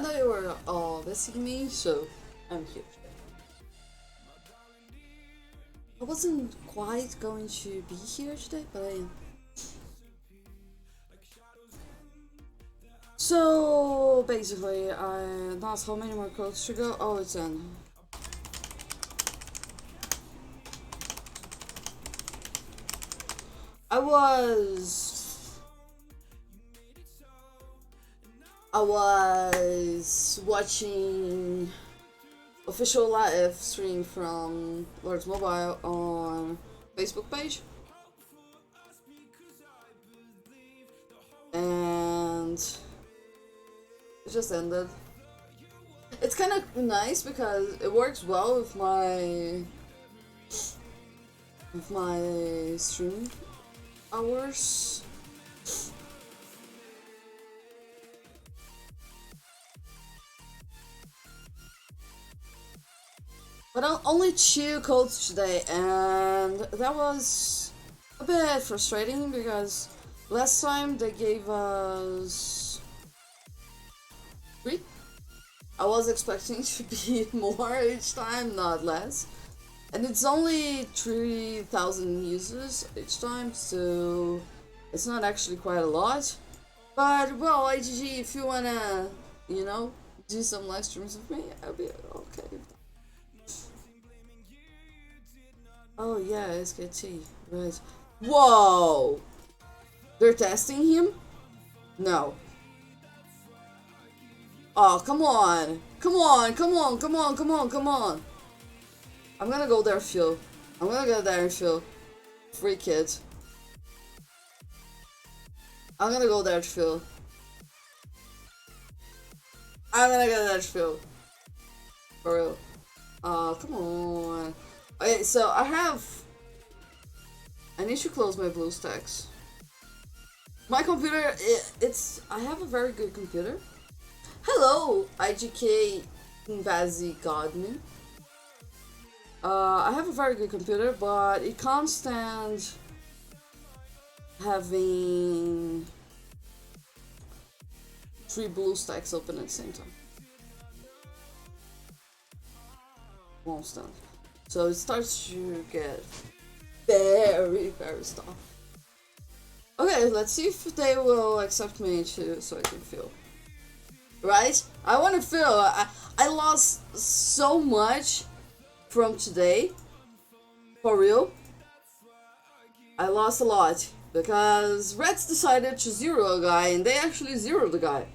know you were all missing me, so I'm here. I wasn't quite going to be here today, but I am. So basically, I lost how many more codes to go? Oh, it's 10. I was watching official live stream from Lord's Mobile on Facebook page, and it just ended. It's kind of nice because it works well with my stream hours. But only 2 codes today, and that was a bit frustrating because last time they gave us 3. I was expecting to be more each time, not less. And it's only 3,000 users each time, so it's not actually quite a lot. But, well, IGG, if you wanna, you know, do some live streams with me, I'll be okay with that. Oh, yeah, SKT, right. Whoa! They're testing him? No. Oh, come on! Come on, come on, come on, come on, come on! I'm gonna go there, Phil. I'm gonna go there, Phil. Free kid. I'm gonna go there, Phil. I'm gonna go there, Phil. For real. Oh, come on. Okay, so I need to close my BlueStacks. My computer, I have a very good computer. Hello, IGK Bazi Godman. I have a very good computer, but it can't stand having 3 BlueStacks open at the same time. Won't stand. So it starts to get very, very stuff. Okay, let's see if they will accept me too, so I can feel. Right? I want to feel. I lost so much from today. For real. I lost a lot. Because Reds decided to zero a guy, and they actually zeroed the guy.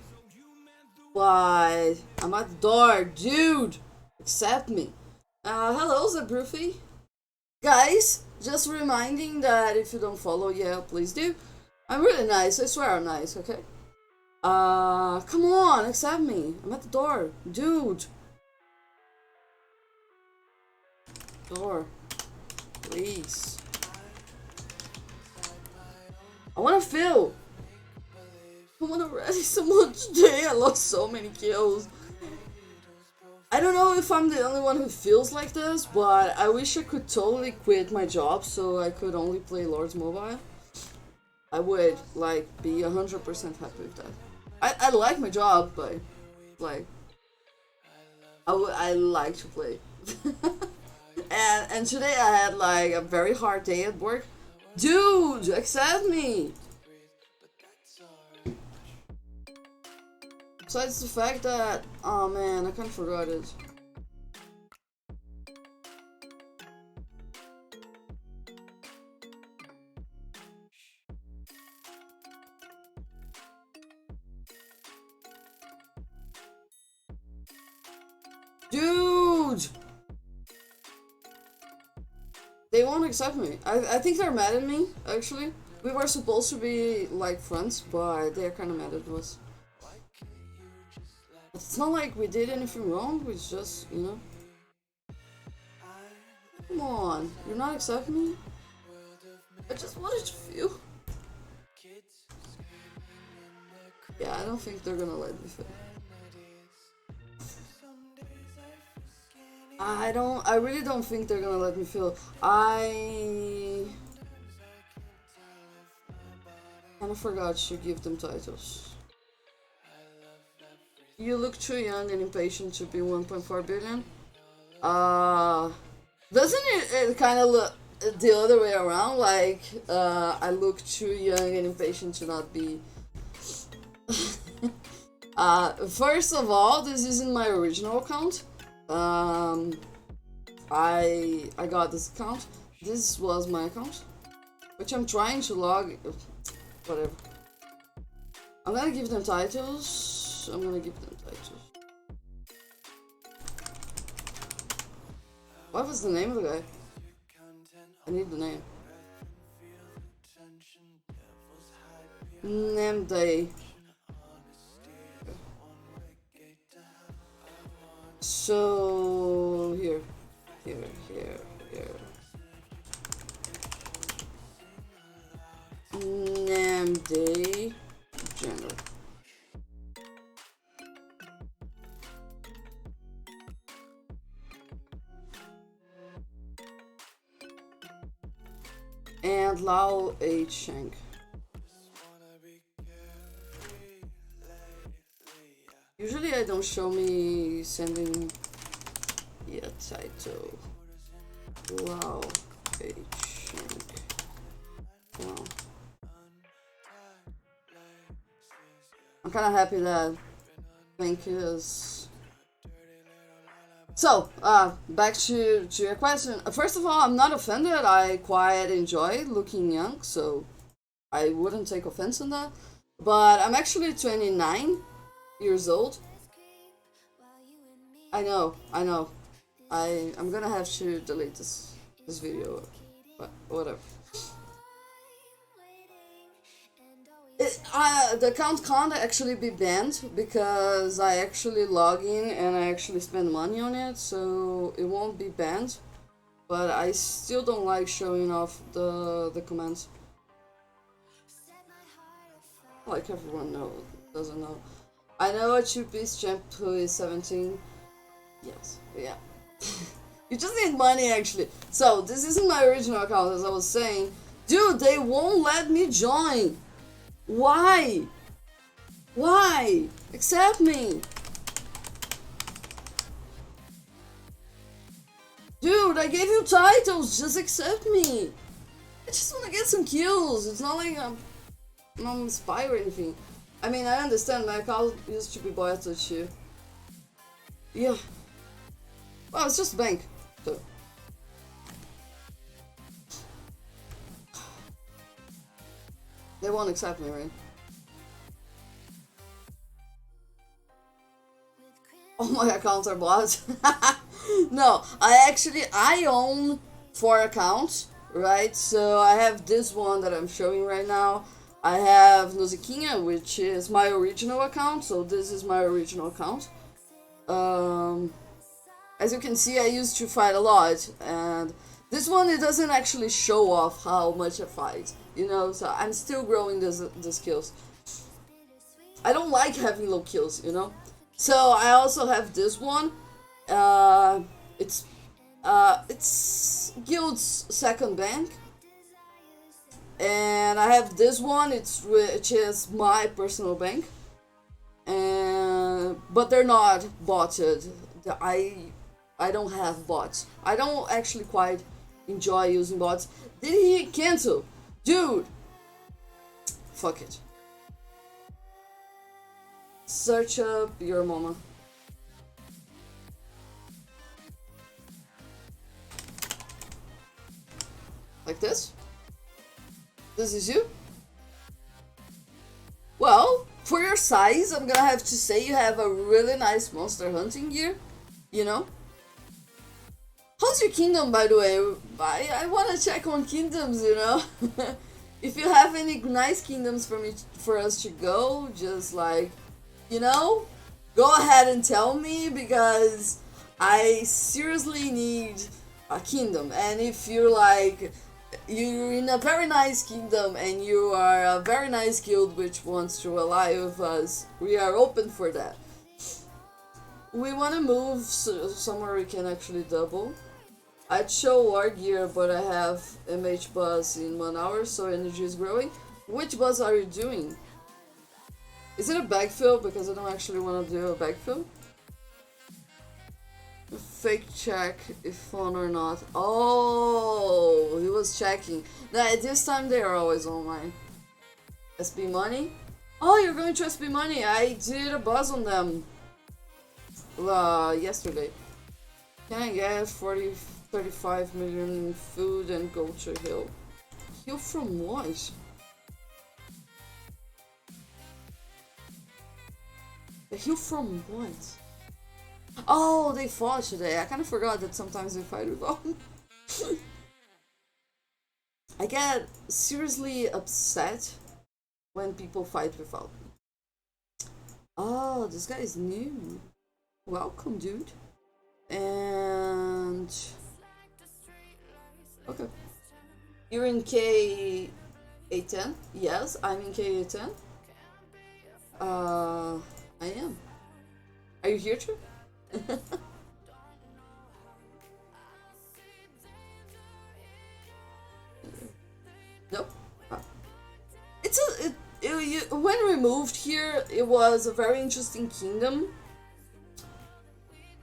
But I'm at the door. Dude! Accept me. Hello, Zabrufi. Guys, just reminding that if you don't follow, yeah, please do. I'm really nice. I swear I'm nice, okay? Come on, accept me. I'm at the door. Dude. Door. Please. I wanna feel. I wanna rally so much today. I lost so many kills. I don't know if I'm the only one who feels like this, but I wish I could totally quit my job so I could only play Lords Mobile. I would, like, be 100% happy with that. I like my job, but, like, I like to play. and today I had, like, a very hard day at work. Dude, accept me! Besides the fact that, oh man, I kind of forgot it. Dude! They won't accept me. I think they're mad at me, actually. We were supposed to be, like, friends, but they're kind of mad at us. It's not like we did anything wrong, it's just, you know. Come on, you're not accepting me? I just wanted to feel. Yeah, I don't think they're gonna let me feel. I really don't think they're gonna let me feel. I kind of forgot to give them titles. You look too young and impatient to be 1.4 billion. Doesn't it kind of look the other way around? Like, I look too young and impatient to not be. First of all, this isn't my original account. I got this account. This was my account, which I'm trying to log. Whatever. I'm gonna give them titles. What was the name of the guy? I need the name. Name day. So here. Name day. Gender. And Lao H. Shank. Usually I don't show me sending title. Lao H. Shank. Wow. I'm kind of happy that Thank you. So, back to your question. First of all, I'm not offended. I quite enjoy looking young, so I wouldn't take offense on that. But I'm actually 29 years old. I know. I'm gonna have to delete this video, but whatever. The account can't actually be banned because I actually log in and I actually spend money on it, so it won't be banned. But I still don't like showing off the comments. Like everyone doesn't know. I know a 2-piece champ who is 17. Yes, yeah. You just need money actually. So this isn't my original account, as I was saying. Dude, they won't let me join. Why? Accept me. Dude, I gave you titles, just accept me. I just wanna get some kills. It's not like I'm spy or anything. I mean, I understand my account used to be bought too. Yeah. Well, it's just bank. So. They won't accept me, right? All my accounts are bought. No, I own 4 accounts, right? So I have this one that I'm showing right now. I have Noziquinha, which is my original account. So this is my original account. As you can see, I used to fight a lot, and this one, it doesn't actually show off how much I fight, you know, so I'm still growing the skills. I don't like having low kills, you know. So I also have this one. It's Guild's second bank. And I have this one, which is my personal bank. But they're not botted. I don't have bots. I don't actually quite enjoy using bots. Did he cancel? Dude! Fuck it. Search up your mama. Like this? This is you? Well, for your size, I'm gonna have to say you have a really nice monster hunting gear. You know? How's your kingdom, by the way? I want to check on kingdoms, you know? If you have any nice kingdoms for us to go, just like, you know, go ahead and tell me, because I seriously need a kingdom. And if you're like, you're in a very nice kingdom and you are a very nice guild which wants to ally with us, we are open for that. We want to move somewhere we can actually double. I'd show war gear, but I have MH buzz in 1 hour, so energy is growing. Which buzz are you doing? Is it a backfill? Because I don't actually want to do a backfill. Fake check if fun or not. Oh, he was checking. Nah, this time they are always online. SB Money? Oh, you're going to SB Money. I did a buzz on them yesterday. Can I get 35 million food and go to Hill? Hill from what? The Hill from what? Oh, they fought today. I kind of forgot that sometimes they fight with them. I get seriously upset when people fight without me. Oh, this guy is new. Welcome, dude. And okay, you're in K810. Yes, I'm in K810. I am. Are you here too? Nope. It's when we moved here, it was a very interesting kingdom.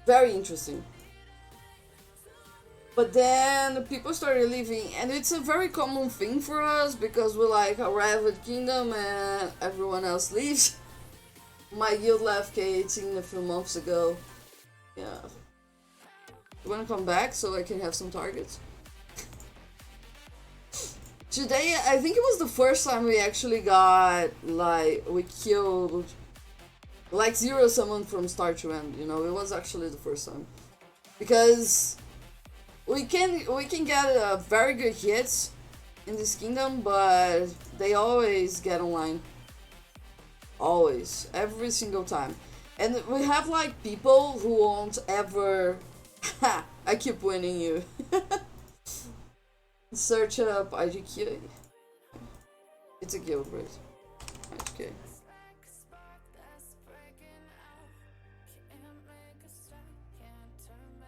Very interesting. But then people started leaving, and it's a very common thing for us because we like arrive at kingdom and everyone else leaves. My guild left K18 a few months ago. Yeah. You wanna come back so I can have some targets? Today, I think it was the first time we actually got, like, we killed, like, 0 summon from start to end, you know? It was actually the first time. Because we can get very good hits in this kingdom, but they always get online. Always. Every single time. And we have, like, people who won't ever... Ha! I keep winning you. Search up IGQ. It's a guild, right? IGK.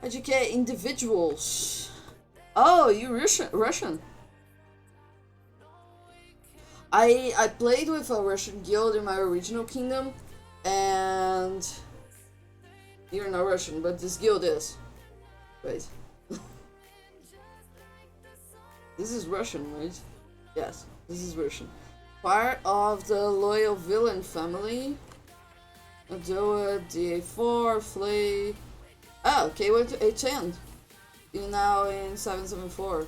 IGK individuals. Oh, you Russian. I played with a Russian guild in my original kingdom, and you're not Russian, but this guild is. Wait. This is Russian, right? Yes, this is Russian. Part of the loyal villain family. Adoa, DA4, Flay. Oh, okay, went to H10. You're now in 774.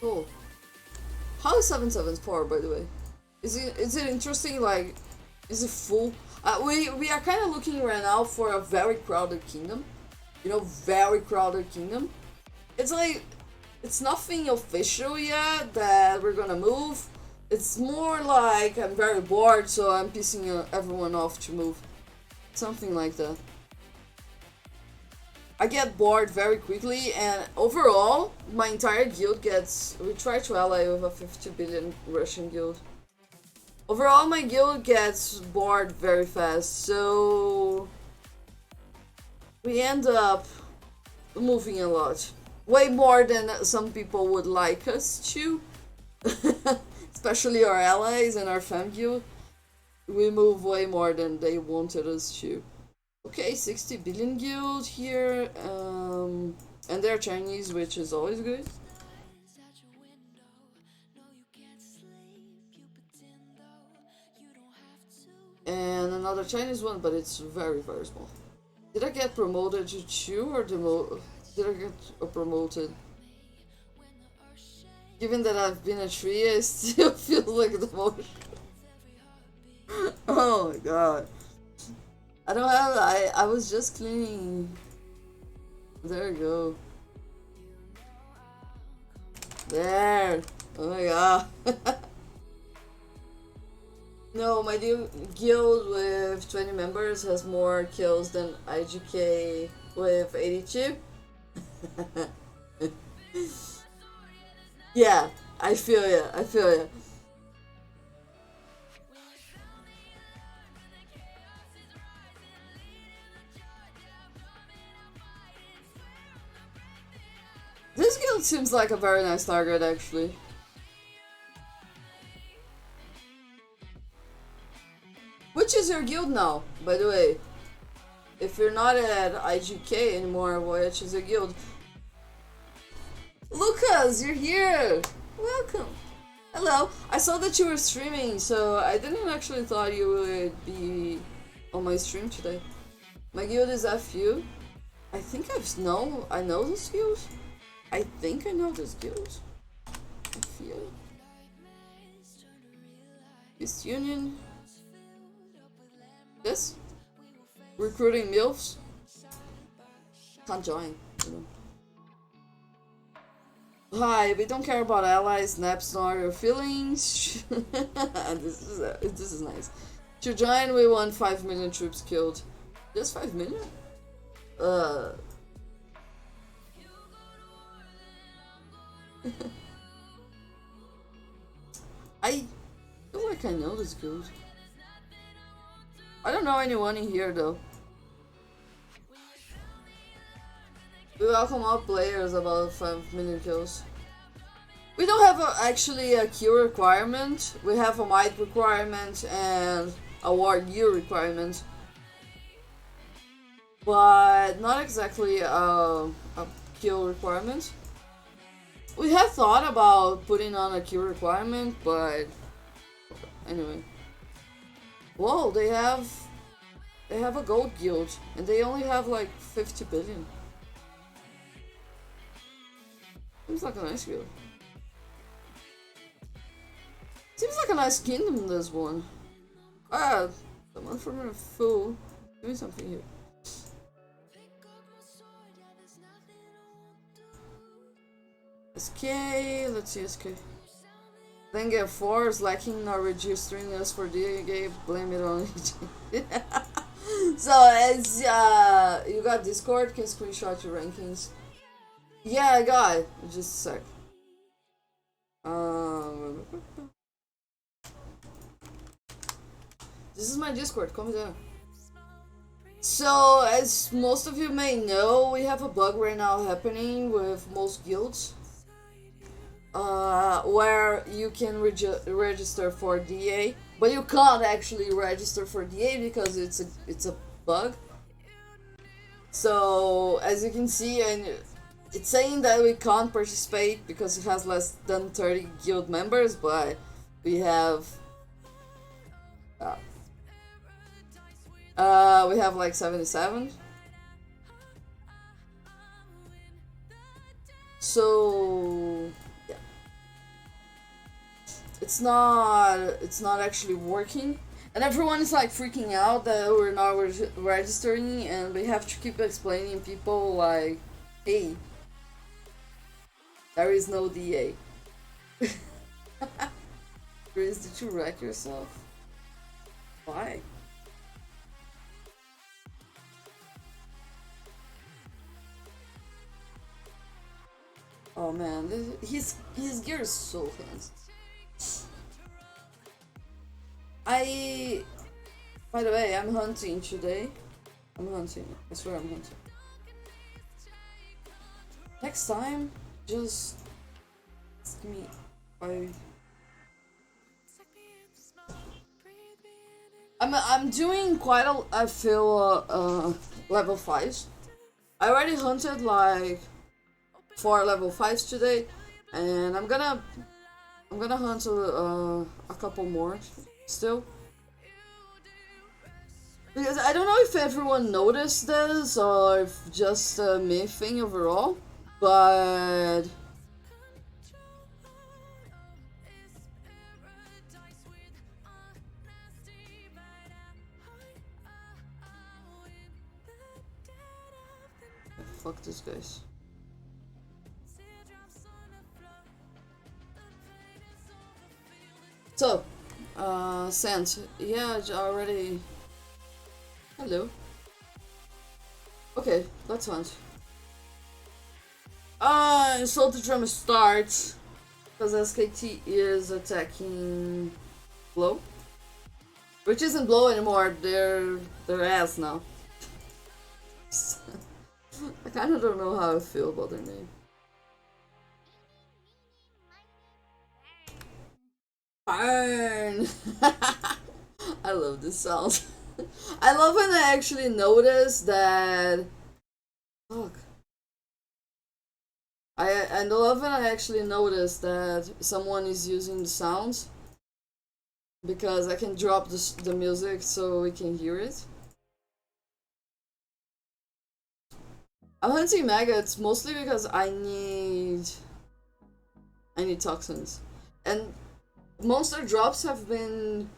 Cool. How is 774, by the way? Is it interesting? Like, is it full? We are kind of looking right now for a very crowded kingdom. You know, very crowded kingdom. It's like, it's nothing official yet that we're gonna move. It's more like I'm very bored, so I'm pissing everyone off to move. Something like that. I get bored very quickly, and overall, my entire guild gets... We try to ally with a 50 billion Russian guild. Overall, my guild gets bored very fast, so... We end up moving a lot. Way more than some people would like us to. Especially our allies and our fam guild. We move way more than they wanted us to. Okay, 60 billion guild here. And they're Chinese, which is always good. And another Chinese one, but it's very, very small. Did I get promoted to 2 or did I get promoted? Given that I've been a 3, I still feel like the most. Oh my god. I don't have... I was just cleaning. There we go. There. Oh my god. No, my guild with 20 members has more kills than IGK with 82. Yeah, I feel ya, I feel ya. This guild seems like a very nice target, actually. Which is your guild now, by the way? If you're not at IGK anymore, which is your guild? Lucas, you're here! Welcome! Hello! I saw that you were streaming, so I didn't actually thought you would be on my stream today. My guild is FU. I think I know this guild. I think I know this guild. FU. East Union. This? Recruiting MILFs? Can't join, you know. Hi, we don't care about allies, snaps, nor your feelings. This is nice. To join, we want 5 million troops killed. Just 5 million? I feel like I know this guild. I don't know anyone in here though. We welcome all players above 5 million kills. We don't have actually a kill requirement. We have a might requirement and a war gear requirement. But not exactly a kill requirement. We have thought about putting on a kill requirement, but anyway. Whoa, they have a gold guild and they only have like 50 billion. Seems like a nice guild. Seems like a nice kingdom, this one. Ah, someone from a fool. Give me something here. SK, let's see SK. Then get 4 is lacking or registering us for DA, blame it on it. So as you got Discord, can screenshot your rankings. Yeah, I got it. Just a sec. This is my Discord, come there. So, as most of you may know, we have a bug right now happening with most guilds. Where you can register for DA, but you can't actually register for DA because it's a bug. So, as you can see, and it's saying that we can't participate because it has less than 30 guild members, but we have like 77. So yeah, it's not actually working, and everyone is like freaking out that we're not registering, and we have to keep explaining people like, hey, there is no DA. Chris, did you wreck yourself? Why? Oh man, his gear is so fancy. By the way, I'm hunting today. I'm hunting. I swear I'm hunting. Next time, just give me 5. I'm doing quite I feel level 5s. I already hunted like 4 level 5s today, and I'm gonna hunt a couple more still. Because I don't know if everyone noticed this or if just a me thing overall, but fuck these guys. So, sent. Yeah, already. Hello. Okay, let's hunt. So the drum starts because SKT is attacking Blow, which isn't Blow anymore. They're ass now. I kind of don't know how I feel about their name. Burn! I love this sound. I love when I actually notice that. Fuck. I love when I actually notice that someone is using the sounds because I can drop the music so we can hear it. I'm hunting maggots mostly because I need toxins. And monster drops have been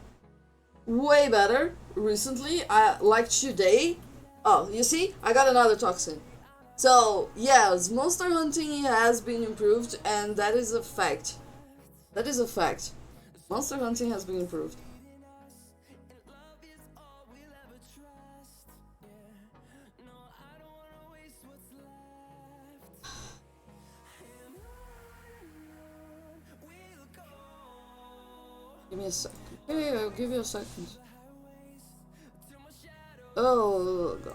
way better recently. I like today. Oh, you see? I got another toxin. So, yes, monster hunting has been improved and that is a fact. That is a fact. Monster hunting has been improved. Give me a second. Hey, I'll give you a second. Oh god.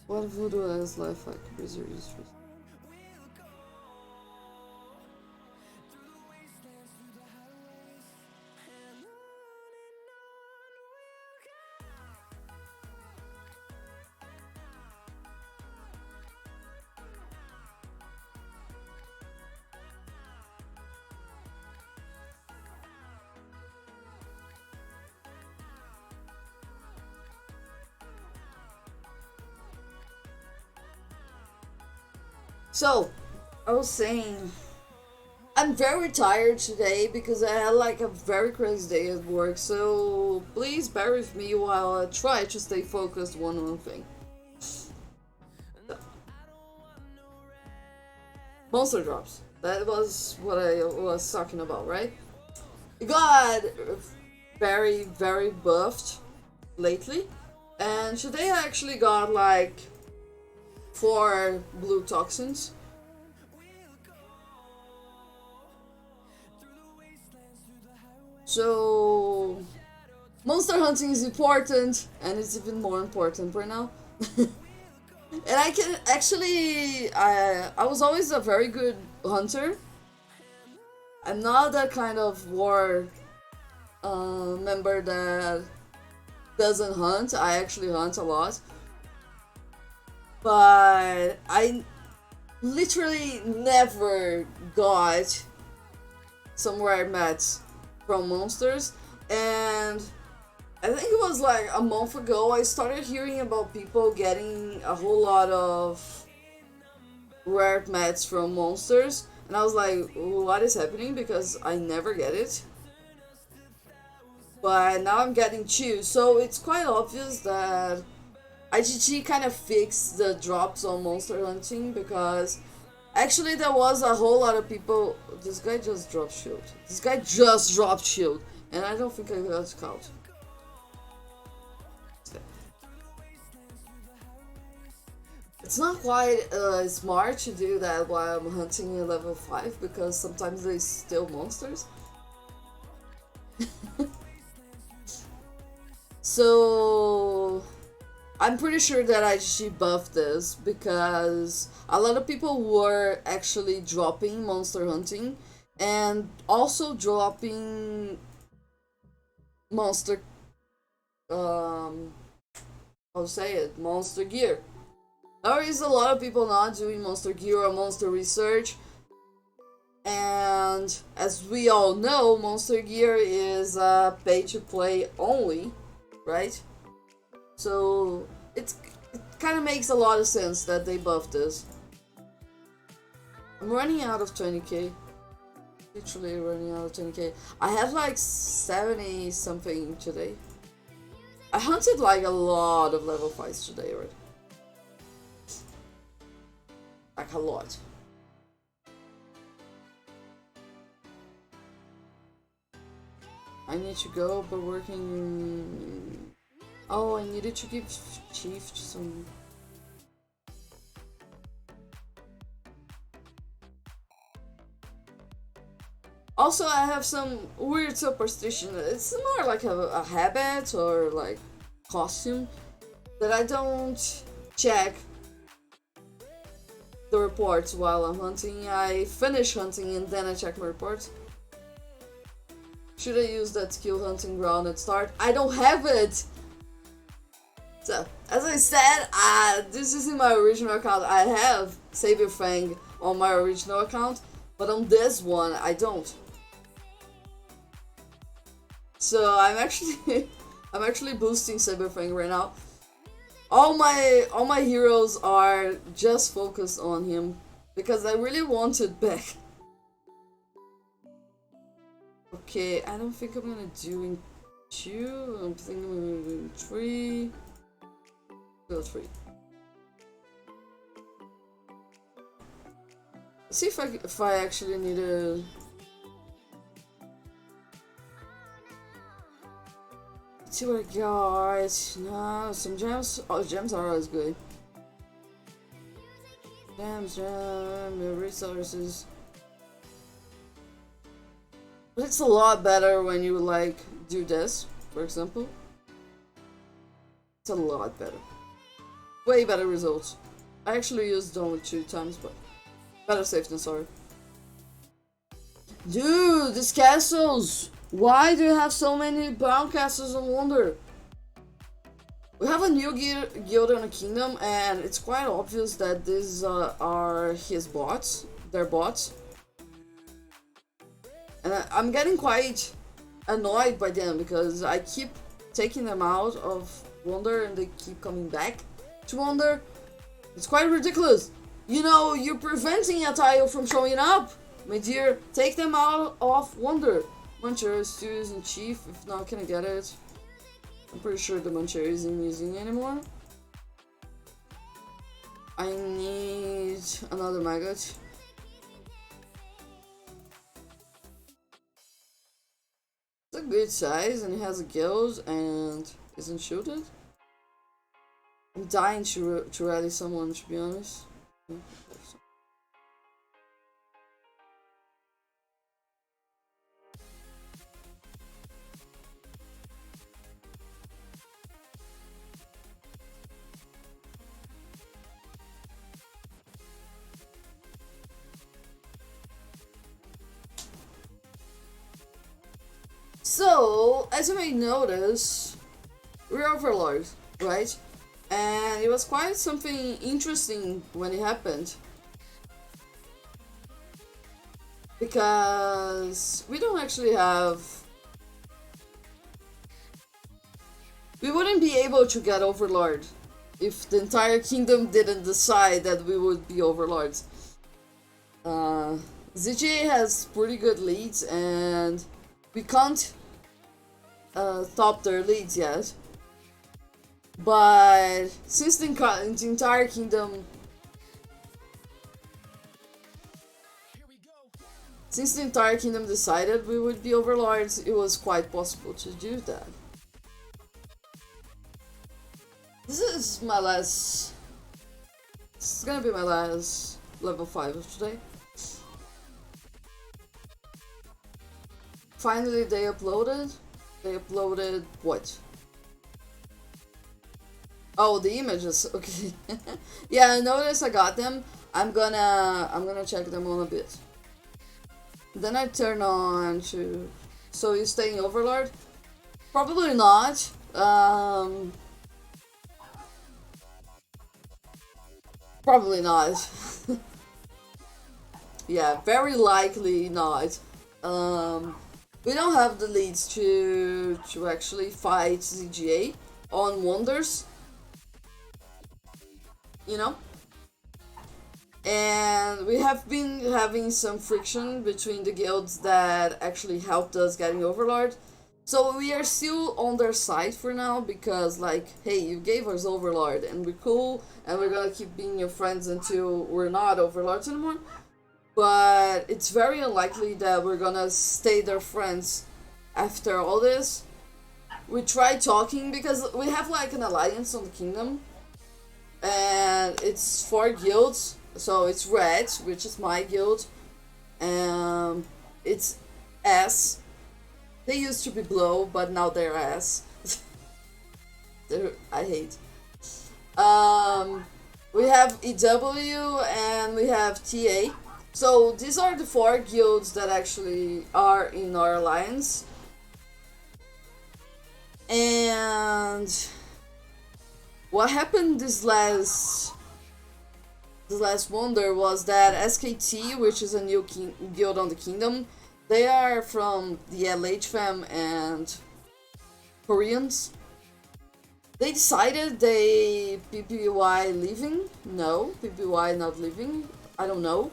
What voodoo has life like wizard is So, I was saying, I'm very tired today because I had like a very crazy day at work, so please bear with me while I try to stay focused on one thing. Monster drops. That was what I was talking about, right? It got very, very buffed lately, and today I actually got like 4 blue toxins. So, monster hunting is important, and it's even more important right now. And I can actually, I was always a very good hunter. I'm not that kind of war member that doesn't hunt. I actually hunt a lot. But I literally never got some rare mats from monsters. And I think it was like a month ago I started hearing about people getting a whole lot of rare mats from monsters. And I was like, what is happening? Because I never get it. But now I'm getting 2. So it's quite obvious that IGG kind of fixed the drops on monster hunting because actually there was a whole lot of people. This guy just dropped shield. This guy just dropped shield. And I don't think I got scout. It's not quite smart to do that while I'm hunting a level 5 because sometimes they steal monsters. So I'm pretty sure that I should buff this because a lot of people were actually dropping monster hunting and also dropping monster how to say it, monster gear. There is a lot of people not doing monster gear or monster research, and as we all know, monster gear is pay to play only, right? So it kind of makes a lot of sense that they buffed this. I'm running out of 20k. Literally running out of 20k. I have like 70 something today. I hunted like a lot of level 5s today already. Like a lot. I need to go, but working. Oh, I needed to give Chief some. Also, I have some weird superstition. It's more like a habit or like costume that I don't check the reports while I'm hunting. I finish hunting and then I check my reports. Should I use that skill hunting ground at start? I don't have it! So, as I said, this is in my original account. I have Saber Fang on my original account, but on this one, I don't. So I'm actually I'm actually boosting Saber Fang right now. All my heroes are just focused on him because I really want it back. Okay, I don't think I'm gonna do in 2. I'm thinking I'm gonna do in 3. Go 3. Let's see if I actually need a. Let's see what I got. No, some gems. Oh, gems are always good. Gems, resources. But it's a lot better when you like do this, for example. It's a lot better. Way better results. I actually used only 2 times, but better safe than sorry. Dude, these castles! Why do you have so many brown castles on Wonder? We have a new guild in the kingdom, and it's quite obvious that these are his bots. They're bots. And I'm getting quite annoyed by them because I keep taking them out of Wonder and they keep coming back to Wonder. It's quite ridiculous. You know, you're preventing a tile from showing up. My dear, take them out of Wonder. Mancher, Stews, and Chief. If not, can I get it? I'm pretty sure the Mancher isn't using anymore. I need another Maggot. It's a good size and it has a guild and isn't shielded. I'm dying to rally someone, to be honest. So, as you may notice, we're Overlord, right? And it was quite something interesting when it happened. Because we don't actually have... We wouldn't be able to get Overlord if the entire kingdom didn't decide that we would be Overlords. ZGA has pretty good leads and we can't top their leads yet. But since the entire kingdom decided we would be Overlords, it was quite possible to do that. This is my last... This is gonna be my last level 5 of today. Finally they uploaded. They uploaded what? Oh, the images. Okay. Yeah, I noticed I got them. I'm gonna check them on a bit. Then I turn on to... So you staying Overlord? Probably not. Probably not. Yeah, very likely not. We don't have the leads to actually fight ZGA on Wonders. You know? And we have been having some friction between the guilds that actually helped us getting Overlord. So we are still on their side for now because, like, hey, you gave us Overlord and we're cool and we're gonna keep being your friends until we're not Overlords anymore. But it's very unlikely that we're gonna stay their friends after all this. We tried talking because we have like an alliance on the kingdom. And it's 4 guilds. So it's Red, which is my guild. It's S. They used to be Blow, but now they're S. I hate. We have EW and we have TA. So these are the 4 guilds that actually are in our alliance. And what happened this last wonder was that SKT, which is a new guild on the kingdom, they are from the LH fam and Koreans. They decided they PPY leaving? No, PPY not leaving. I don't know.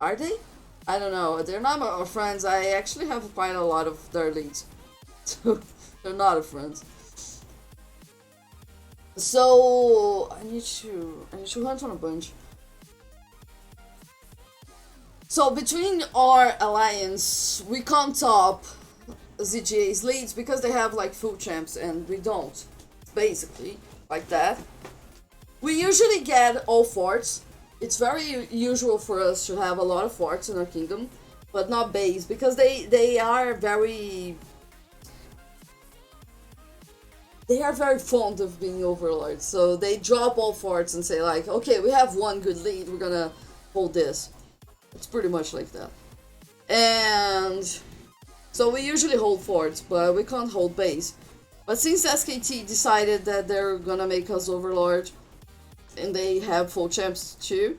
Are they? I don't know. They're not my friends. I actually have quite a lot of their leads. So they're not a friends. So I need to hunt on a bunch. So between our alliance, we can't top ZGA's leads because they have like full champs and we don't. Basically, like that. We usually get all forts. It's very usual for us to have a lot of forts in our kingdom, but not base because they are very fond of being overlords. So they drop all forts and say like, okay, we have one good lead, we're gonna hold this. It's pretty much like that. And so we usually hold forts, but we can't hold base. But since SKT decided that they're gonna make us overlord, and they have full champs too,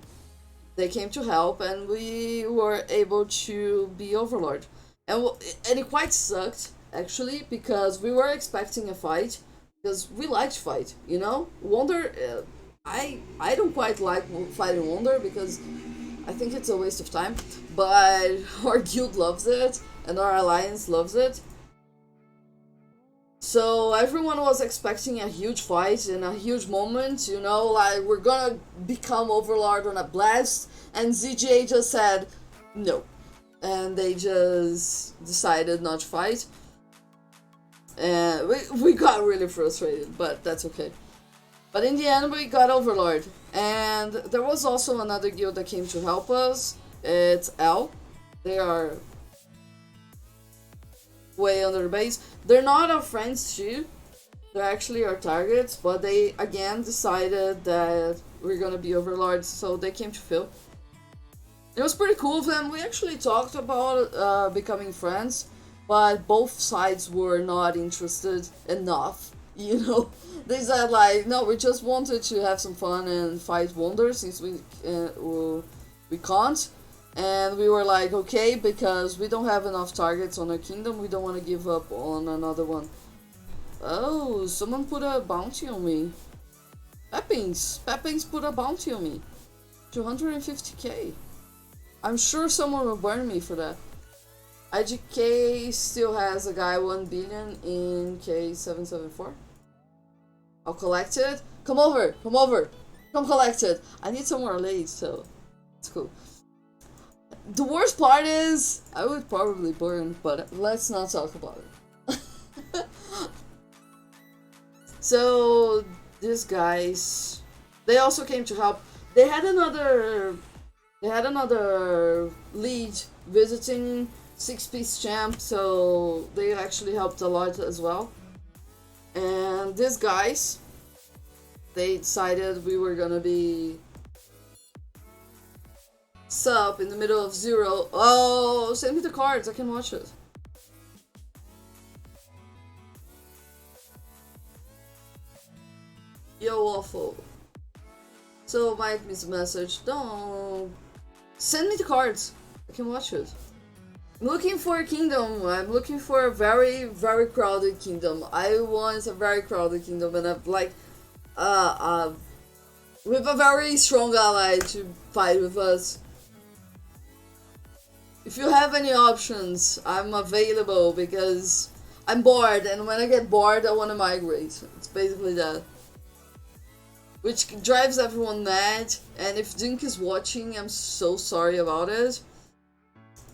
they came to help, and we were able to be overlord. And it quite sucked actually because we were expecting a fight because we like to fight, you know. Wonder, I don't quite like fighting Wonder because I think it's a waste of time, but our guild loves it and our alliance loves it. So everyone was expecting a huge fight and a huge moment, you know, like we're gonna become Overlord on a blast, and ZGA just said no. And they just decided not to fight. And we got really frustrated, but that's okay. But in the end, we got Overlord. And there was also another guild that came to help us. It's L. They are way under the base. They're not our friends too. They're actually our targets, but they again decided that we're gonna be overlords, so they came to Phil. It was pretty cool of them. We actually talked about becoming friends, but both sides were not interested enough. You know, they said like, no, we just wanted to have some fun and fight Wonder since we can't. And we were like, okay, because we don't have enough targets on our kingdom, we don't want to give up on another one. Oh, someone put a bounty on me. Peppings put a bounty on me. 250k. I'm sure someone will burn me for that. IGK still has a guy 1 billion in K774. I'll collect it. Come over. Come collect it. I need some more leads, so it's cool. The worst part is, I would probably burn, but let's not talk about it. So, these guys, they also came to help. They had another lead visiting 6-piece champ, so they actually helped a lot as well. And these guys, they decided we were gonna be sub in the middle of 0. Oh, send me the cards, I can watch it. Yo, Waffle. So, might miss a message. Don't. Send me the cards, I can watch it. I'm looking for a kingdom. I'm looking for a very, very crowded kingdom. I want a very crowded kingdom, and I've like, with a very strong ally to fight with us. If you have any options, I'm available because I'm bored, and when I get bored, I want to migrate. It's basically that. Which drives everyone mad, and if Dink is watching, I'm so sorry about it.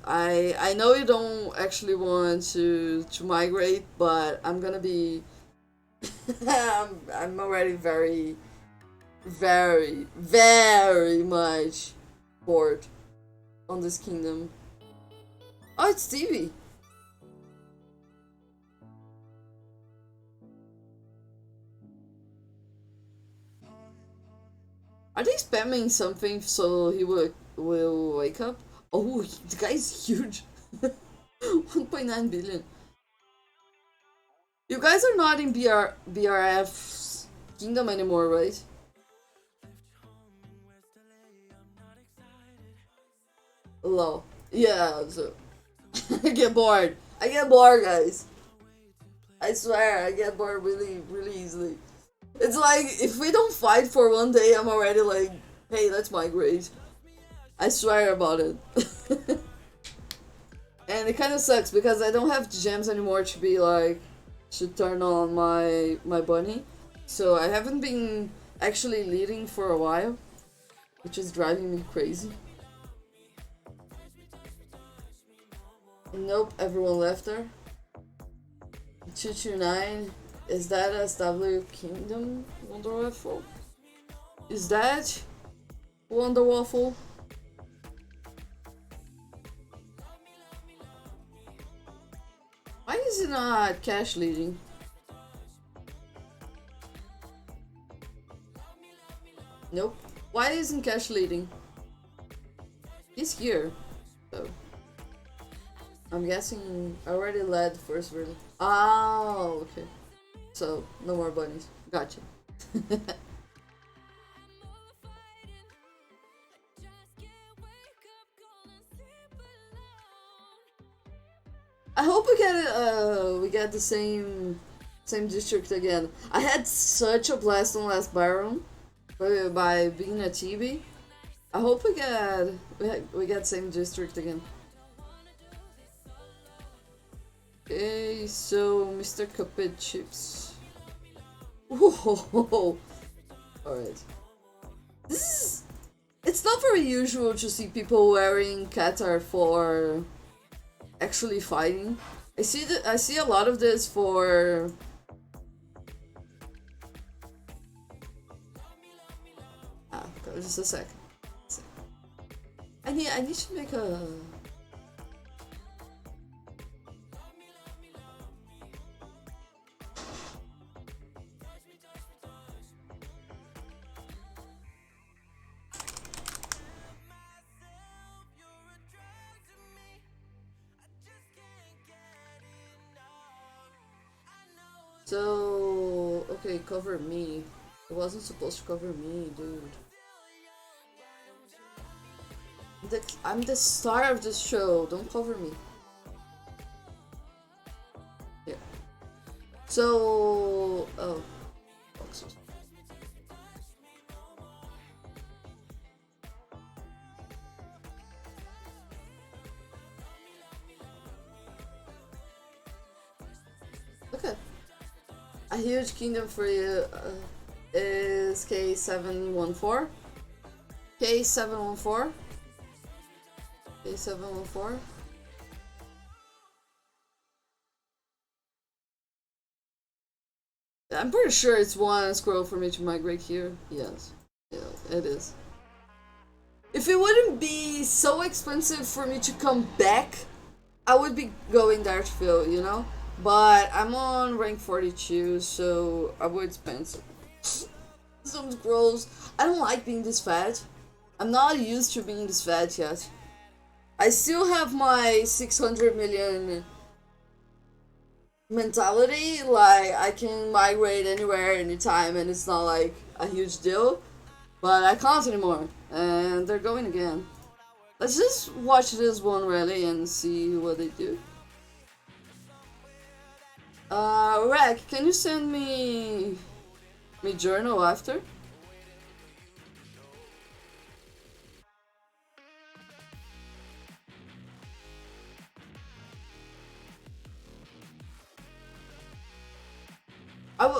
I know you don't actually want to migrate, but I'm gonna be... I'm already very, very, very much bored on this kingdom. Oh, it's Stevie. Are they spamming something so he will wake up? Oh, the guy's huge. 1.9 billion. You guys are not in BRF's kingdom anymore, right? Low. Yeah, so I get bored. I get bored, guys. I swear, I get bored really, really easily. It's like, if we don't fight for one day, I'm already like, hey, let's migrate. I swear about it. And it kind of sucks because I don't have gems anymore to be like, to turn on my bunny. So I haven't been actually leading for a while, which is driving me crazy. Nope, everyone left her. 229. Is that SW Kingdom Wonder Waffle? Is that Wonder Waffle? Why is it not cash leading? Nope. Why isn't cash leading? He's here. So I'm guessing I already led first version. Oh, okay. So no more bunnies. Gotcha. I hope we get the same district again. I had such a blast on last Baron by being a TB. I hope we get same district again. Okay, so Mr. Cupid chips. Whoa! Alright. This is. It's not very usual to see people wearing Qatar for actually fighting. I see a lot of this for. Just a sec. I need to make a. So, okay, cover me. It wasn't supposed to cover me, dude. I'm the star of this show. Don't cover me. Here. So, oh, boxers. Okay. A huge kingdom for you is K714. K714. K714. I'm pretty sure it's one scroll for me to migrate here. Yes. Yeah, it is. If it wouldn't be so expensive for me to come back, I would be going there to fill, you know? But I'm on rank 42, so I would spend some scrolls. I don't like being this fat. I'm not used to being this fat yet. I still have my 600 million mentality, like I can migrate anywhere, anytime, and it's not like a huge deal. But I can't anymore, and they're going again. Let's just watch this one rally and see what they do. Rack, can you send me journal after?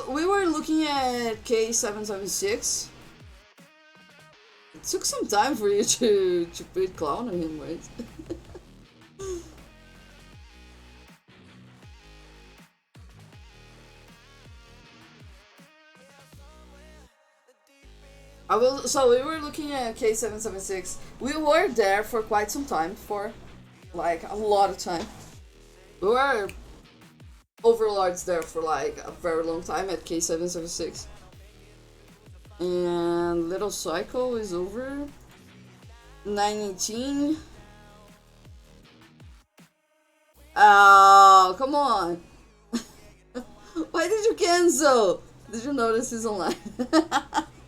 We were looking at K776. It took some time for you to put clown on him, right? So we were looking at K776. We were there for quite some time, for like a lot of time. We were overlords there for like a very long time at K776. And little cycle is over. 918. Oh, come on. Why did you cancel? Did you notice he's online?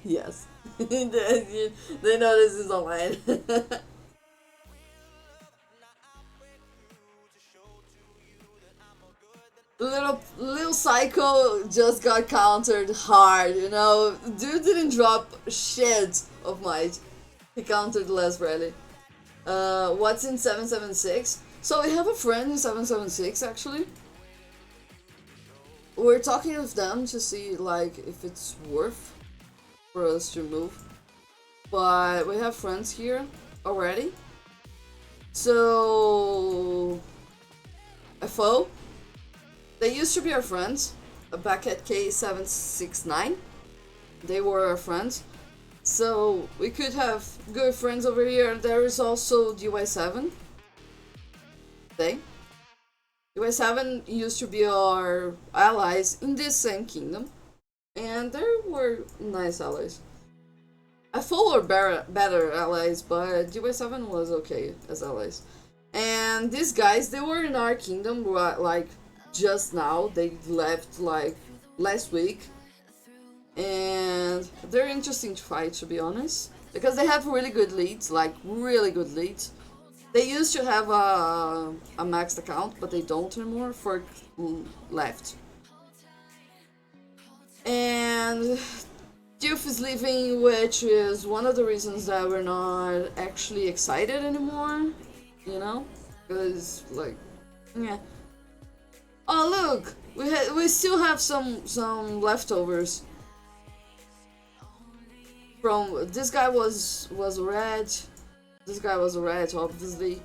Yes. They notice he's online. Little psycho just got countered hard, you know. Dude didn't drop shit of might. He countered less rally. What's in 776? So we have a friend in 776 actually. We're talking with them to see like if it's worth for us to move. But we have friends here already. So FO, they used to be our friends back at K769. They were our friends. So we could have good friends over here. There is also DY7. They. DY7 used to be our allies in this same kingdom. And they were nice allies. FO were better allies, but DY7 was okay as allies. And these guys, they were in our kingdom like just now. They left like last week. And they're interesting to fight, to be honest, because they have really good leads, like really good leads. They used to have a maxed account, but they don't anymore. For left, and Doof is leaving, which is one of the reasons that we're not actually excited anymore. You know, because like, yeah. Oh look, we still have some leftovers. From this guy was red. This guy was red, obviously,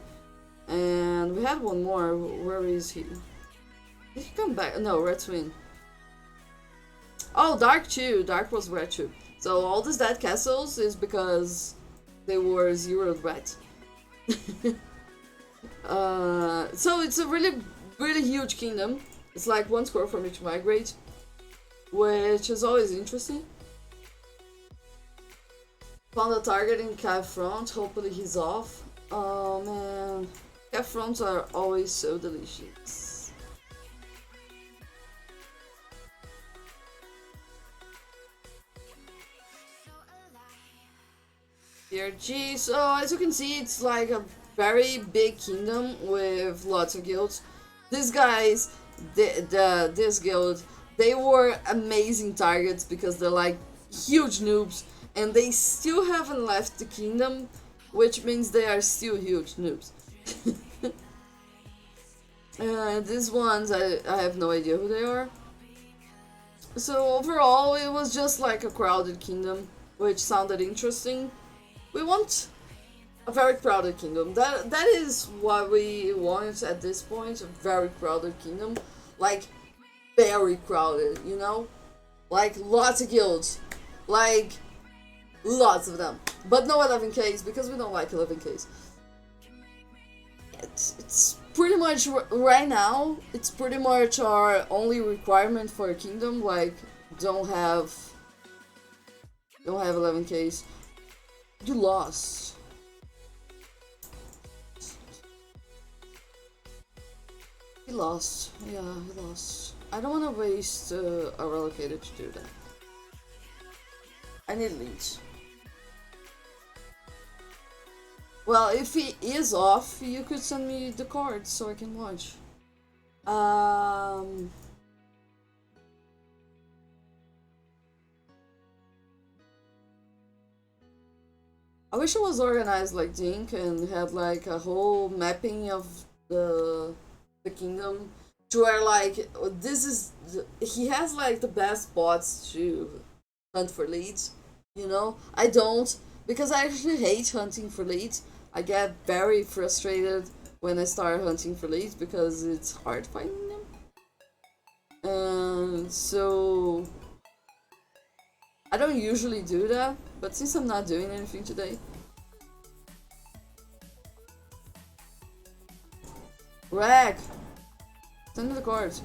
and we had one more. Where is he? Did he come back? No, red twin. Oh, dark too. Dark was red too. So all these dead castles is because they were zeroed red. So it's a really huge kingdom. It's like one square from each migrate, which is always interesting. Found a target in Cav front. Hopefully he's off. Oh man, Cav fronts are always so delicious. PRG. So as you can see, it's like a very big kingdom with lots of guilds. These guys, this guild, they were amazing targets because they're like huge noobs. And they still haven't left the kingdom, which means they are still huge noobs. These ones, I have no idea who they are. So overall, it was just like a crowded kingdom, which sounded interesting. We want a very crowded kingdom. That is what we want at this point, a very crowded kingdom. Like, very crowded, you know? Like, lots of guilds. Like, lots of them. But no 11Ks, because we don't like 11Ks. It's pretty much, right now, it's pretty much our only requirement for a kingdom. Like, don't have 11Ks. You lost. He lost. Yeah, he lost. I don't want to waste a relocated to do that. I need leads. Well, if he is off, you could send me the cards so I can watch. I wish it was organized like Dink and had like a whole mapping of the kingdom to where like this is he has like the best bots to hunt for leads. You know, I don't, because I actually hate hunting for leads. I get very frustrated when I start hunting for leads because it's hard finding them. And so I don't usually do that, but since I'm not doing anything today. Rack! Send me the cards.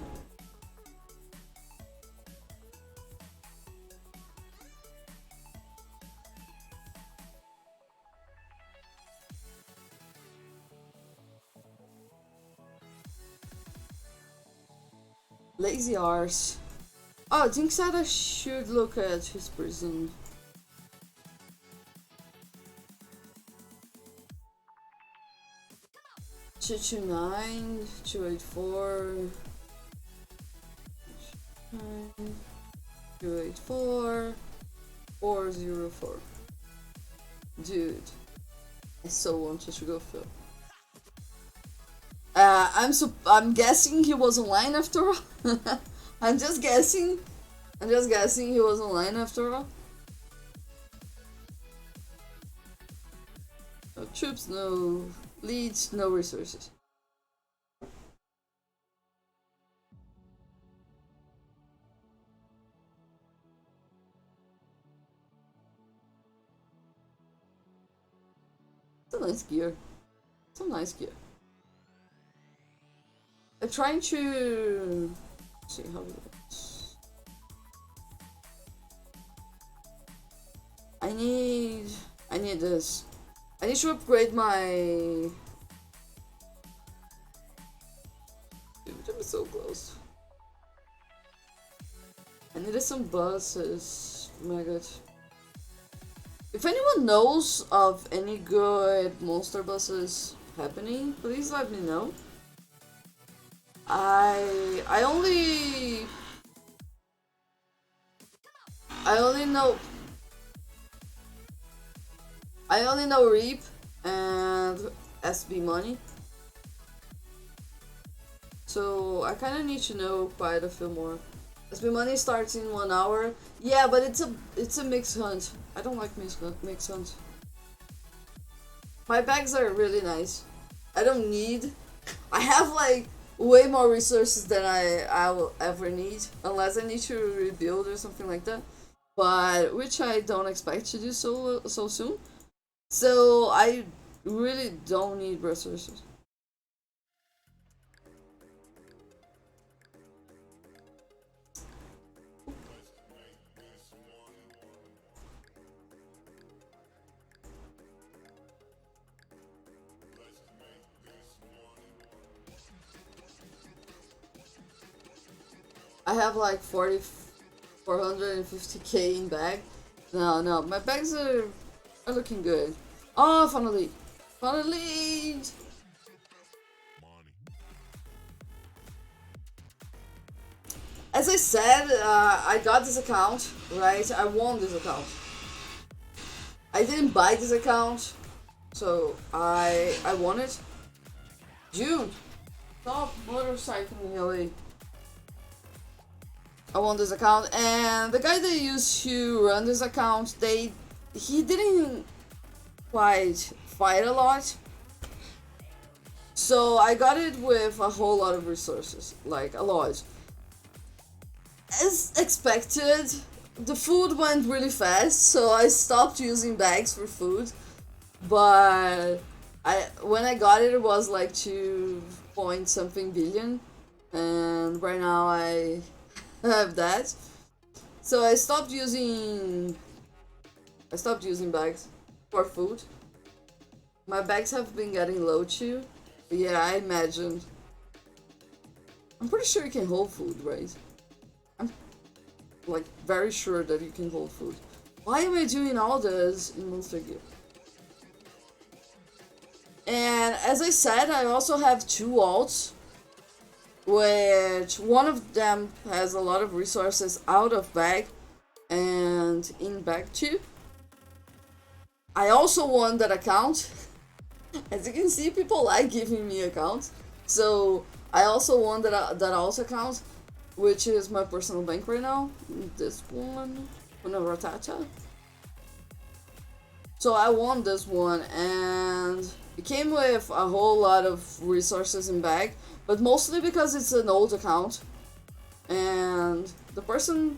Lazy arse. Oh, I think that I should look at his prison. Two two 284, 284, 404. Dude, I so wanted to go Phil. I'm guessing he was online after all. I'm just guessing. I'm just guessing he was online after all. No troops, no leads, no resources. It's a nice gear. Some nice gear. I'm trying to see how it works. I need this. I need to upgrade my. Dude, I'm so close. I needed some buses. Maggots. If anyone knows of any good monster buses happening, please let me know. I only know Reap and SB Money. So I kinda need to know quite a few more. SB Money starts in 1 hour. Yeah, but it's a mixed hunt. I don't like mixed hunt. My bags are really nice. I don't need. I have like way more resources than I will ever need, unless I need to rebuild or something like that. But which I don't expect to do so soon. So I really don't need resources. I have like 450k in bag. No, my bags are looking good. Oh, finally, finally. As I said, I got this account, right? I won this account. I didn't buy this account, so I won it. Dude, stop motorcycling away. I won this account, and the guy that used to run this account, he didn't quite fight a lot. So I got it with a whole lot of resources, like a lot. As expected, the food went really fast, so I stopped using bags for food. But when I got it, it was like 2 point something billion, and right now I have that. So I stopped using bags for food. My bags have been getting low too. But yeah, I imagine. I'm pretty sure you can hold food, right? I'm like very sure that you can hold food. Why am I doing all this in Monster Gear? And as I said, I also have 2 alts, which one of them has a lot of resources out of bag and in bag too. I also won that account. As you can see, people like giving me accounts. So I also won that alt account, which is my personal bank right now. This one, Ratata. So I won this one, and it came with a whole lot of resources in bag, but mostly because it's an old account. And the person,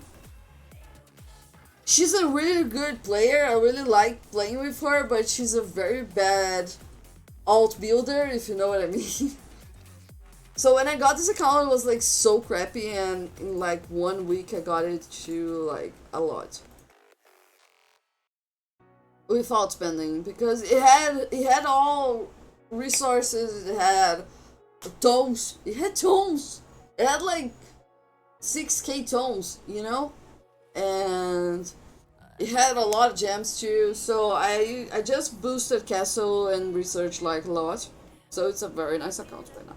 she's a really good player. I really like playing with her, but she's a very bad alt builder, if you know what I mean. So when I got this account, it was like so crappy, and in like 1 week I got it to like a lot without spending, because it had all resources. It had tomes. It had like 6k tomes, you know? And it had a lot of gems too, so I just boosted Castle and research like a lot. So it's a very nice account right now.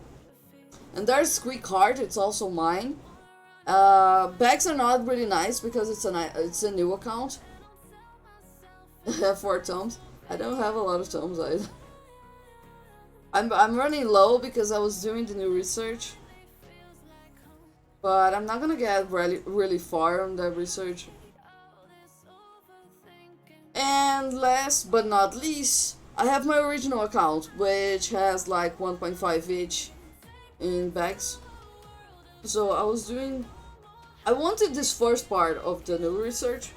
And there's Squeak Heart, it's also mine. Bags are not really nice because it's a new account. I have 4 tomes. I don't have a lot of tomes either. I'm running low because I was doing the new research. But I'm not gonna get really far on that research. And last but not least, I have my original account, which has like 1.5 each in bags. So I wanted this first part of the new research.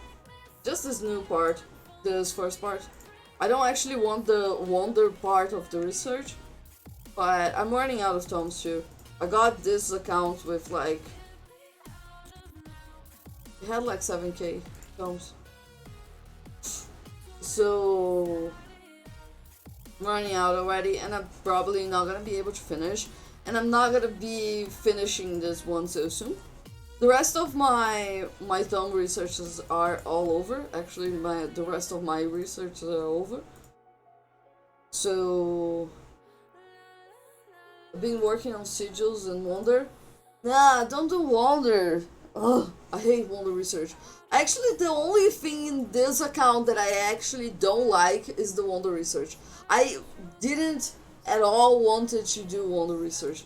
Just this new part, this first part. I don't actually want the wonder part of the research, but I'm running out of tomes too. I got this account with like, it had like 7k tomes. So I'm running out already, and I'm probably not gonna be able to finish, and I'm not gonna be finishing this one so soon. The rest of my thumb researches are all over. Actually, the rest of my research are over. So I've been working on sigils and wonder. Nah, don't do wonder. Ugh, I hate wonder research. Actually, the only thing in this account that I actually don't like is the wonder research. I didn't at all wanted to do wonder research.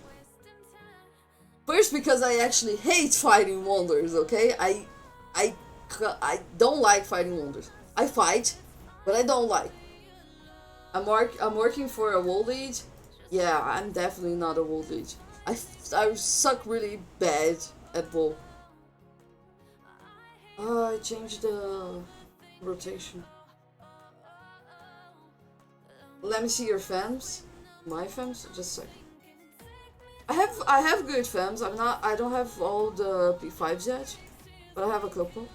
First, because I actually hate fighting wonders, okay? I don't like fighting wonders. I fight, but I don't like. I'm working for a world lead. Yeah, I'm definitely not a world lead. I suck really bad at WoW. I changed the rotation. Let me see your fams. My fams? Just a second. I have good fams. I don't have all the P5s yet, but I have a couple.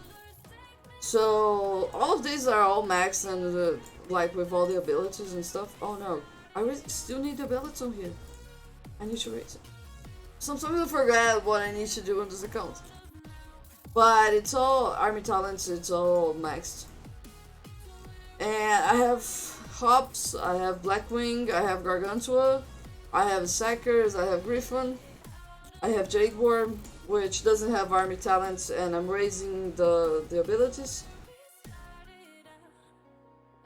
So all of these are all maxed and like with all the abilities and stuff. Oh no, I still need the abilities on here. I need to raise it. Sometimes I forget what I need to do on this account. But it's all army talents, it's all maxed. And I have Hops, I have Blackwing, I have Gargantua, I have Sackers, I have Griffin, I have Jadeworm, which doesn't have army talents, and I'm raising the abilities.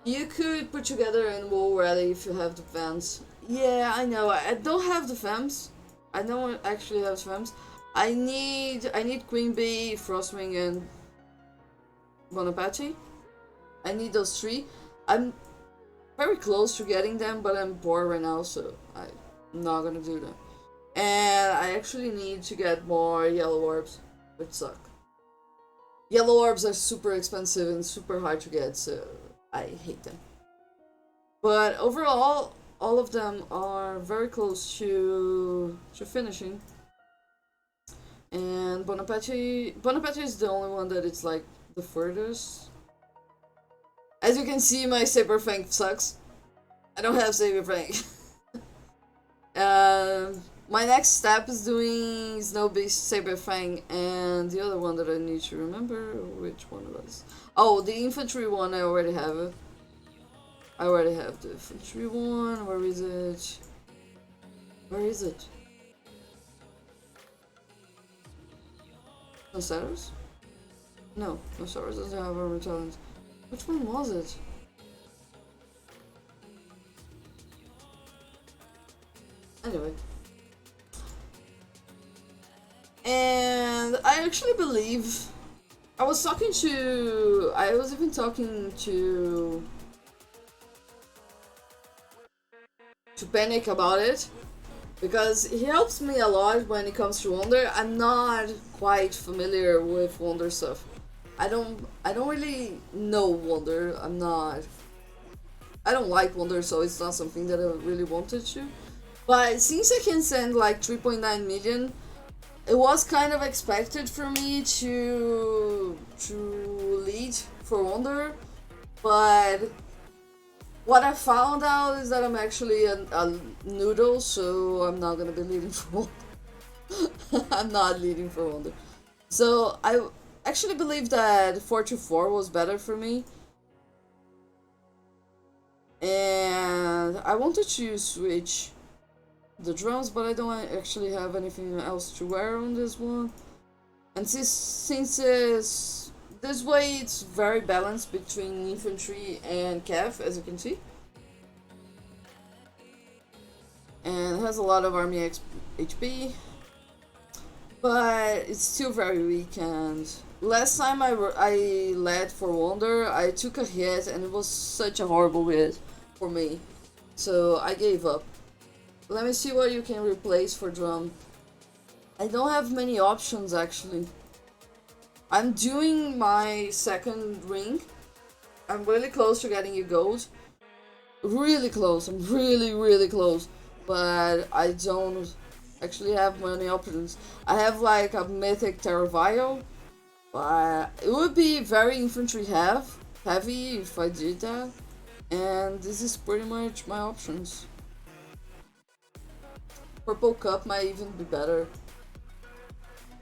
You could put together in WoW Rally if you have the fans. Yeah, I know, I don't have the fams. I don't actually have fams. I need Queen Bee, Frostwing, and Bon Apache. I need those 3. I'm very close to getting them, but I'm bored right now, so I'm not gonna do them. And I actually need to get more yellow orbs, which suck. Yellow orbs are super expensive and super hard to get, so I hate them. But overall, all of them are very close to finishing. And Bon Apache is the only one that it's like the furthest. As you can see, my Saber Fang sucks. I don't have Saber Fang. My next step is doing Snow Beast, Saber Fang, and the other one that I need to remember which one it was. Oh, the infantry one I already have it. I already have the infantry one. Where is it? Where is it? Noceros? No, Noceros doesn't have armor talent. Which one was it? Anyway. And I actually believe I was even talking to Panic about it, because he helps me a lot when it comes to Wonder. I'm not quite familiar with Wonder stuff. I don't really know Wonder. I don't like Wonder, so it's not something that I really wanted to. But since I can send like 3.9 million, it was kind of expected for me to lead for Wonder. But what I found out is that I'm actually a noodle, so I'm not gonna be leading for Wonder. I'm not leading for Wonder. So I actually believe that 424 was better for me. And I wanted to switch the drums, but I don't actually have anything else to wear on this one. And since this way it's very balanced between infantry and cav, as you can see. And it has a lot of army HP, but it's still very weak. And last time I led for Wonder, I took a hit and it was such a horrible hit for me, so I gave up. Let me see what you can replace for drum. I don't have many options actually. I'm doing my second ring. I'm really close to getting a gold. Really close. I'm really close. But I don't actually have many options. I have like a mythic Terravile, but it would be very infantry heavy if I did that. And this is pretty much my options. Purple cup might even be better.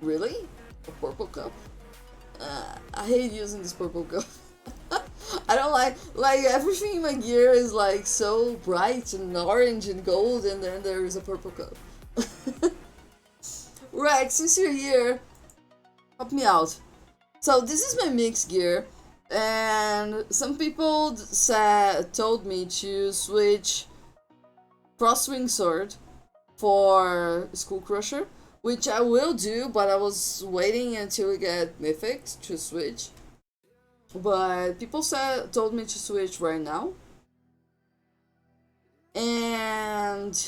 Really? A purple cup? I hate using this purple cup. I don't like everything in my gear is like so bright and orange and gold, and then there is a purple cup. Rex, since you're here, help me out. So this is my mix gear, and some people told me to switch Crosswing Sword for Skull Crusher, which I will do, but I was waiting until we get Mythics to switch. But people told me to switch right now. And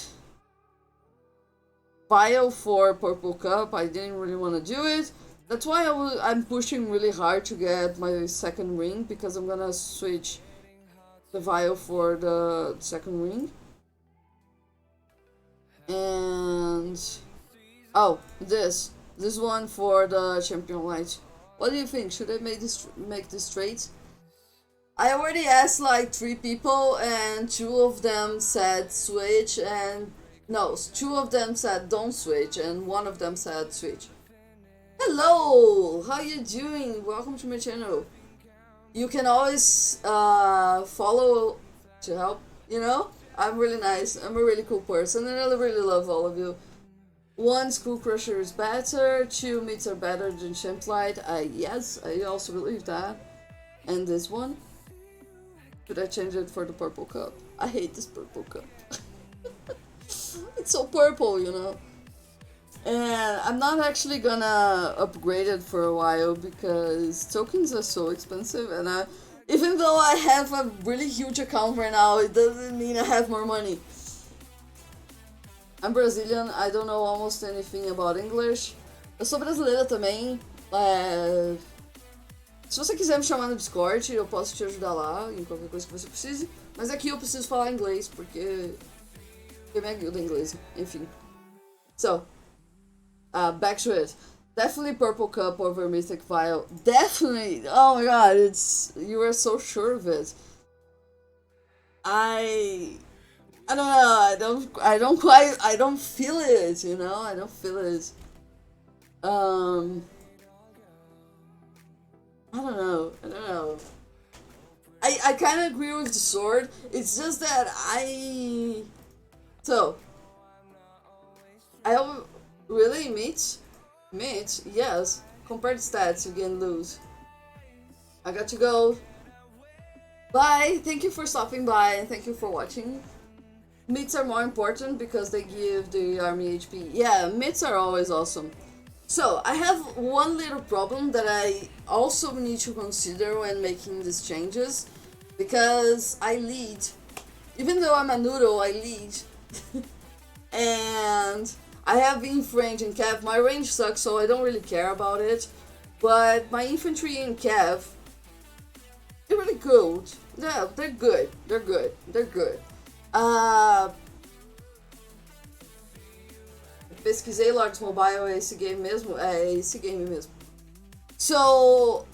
Vial for Purple Cup, I didn't really want to do it. That's why I'm pushing really hard to get my second ring, because I'm gonna switch the Vial for the second ring. And oh, this one for the Champion Light. What do you think? Should I make this straight? I already asked like 3 people, and 2 of them said switch, and no, 2 of them said don't switch, and 1 of them said switch. Hello, how you doing? Welcome to my channel. You can always follow to help. You know, I'm really nice. I'm a really cool person, and I really love all of you. 1, Skull Crusher is better. 2, Myths are better than Champ Light. Yes, I also believe that. And this one. Should I change it for the purple cup? I hate this purple cup. It's so purple, you know. And I'm not actually gonna upgrade it for a while because tokens are so expensive, and even though I have a really huge account right now, it doesn't mean I have more money. I'm Brazilian, I don't know almost anything about English. Eu sou brasileira também. Se você quiser me chamar no Discord, eu posso te ajudar lá em qualquer coisa que você precise. Mas aqui eu preciso falar inglês, porque minha guilda é inglesa. Enfim. So, back to it. Definitely Purple Cup over Mythic Vial. Definitely! Oh my god, you are so sure of it. I don't know, I don't feel it, you know? I don't feel it. I don't know. I kind of agree with the sword. It's just that I really Mitch, yes. Compared stats, you can lose. I got to go. Bye. Thank you for stopping by and thank you for watching. Myths are more important because they give the army HP. Yeah, myths are always awesome. So, I have one little problem that I also need to consider when making these changes, because I lead. Even though I'm a noodle, I lead. And I have inf range and cav. My range sucks, so I don't really care about it. But my infantry and cav, they're really good. Yeah, they're good. They're good. Pesquisei Lords Mobile, é esse game mesmo? É esse game mesmo. So,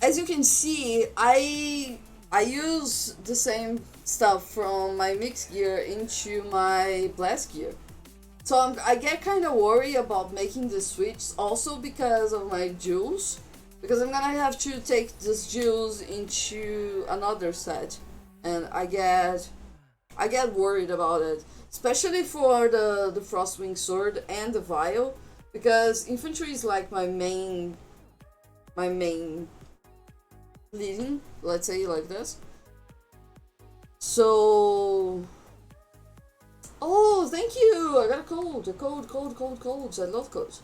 as you can see, I use the same stuff from my mix gear into my blast gear. So I get kind of worried about making the switch, also because of my jewels. Because I'm gonna have to take this jewels into another set. And I get worried about it. Especially for the Frostwing Sword and the Vial. Because infantry is like my main leading, let's say like this. So... Oh, thank you! I got a code. Codes. I love codes.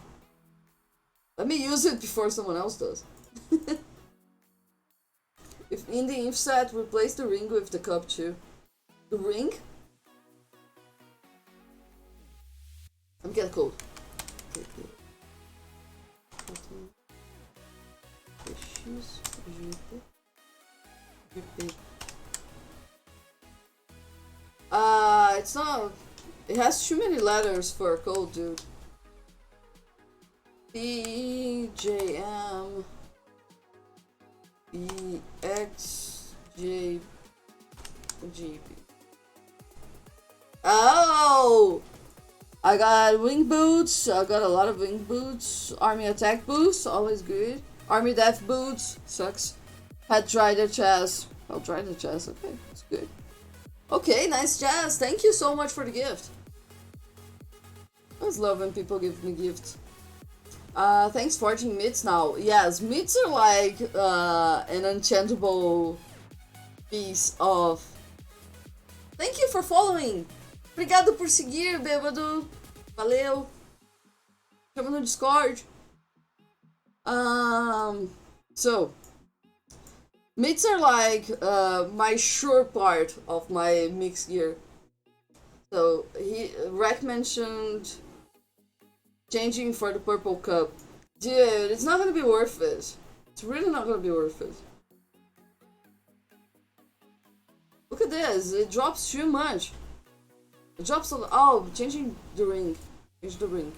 Let me use it before someone else does. If in the inf set, replace the ring with the cup too. The ring? Let me get a code. It's not... It has too many letters for a code, dude. BJM BXJGB. Oh! I got wing boots. I got a lot of wing boots. Army attack boots, always good. Army death boots, sucks. Had tried the chest. I'll try the chest. Okay, that's good. Okay, nice chest. Thank you so much for the gift. I always love when people give me gifts. Thanks forging mitts now. Yes, mitts are like an enchantable piece of... Thank you for following. Obrigado por seguir, bêbado. Valeu. Chama no Discord. So... Mitts are like my sure part of my mixed gear. So, Rek mentioned changing for the purple cup. Dude, it's not gonna be worth it. It's really not gonna be worth it. Look at this, it drops too much. It drops a lot. Oh, changing the ring. Change the ring.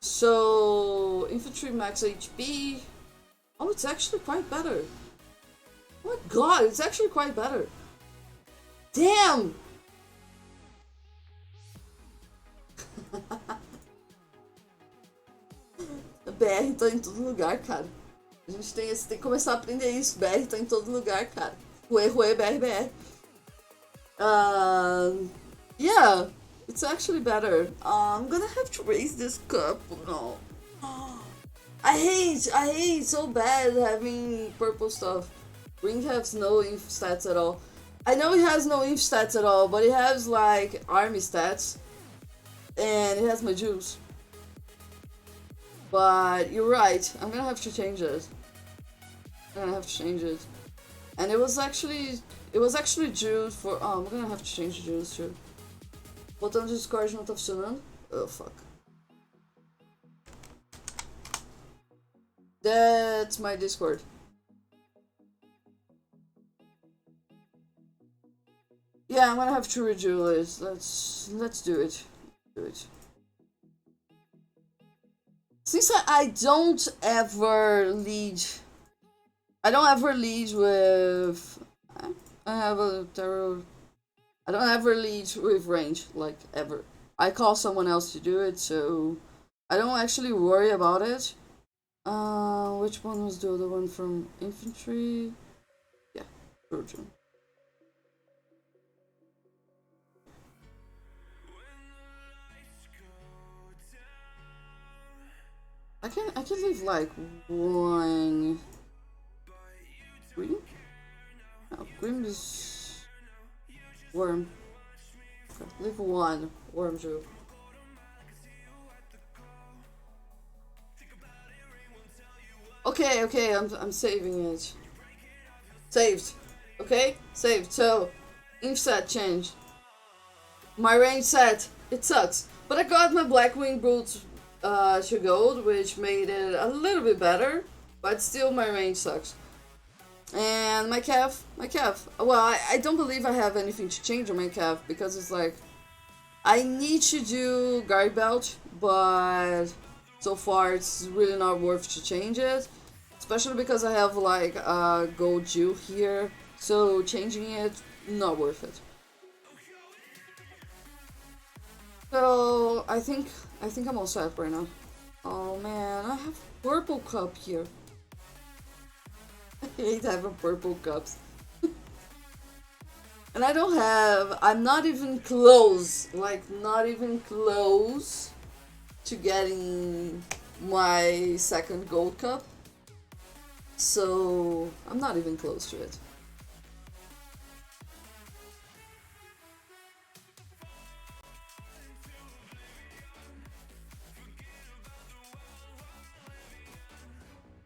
So, infantry max HP. Oh, it's actually quite better. Oh my god, it's actually quite better. Damn! BR tá em todo lugar, cara. A gente tem que começar a aprender isso. BR tá em todo lugar, cara. Ruê, BR. Yeah, it's actually better. I'm gonna have to raise this cup. No. I hate so bad having purple stuff. Ring has no inf stats at all. I know it has no inf stats at all, but it has like army stats. And it has my juice. But you're right, I'm gonna have to change it. And it was actually due for... Oh, I'm gonna have to change the juice too. Botão de Discord não tá funcionando? Oh, fuck. That's my Discord. Yeah, I'm gonna have to redo it. Let's do it. Since I don't ever lead with... I don't ever lead with range, like, ever. I call someone else to do it, so I don't actually worry about it. Which one was the other one from infantry? Yeah, Trojan. I can leave like one green? No, green is worm. Okay, leave one worm jewel. Okay, I'm saving it. Saved. Okay? Saved. So, inf set changed. My range set, it sucks. But I got my black wing boots to gold, which made it a little bit better. But still, my range sucks. And my calf. Well, I don't believe I have anything to change on my calf, because it's like... I need to do guard belt, but so far it's really not worth to change it. Especially because I have like a gold jewel here, so changing it, not worth it. So I think I'm all set right now. Oh man, I have purple cup here. I hate having purple cups. And I don't have, I'm not even close, like not even close to getting my second gold cup. So I'm not even close to it.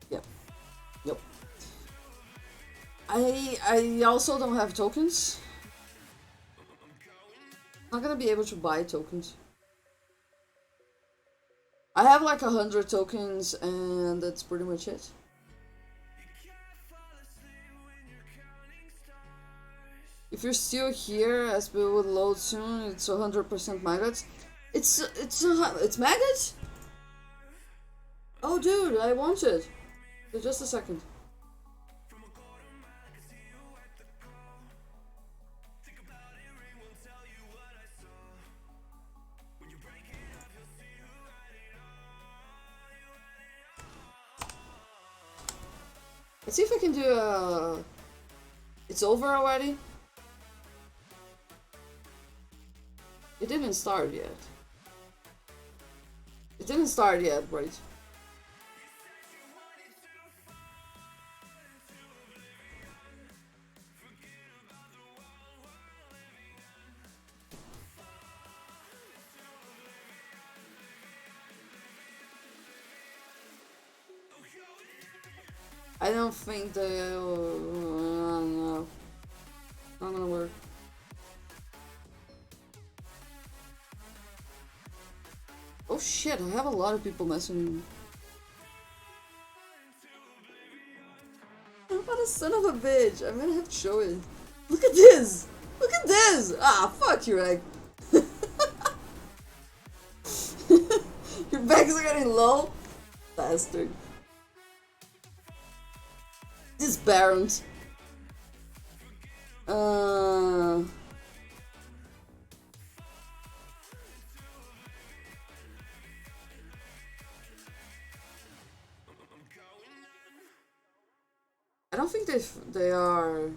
Yep. Yep. I also don't have tokens. Not gonna be able to buy tokens. I have like 100 tokens and that's pretty much it. If you're still here, as we will load soon, it's 100% maggots. It's maggots? Oh dude, I want it. Just a second. Let's see if I can do a... It's over already? It didn't start yet. It didn't start yet, right? I don't think they... no. Not gonna work. Oh shit, I have a lot of people messing. What a son of a bitch. I'm gonna have to show it. Look at this! Look at this! Ah, fuck you, egg. Your bags are getting low? Bastard. This Barons. I don't think they are.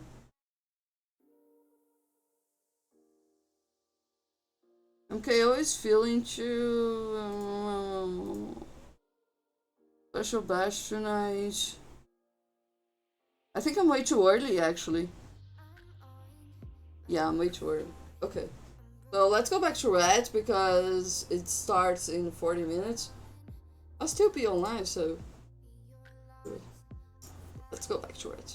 Okay, always feeling to special bash tonight. I think I'm way too early actually. Yeah, I'm way too early. Okay. So let's go back to red because it starts in 40 minutes. I'll still be online, so let's go back to red.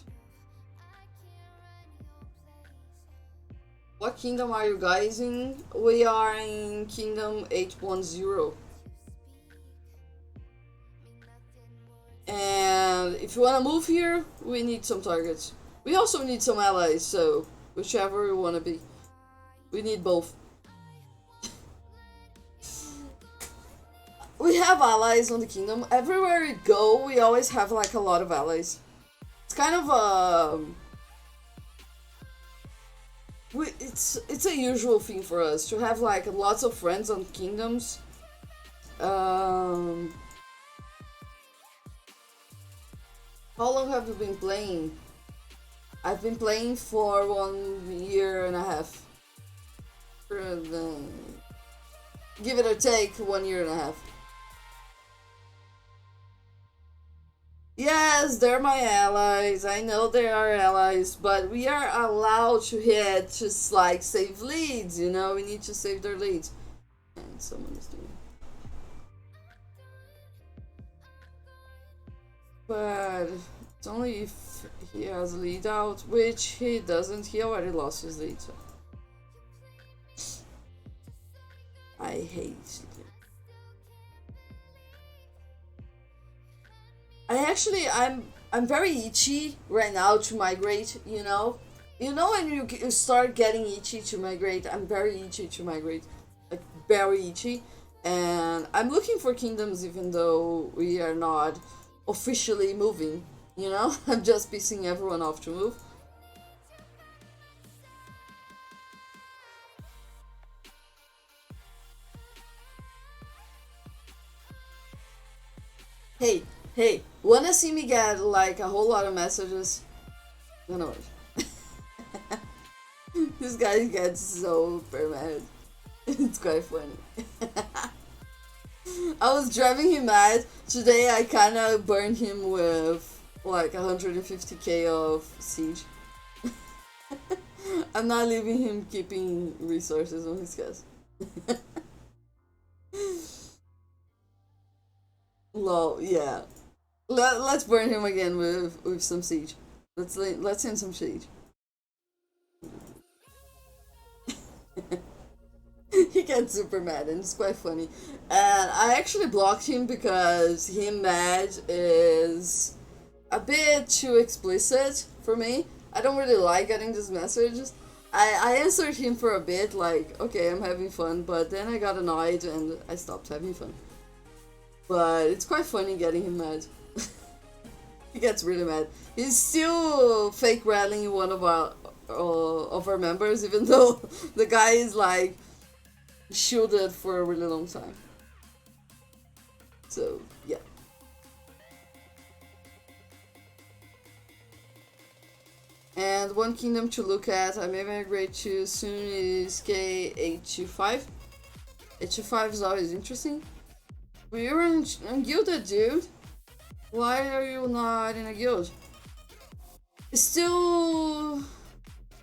What kingdom are you guys in? We are in Kingdom 810. And if you want to move here, we need some targets. We also need some allies, so whichever we want to be. We need both. We have allies on the kingdom. Everywhere we go, we always have like a lot of allies. It's kind of it's a usual thing for us to have like lots of friends on kingdoms. How long have you been playing? I've been playing for 1.5 years. Give it or take 1.5 years. Yes, they're my allies. I know they are allies, but we are allowed to hit to like save leads. You know, we need to save their leads. And someone is doing. But it's only if he has a lead out, which he doesn't. He already lost his lead. So. I hate it. I'm very itchy right now to migrate. You know when you start getting itchy to migrate. I'm very itchy to migrate, like very itchy, and I'm looking for kingdoms even though we are not officially moving. I'm just pissing everyone off to move. Hey, wanna see me get like a whole lot of messages? No, no. This guy gets so super mad. It's quite funny. I was driving him mad. Today I kinda burned him with like 150k of siege. I'm not leaving him keeping resources on his cast. Lol, yeah. Let's burn him again with some siege. Let's send some siege. He gets super mad and it's quite funny. And I actually blocked him because him mad is a bit too explicit for me. I don't really like getting these messages. I answered him for a bit, like, okay, I'm having fun, but then I got annoyed and I stopped having fun. But it's quite funny getting him mad. He gets really mad. He's still fake rallying one of our members, even though the guy is like shielded for a really long time. So yeah. And one kingdom to look at, I may migrate to soon, is K825. 825 is always interesting. But you're in Gilded, dude. Why are you not in a guild? It's still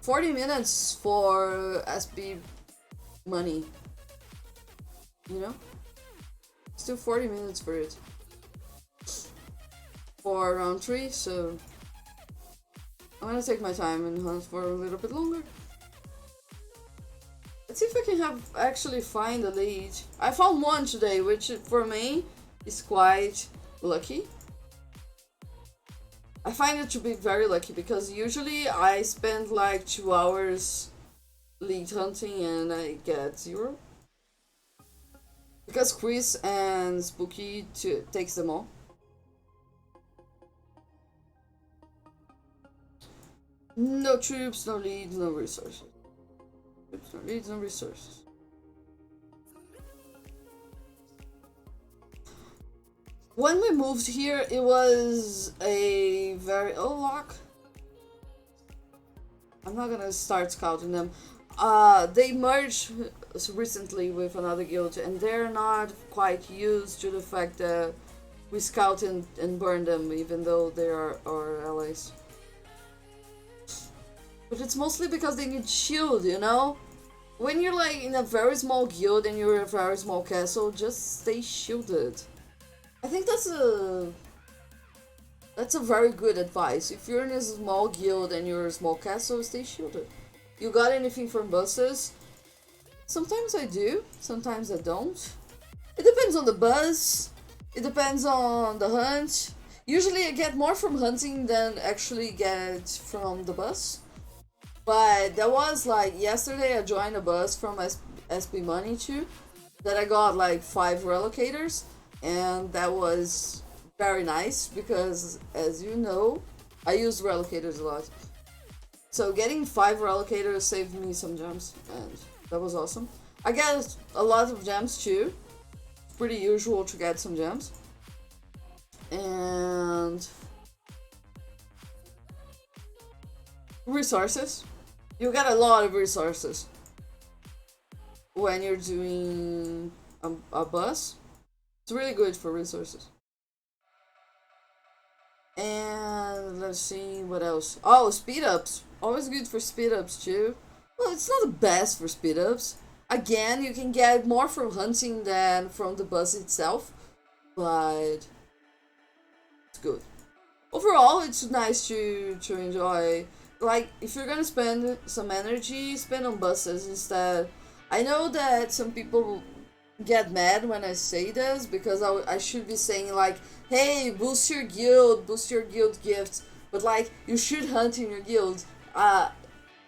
40 minutes for SB money. You know? Still 40 minutes for it. For round 3, so I'm gonna take my time and hunt for a little bit longer. Let's see if I can actually find a lead. I found one today, which for me is quite lucky. I find it to be very lucky because usually I spend like 2 hours lead hunting and I get 0. Because Chris and Spooky takes them all. No troops, no leads, no resources. Troops, no leads, no resources. When we moved here, it was a very... Oh, lock. I'm not gonna start scouting them. They merged recently with another guild, and they're not quite used to the fact that we scout and burn them, even though they are our allies. But it's mostly because they need shield, you know? When you're like in a very small guild and you're a very small castle, just stay shielded. I think that's a very good advice. If you're in a small guild and you're a small castle, stay shielded. You got anything from buses? Sometimes I do, sometimes I don't. It depends on the buzz. It depends on the hunt. Usually I get more from hunting than actually get from the bus. But that was like yesterday I joined a bus from SB Money too. That I got like 5 relocators. And that was very nice because, as you know, I use relocators a lot. So getting 5 relocators saved me some gems, and that was awesome. I get a lot of gems too. It's pretty usual to get some gems. And resources. You get a lot of resources when you're doing a bus. It's really good for resources. And let's see what else. Oh, speed ups. Always good for speed ups too. Well, it's not the best for speed ups. Again, you can get more from hunting than from the bus itself. But it's good. Overall, it's nice to enjoy. Like, if you're gonna spend some energy, spend on buses instead. I know that some people get mad when I say this because I should be saying like, hey, boost your guild gifts, but like you should hunt in your guild.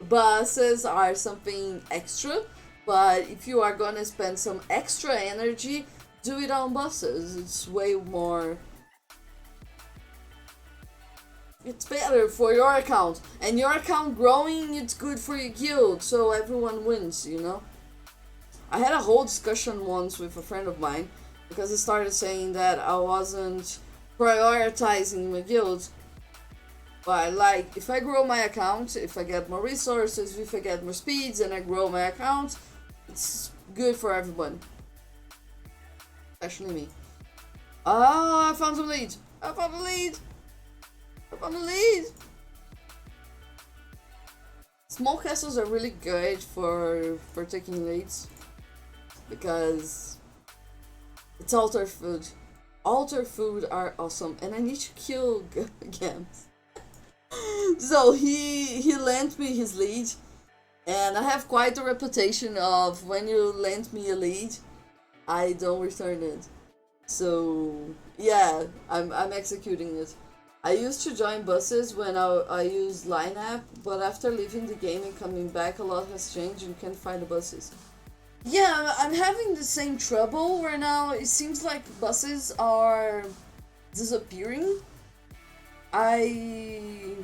Buses are something extra, but if you are gonna spend some extra energy, do it on buses. It's way more. It's better for your account, and your account growing, it's good for your guild, so everyone wins, you know? I had a whole discussion once with a friend of mine because he started saying that I wasn't prioritizing my guild. But like, if I grow my account, if I get more resources, if I get more speeds, and I grow my account, it's good for everyone, especially me. Ah, I found some lead. I found a lead. I found a lead. Small castles are really good for taking leads because it's altar food. Altar food are awesome, and I need to kill Gams. So he lent me his lead, and I have quite a reputation of when you lend me a lead, I don't return it. So yeah, I'm executing it. I used to join buses when I used line app, but after leaving the game and coming back, a lot has changed. You can't find the buses. Yeah, I'm having the same trouble right now. It seems like buses are disappearing. I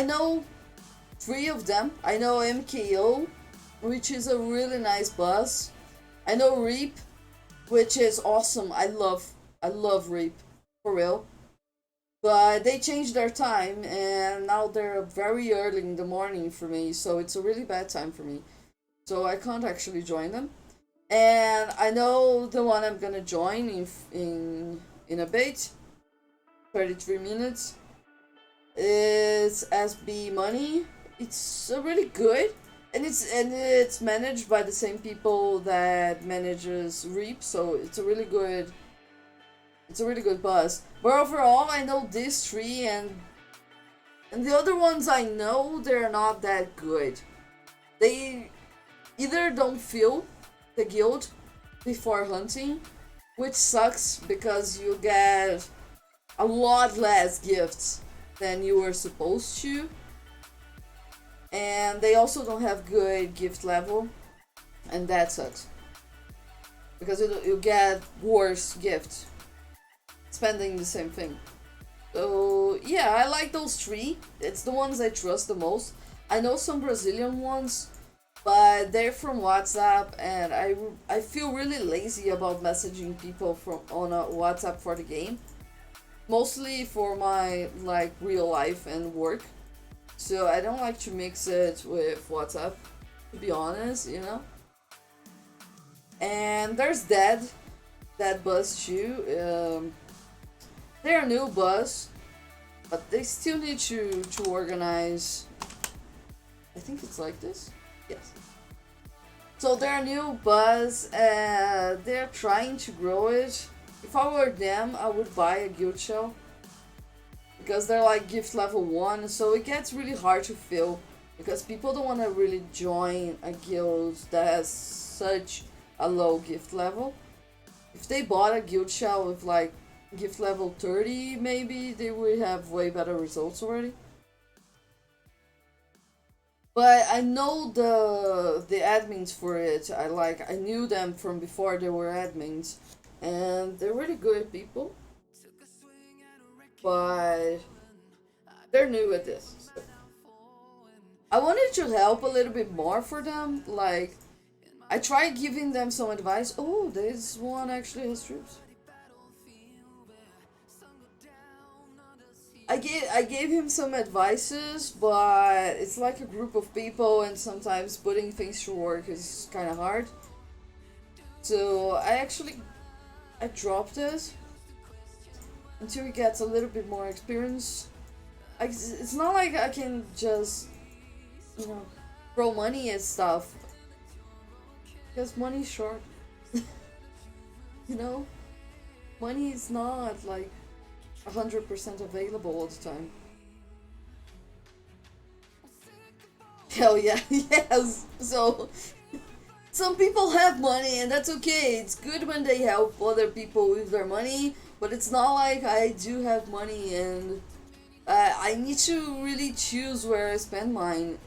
know three of them. I know MKO, which is a really nice bus. I know Reap, which is awesome. I love Reap, for real. But they changed their time, and now they're very early in the morning for me, so it's a really bad time for me. So I can't actually join them. And I know the one I'm gonna join in a bit, 33 minutes, is SB Money. It's really good, and it's managed by the same people that manages Reap, so it's a really good bus. But overall, I know these three, and the other ones I know they're not that good. They either don't fill the guild before hunting, which sucks because you get a lot less gifts than you were supposed to, and they also don't have good gift level, and that sucks because you get worse gifts spending the same thing. So yeah, I like those three. It's the ones I trust the most. I know some Brazilian ones, but they're from WhatsApp, and I feel really lazy about messaging people from on a WhatsApp for the game, mostly for my like real life and work. So I don't like to mix it with WhatsApp, to be honest, you know. And there's that bus too. They're a new bus, but they still need to organize. I think it's like this. Yes. So they're a new buzz. They're trying to grow it. If I were them, I would buy a guild shell because they're like gift level 1, so it gets really hard to fill because people don't want to really join a guild that has such a low gift level. If they bought a guild shell with like gift level 30, maybe they would have way better results already. But I know the admins for it. I knew them from before they were admins, and they're really good people. But they're new at this. So I wanted to help a little bit more for them. Like I tried giving them some advice. Oh, this one actually has troops. I gave him some advices, but it's like a group of people, and sometimes putting things to work is kind of hard. So I dropped it until he gets a little bit more experience. It's not like I can just throw money at stuff because money's short. you know, money is not like 100% available all the time. Hell yeah, yes. So some people have money, and that's okay. It's good when they help other people with their money, but it's not like I do have money, and I need to really choose where I spend mine.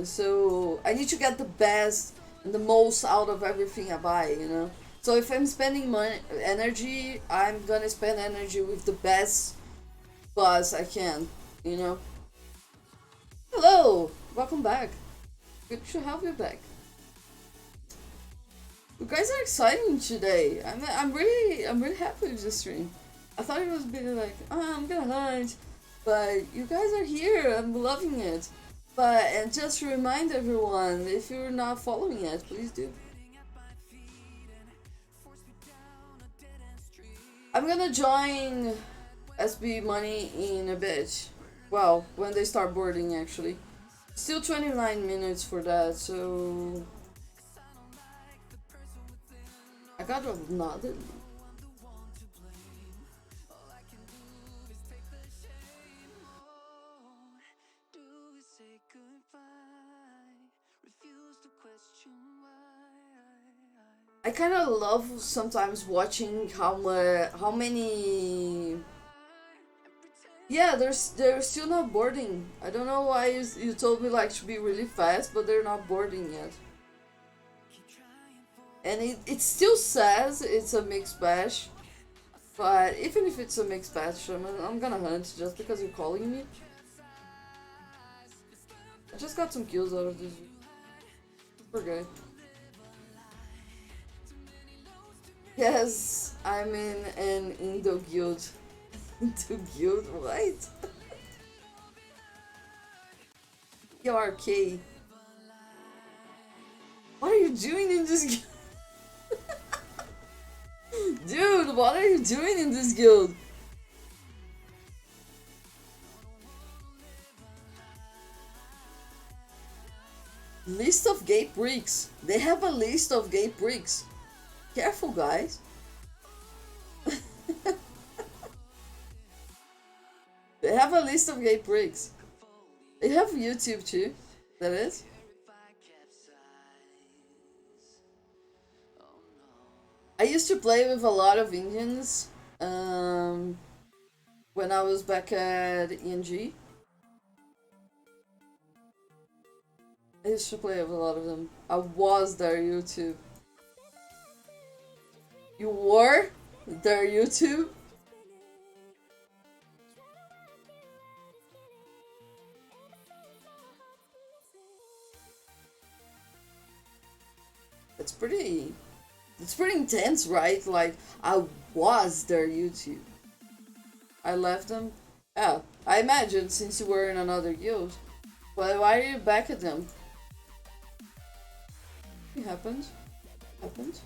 So I need to get the best and the most out of everything I buy, you know? So if I'm spending money, energy, I'm gonna spend energy with the best buzz I can, you know? Hello! Welcome back. Good to have you back. You guys are exciting today. I'm really happy with this stream. I thought it was being like, oh, I'm gonna hunt, but you guys are here. I'm loving it. But and just to remind everyone, if you're not following it, please do. I'm gonna join SB Money in a bit. Well, when they start boarding, actually. Still 29 minutes for that, so I got another. I kind of love sometimes watching how many. Yeah, they're still not boarding. I don't know why you told me like to be really fast, but they're not boarding yet. And it still says it's a mixed batch, but even if it's a mixed batch, I'm gonna hunt just because you're calling me. I just got some kills out of this. Poor guy. Yes, I'm in an Indo guild. Indo guild? What? YRK. What are you doing in this guild? Dude, what are you doing in this guild? List of gay pricks. They have a list of gay pricks. Careful, guys. They have a list of gay pricks. They have YouTube too. That is. I used to play with a lot of Indians when I was back at ENG. I used to play with a lot of them. I was their YouTube. You were their YouTube? It's pretty intense, right? Like, I was their YouTube. I left them. Yeah, I imagine since you were in another guild. But why are you back at them? It happened. Happened.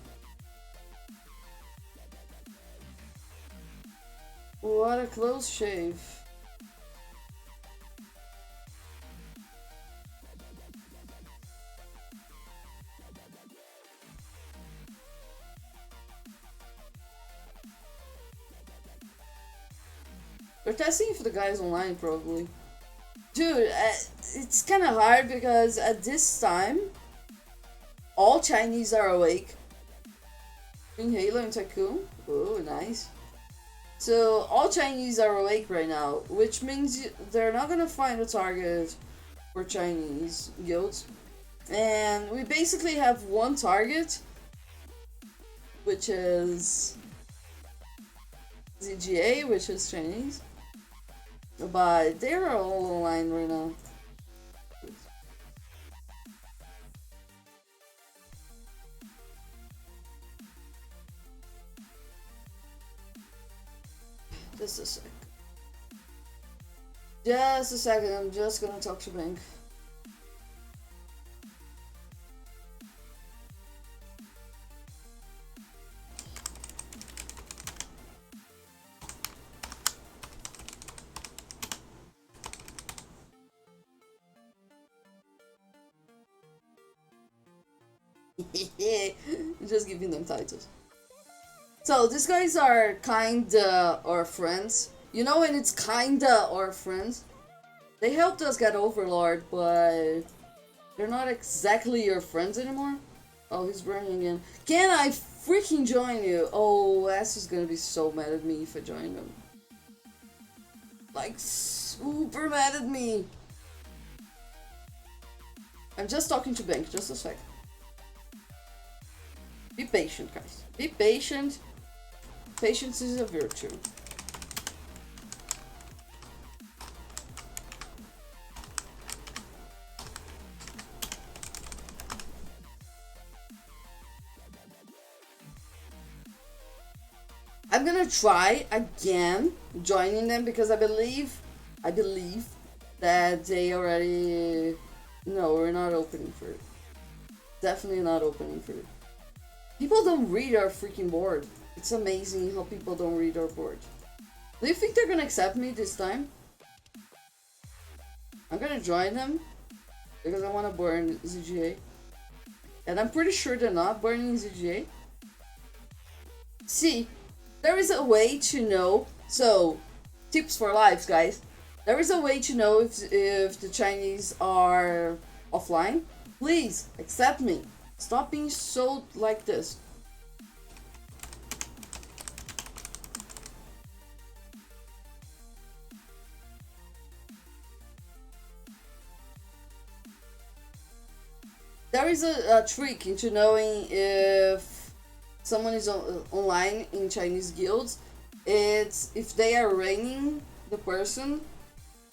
What a close shave. They're testing if the guy's online, probably. Dude, it's kind of hard because at this time, all Chinese are awake. In Halo and Tycoon? Oh, nice. So, all Chinese are awake right now, which means they're not gonna find a target for Chinese guilds. And we basically have one target, which is ZGA, which is Chinese. But they're all online right now. Just a sec. Just a second, I'm just gonna talk to Bank. Just giving them titles. So these guys are kinda our friends. You know when it's kinda our friends? They helped us get Overlord, but they're not exactly your friends anymore. Oh, he's burning again. Can I freaking join you? Oh, Ash is gonna be so mad at me if I join him. Like, super mad at me. I'm just talking to Bank, just a sec. Be patient, guys. Be patient. Patience is a virtue. I'm gonna try again joining them because I believe that they already. No, we're not opening for it. Definitely not opening for it. People don't read our freaking board. It's amazing how people don't read our board. Do you think they're gonna accept me this time? I'm gonna join them because I want to burn ZGA. And I'm pretty sure they're not burning ZGA. See, there is a way to know. So, tips for lives, guys. There is a way to know if the Chinese are offline. Please accept me. Stop being so like this. There is a trick into knowing if someone is online in Chinese guilds. It's if they are raining the person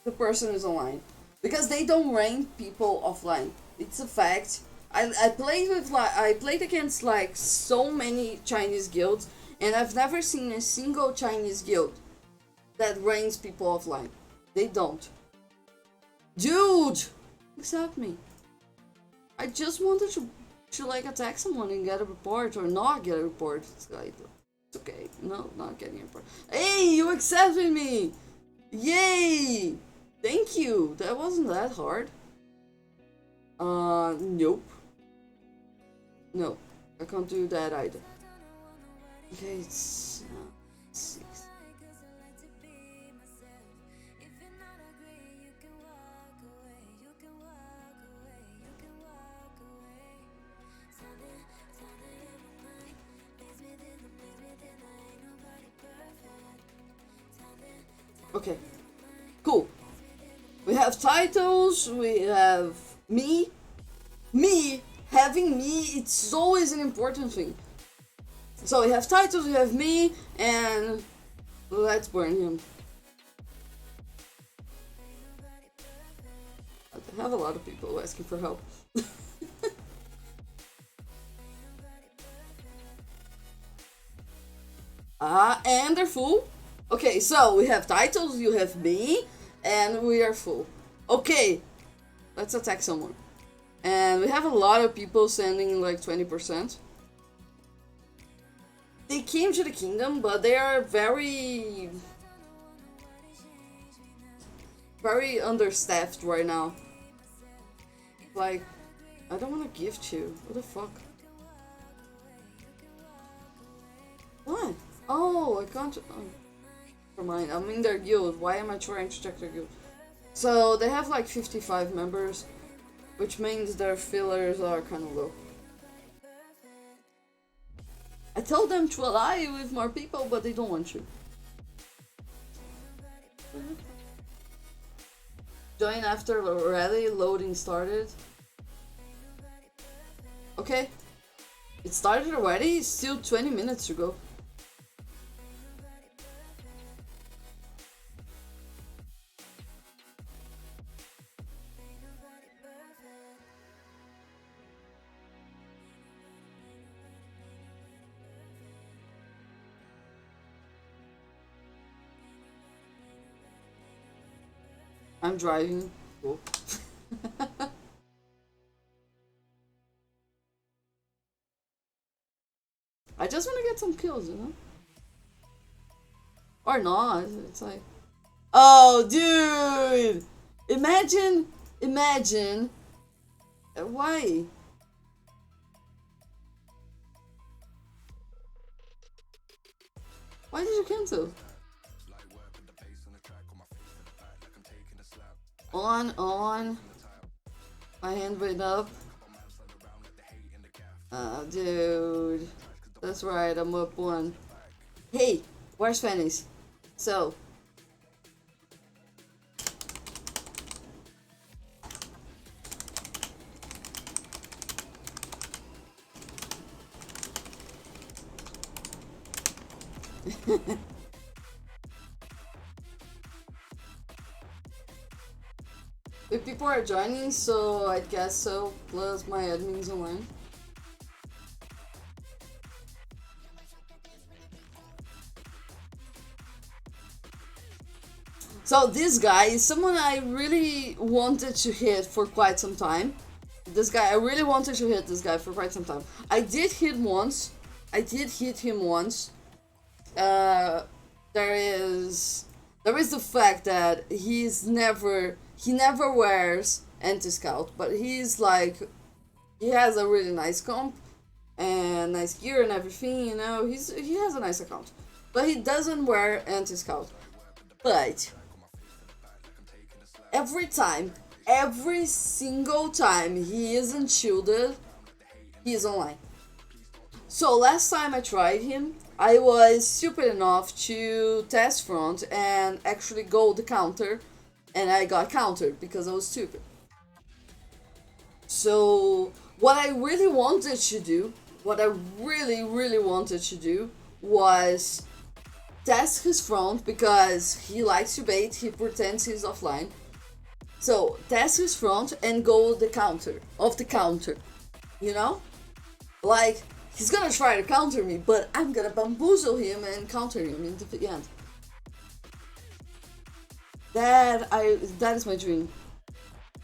is online. Because they don't rain people offline. It's a fact. I played against like so many Chinese guilds, and I've never seen a single Chinese guild that rains people offline. They don't. Dude! Accept me. I just wanted to like attack someone and get a report or not get a report. It's okay. No, not getting a report. Hey, you accepted me! Yay! Thank you. That wasn't that hard. Nope. No, I can't do that either. Okay, it's 6. Okay, cool. We have titles, we have me. Having me, it's always an important thing. So we have titles, we have me, and let's burn him. I have a lot of people asking for help. And they're full. Okay, so we have titles, you have me, and we are full. Okay, let's attack someone. And we have a lot of people sending like 20%. They came to the kingdom, but they are very understaffed right now. Like, I don't want to gift you. What the fuck? What? Oh, I can't. Oh. Never mind. I'm in their guild. Why am I trying to check their guild? So they have like 55 members, which means their fillers are kind of low. I told them to ally with more people, but they don't want to. Join after rally loading started. Okay. It started already? It's still 20 minutes to go. I'm driving. Cool. I just want to get some kills, you know? Or not. It's like... Oh, dude! Imagine... Why? Why did you cancel? On. My hand went up. Dude. That's right, I'm up 1. Hey, where's Fanny's? So. If people are joining, so I guess so, plus my admin's online. So this guy is someone I really wanted to hit for quite some time. This guy, I really wanted to hit this guy for quite some time. I did hit once. I did hit him once. Uh, there is the fact that he never wears anti-scout, but he's like he has a really nice comp and nice gear and everything. You know, he has a nice account, but he doesn't wear anti-scout. But every single time he isn't shielded, he is online. So last time I tried him, I was stupid enough to test front and actually go the counter, and I got countered because I was stupid. So what I really wanted to do, what I really wanted to do was test his front because he likes to bait, he pretends he's offline. So test his front and go the counter of the counter. You know? Like he's gonna try to counter me, but I'm gonna bamboozle him and counter him in the end. That is my dream.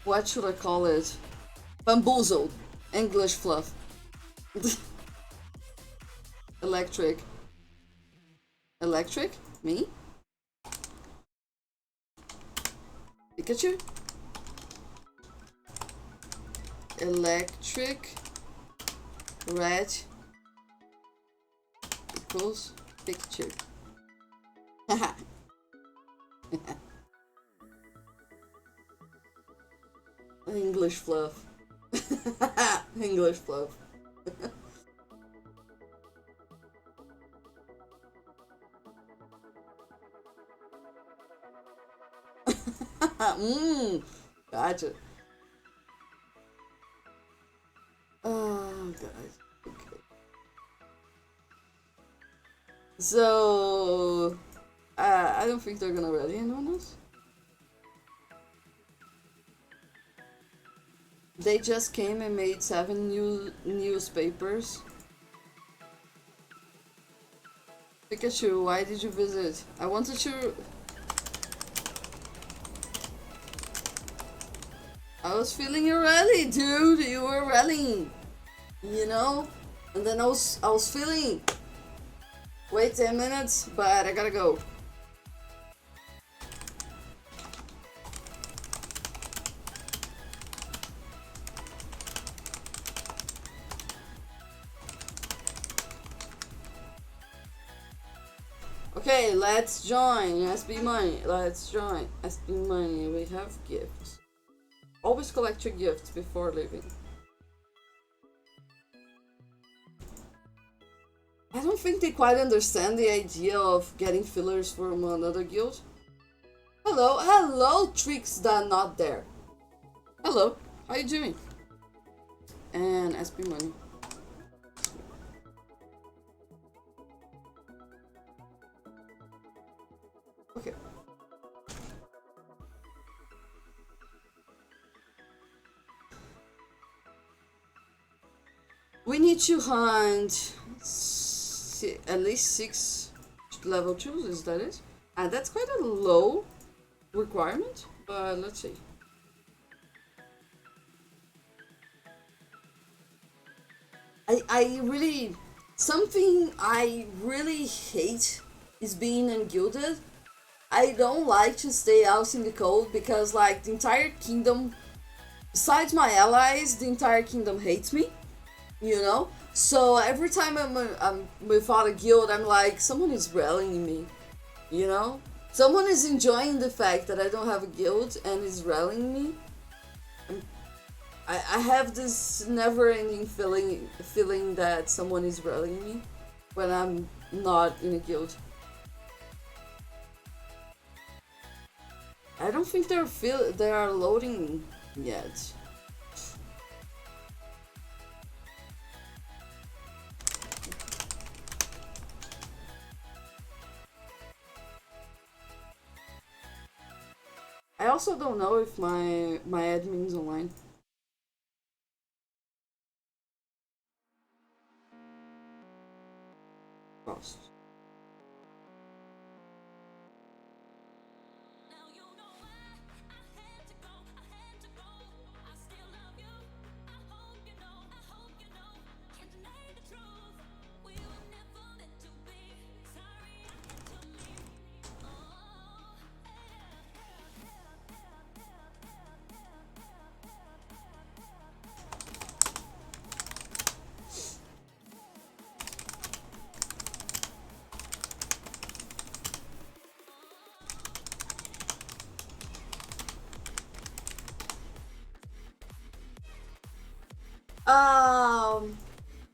What should I call it? Bamboozled. English fluff. Electric. Electric? Me? Pikachu? Electric. Red. Equals Pikachu. Haha. English fluff. English fluff. Gotcha. Oh, guys. Okay. So, I don't think they're gonna ready anyone else. They just came and made 7 new newspapers. Pikachu, why did you visit? I wanted to... I was feeling you rally, dude. You were rallying, you know. And then I was feeling. Wait 10 minutes, but I gotta go. Okay, let's join SB Money. Let's join SB Money. We have gifts. Always collect your gifts before leaving. I don't think they quite understand the idea of getting fillers from another guild. Hello, tricks that are not there. Hello, how you doing? And SB Money. Okay. We need to hunt at least 6 level 2s, is that it? And that's quite a low requirement, but let's see. I really... Something I really hate is being ungilded. I don't like to stay out in the cold because, like, the entire kingdom, besides my allies, the entire kingdom hates me, you know? So every time I'm without a guild, I'm like, someone is rallying me, you know? Someone is enjoying the fact that I don't have a guild and is rallying me. I have this never-ending feeling that someone is rallying me when I'm not in a guild. I don't think they are loading yet. I also don't know if my admin's online. Lost. Um,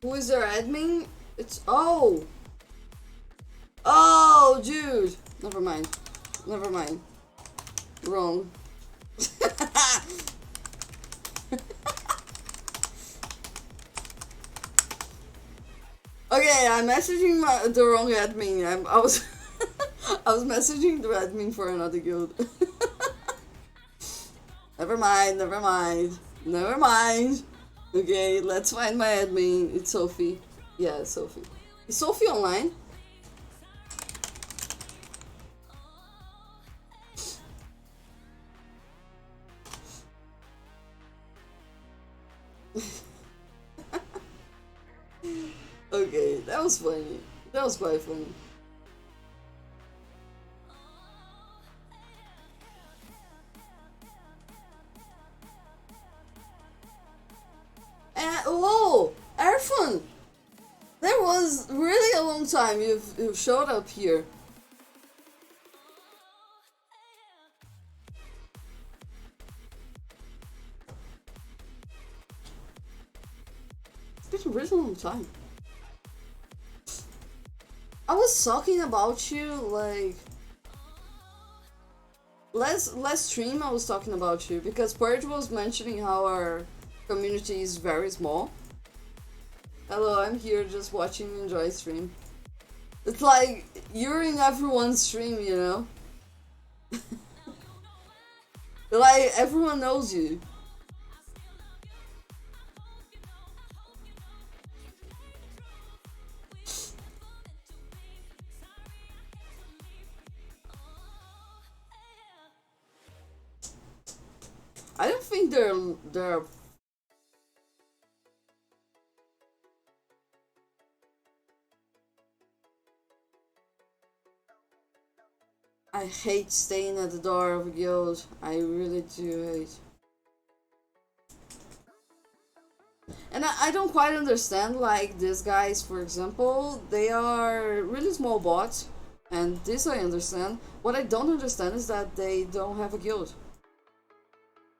who is their admin? It's oh, dude. Never mind. Never mind. Wrong. Okay, I'm messaging the wrong admin. I was I was messaging the admin for another guild. Never mind, never mind, never mind. Okay, let's find my admin. It's Sophie. Yeah, it's Sophie. Is Sophie online? Okay, that was funny. That was quite funny. And whoa, Erfun! There was really a long time you've showed up here. It's been a really long time. I was talking about you like last stream. I was talking about you because Purge was mentioning how our community is very small. Hello, I'm here just watching Enjoy stream. It's like you're in everyone's stream, you know? Like everyone knows you. I don't think they're I hate staying at the door of a guild. I really do hate. And I don't quite understand, like, these guys, for example, they are really small bots, and this I understand. What I don't understand is that they don't have a guild.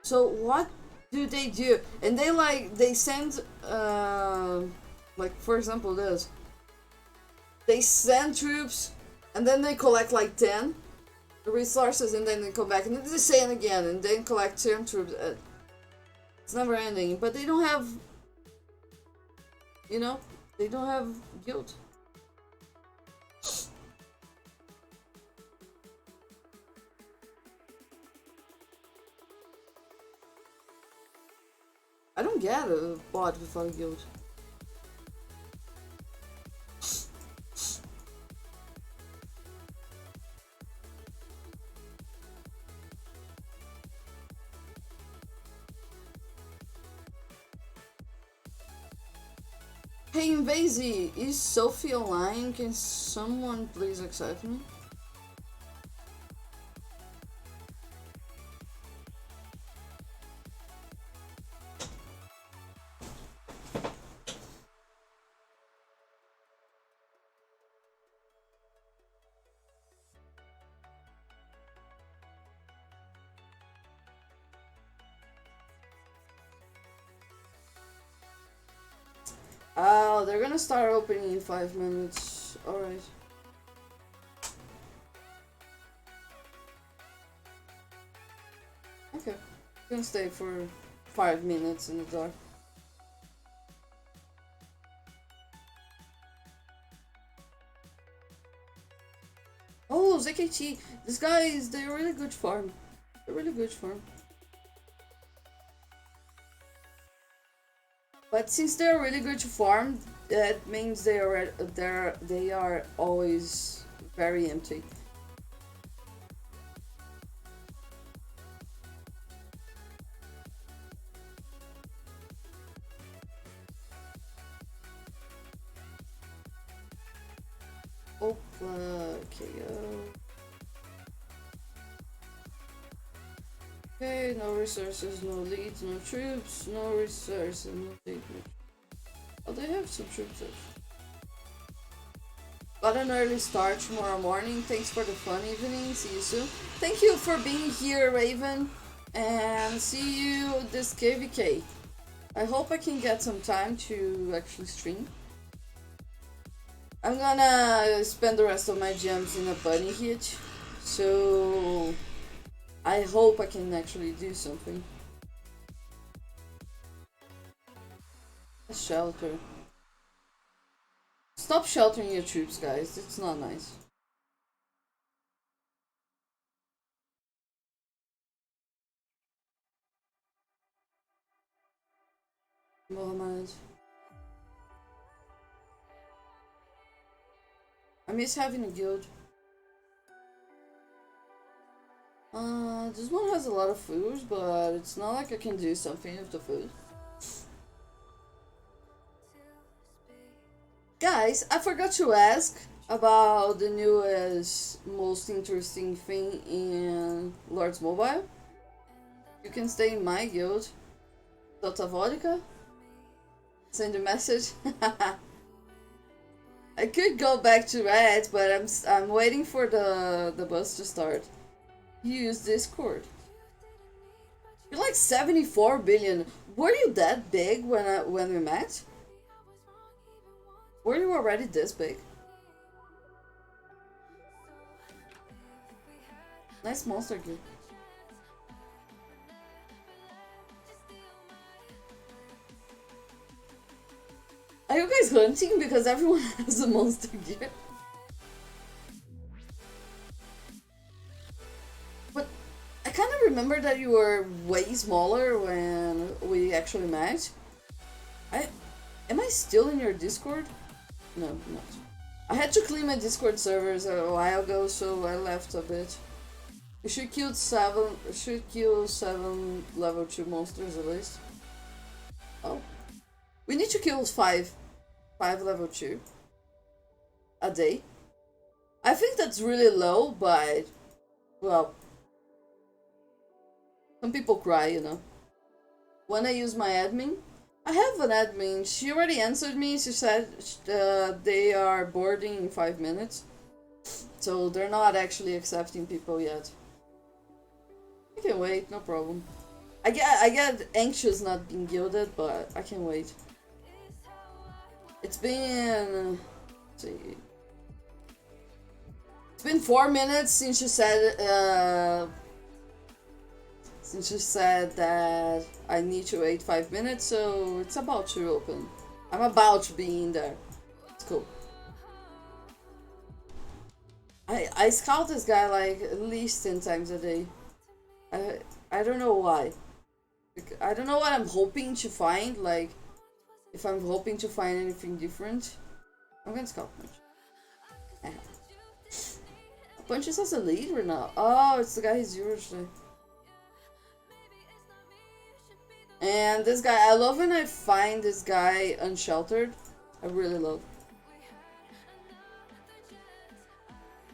So what do they do? And they send, like, for example, this. They send troops, and then they collect, like, 10 resources, and then they come back, and then they send again, and then collect 10 troops. It's never ending, but they don't have, you know, they don't have guild. I don't get a bot without a guild. Hey Invasi, is Sophie online? Can someone please accept me? Oh, they're gonna start opening in 5 minutes. Alright. Okay. You can stay for 5 minutes in the dark. Oh, ZKT. These guys, they're really good farm. They're really good farm. But since they're really good to farm, that means they are always very empty. Opla KO. Okay, no resources, no leads, no troops, no resources, no leads. Oh, they have some troops. Got an early start tomorrow morning. Thanks for the fun evening. See you soon. Thank you for being here, Raven. And see you this KVK. I hope I can get some time to actually stream. I'm gonna spend the rest of my gems in a bunny hitch, so I hope I can actually do something. A shelter. Stop sheltering your troops, guys. It's not nice. Mohammed. I miss having a guild. This one has a lot of food, but it's not like I can do something with the food. Guys, I forgot to ask about the newest, most interesting thing in Lord's Mobile. You can stay in my guild. Dota Vodka. Send a message. I could go back to Red, but I'm waiting for the bus to start. Use Discord. You're like 74 billion. Were you that big when we met? Were you already this big? Nice monster gear. Are you guys hunting? Because everyone has a monster gear. But I kind of remember that you were way smaller when we actually met. Am I still in your Discord? No, I'm not. I had to clean my Discord servers a while ago, so I left a bit. We should kill seven. Should kill 7 level 2 monsters at least. Oh, we need to kill 5 level 2 a day. I think that's really low, but well, some people cry, you know. When I use my admin, I have an admin. She already answered me. She said they are boarding in 5 minutes, so they're not actually accepting people yet. I can wait, no problem. I get anxious not being guilded, but I can wait. It's been, let's see. It's been 4 minutes since you said that I need to wait 5 minutes, so it's about to open. I'm about to be in there. It's cool. I scout this guy like at least 10 times a day. I don't know why. I don't know what I'm hoping to find, like if I'm hoping to find anything different. I'm gonna scout Punch. Punches as a lead or not? Oh, it's the guy who's yours. And this guy, I love when I find this guy unsheltered. I really love.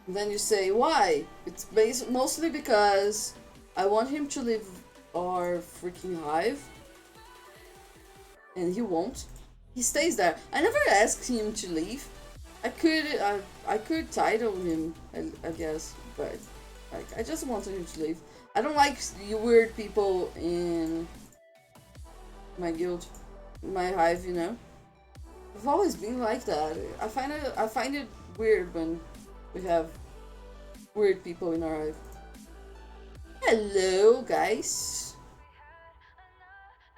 And then you say, why? It's mostly because I want him to leave our freaking hive. And he won't. He stays there. I never asked him to leave. I could title him, I guess, but like I just wanted him to leave. I don't like you weird people in my guild, my hive, you know. I've always been like that. I find it weird when we have weird people in our hive. Hello, guys.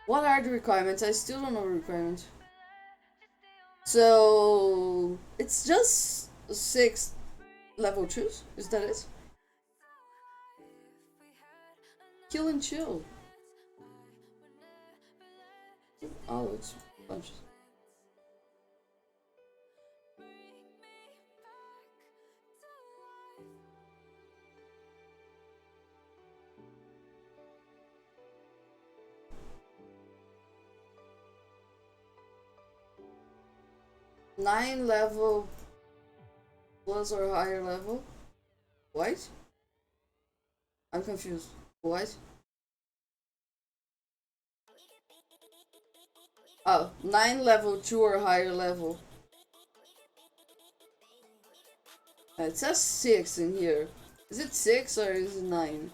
What are the requirements? I still don't know the requirements. So it's just 6 level 2s. Is that it? Kill and chill. Oh, it's bunches. Nine level plus or higher level. What? I'm confused. What? Oh, 9 level 2 or higher level. It says 6 in here. Is it 6 or is it 9?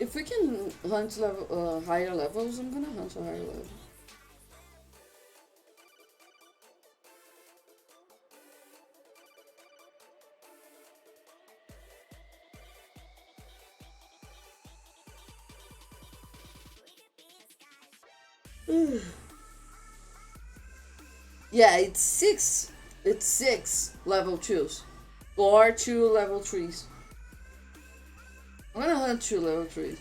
If we can hunt level higher levels, I'm gonna hunt a higher level. Yeah, it's six. It's six level 2s. Or 2 level 3s. I'm gonna hunt 2 level 3s.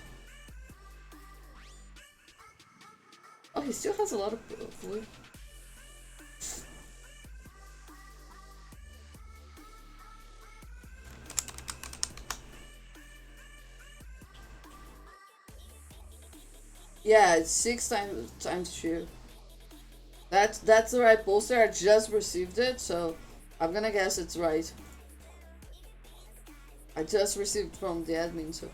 Oh, he still has a lot of food. Yeah, it's 6 times 2. That's the right poster. I just received it, so I'm gonna guess it's right. I just received from the admin, so.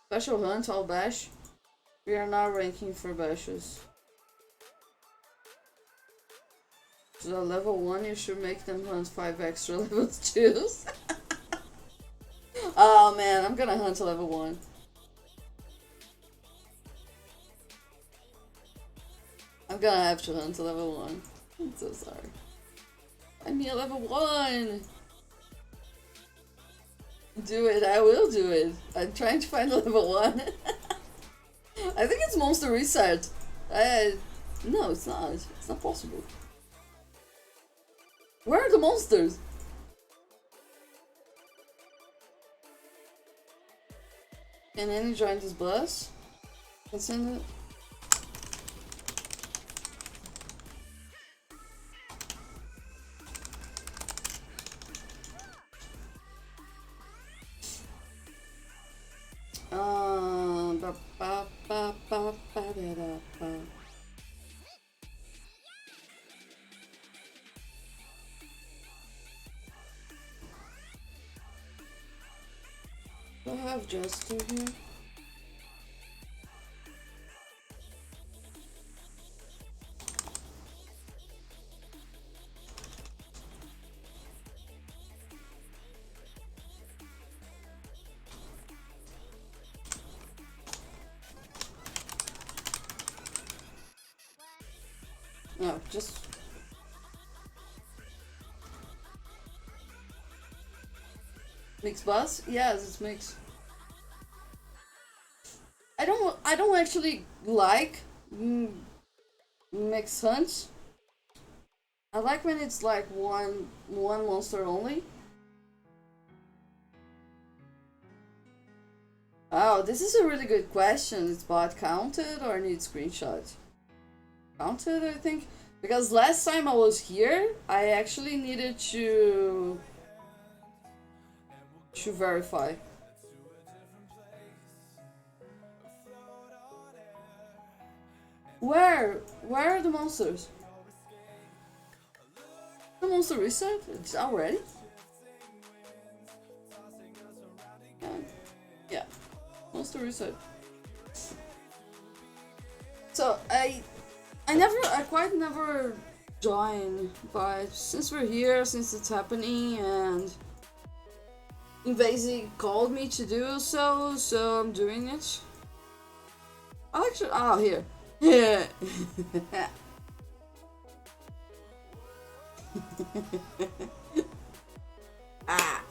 Special hunt, all bash. We are now ranking for bashes. So level 1, you should make them hunt 5 extra levels 2s. Oh man, I'm gonna hunt a level 1. I'm gonna have to hunt a level 1. I'm so sorry. Find me a level 1! Do it, I will do it. I'm trying to find a level 1. I think it's monster reset. No, it's not. It's not possible. Where are the monsters? Can any join this bus? Can send it. Do I have Jester here? No, just... Mixed bus? Yes, it's mixed. I don't actually like mixed hunts. I like when it's like one monster only. Oh, this is a really good question. Is bot counted or need screenshots? Counted, I think. Because last time I was here, I actually needed to verify. Where are the monsters? The monster reset? It's already? Yeah. Monster reset. So I quite never join, but since we're here, since it's happening, and Invasi called me to do so I'm doing it. I'll actually, oh, here. Yeah. Ah.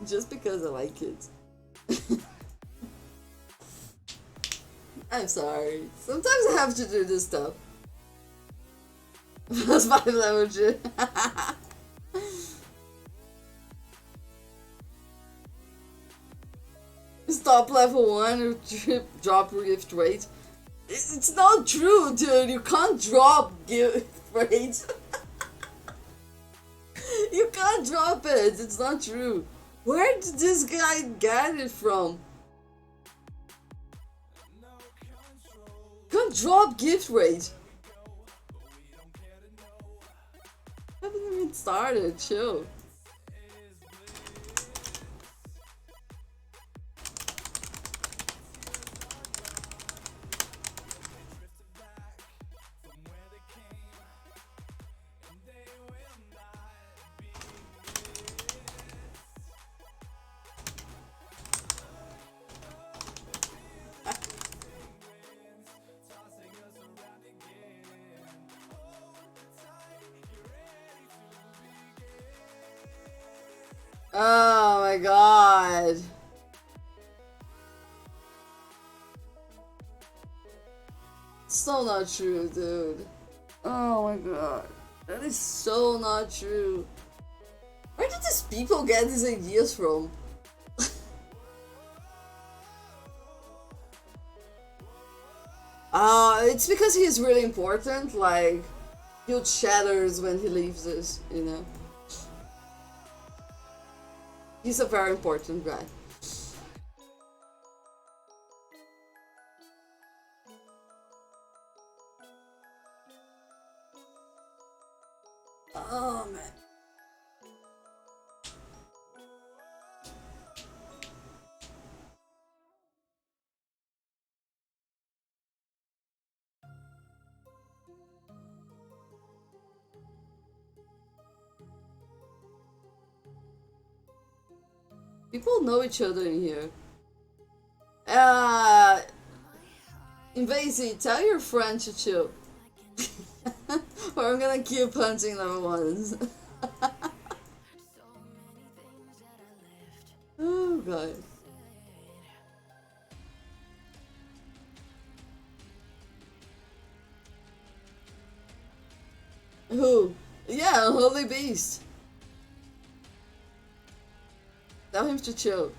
Just because I like it. I'm sorry. Sometimes I have to do this stuff. That's 5 level. Stop level 1 or drop rift rate. It's not true, dude. You can't drop gift rates. You can't drop it. It's not true. Where did this guy get it from? Can't drop gift rate. Haven't even started. Chill. Oh my god. So not true, dude. Oh my god. That is so not true. Where did these people get these ideas from? It's because he's really important, like, he shatters when he leaves us, you know? He's a very important guy. Oh man. People know each other in here. Invasi, tell your friend to chill. Or I'm gonna keep hunting level ones. Oh god. Who? Yeah, Holy Beast. Tell him to chill.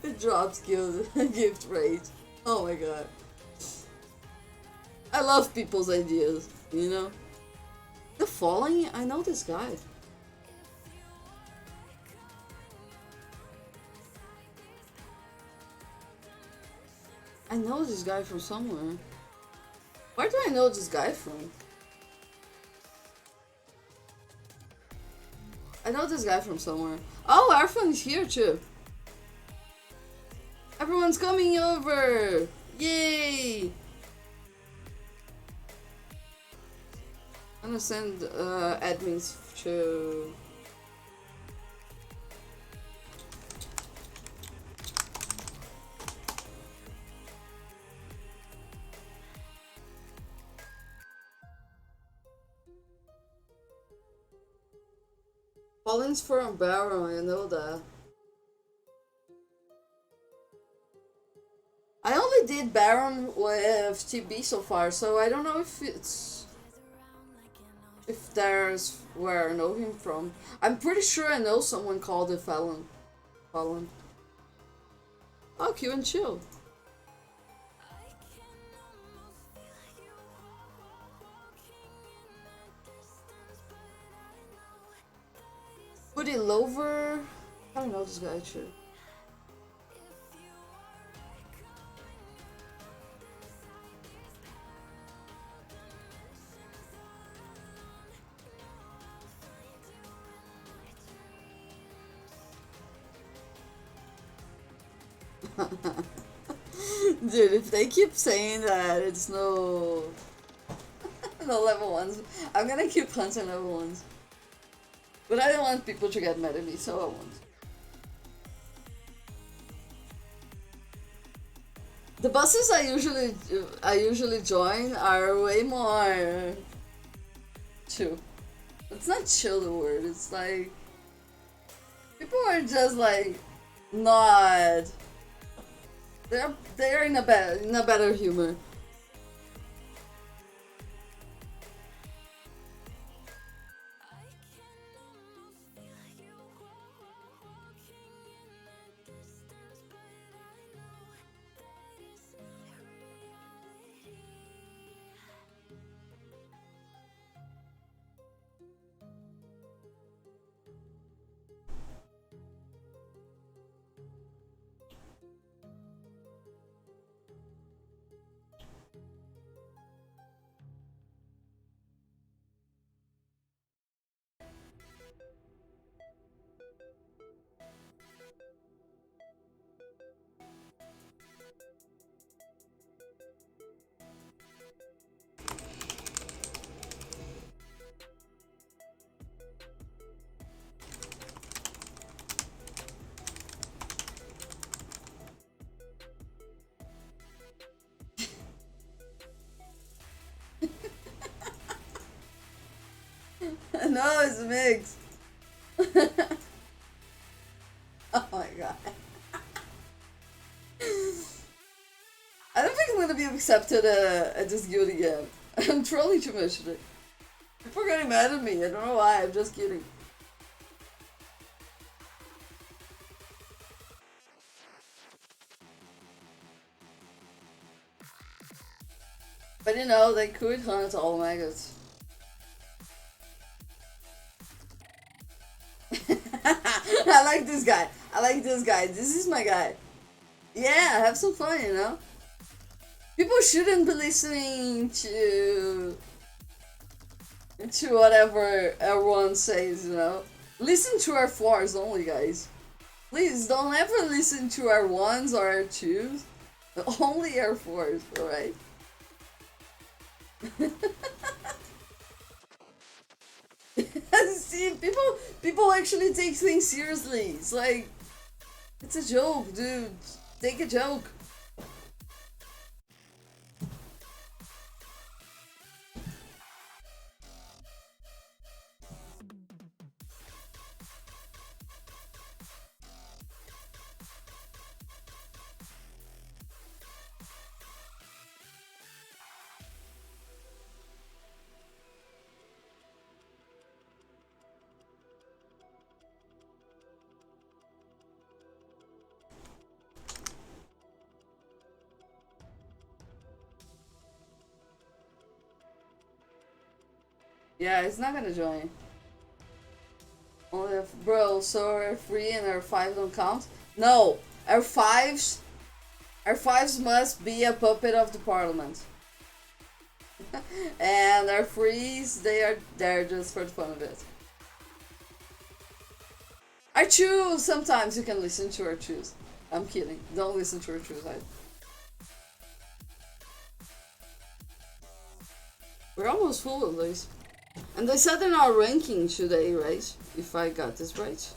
It drops gift rate. Oh my god. I love people's ideas, you know? The Falling? I know this guy. I know this guy from somewhere. Where do I know this guy from? I know this guy from somewhere. Oh, Arfan's here too. Everyone's coming over! Yay! I'm gonna send admins to... Falling's for a Baron, I know that. I only did Baron with TB so far, so I don't know if it's... if there's where I know him from. I'm pretty sure I know someone called it Fallon. Fallon. Oh, Q and chill. Woody Lover? I don't know this guy actually. Dude, if they keep saying that it's no no level ones, I'm gonna keep hunting level ones. But I don't want people to get mad at me, so I won't. The buses I usually join are way more chill. It's not chill the word, it's like people are just like not they're in a better humor. No, it's a mix. Oh my god. I don't think I'm gonna be accepted at this guild again. I'm trolling too much today. People are getting mad at me. I don't know why. I'm just kidding. But you know, they could hunt all maggots. I like this guy. I like this guy. This is my guy. Yeah, have some fun, you know? People shouldn't be listening to whatever everyone says, you know? Listen to our fours only, guys. Please, don't ever listen to our ones or our twos. Only our fours, alright? See, people actually take things seriously. It's like, it's a joke, dude. Take a joke. Yeah, it's not gonna join. Only if, bro, so our 3 and our 5 don't count? No! Our 5s must be a puppet of the parliament. And our 3s, they're just for the fun of it. Our 2s, sometimes you can listen to our 2s. I'm kidding. Don't listen to our 2s. We're almost full of these. And they said in our ranking today, right? If I got this right.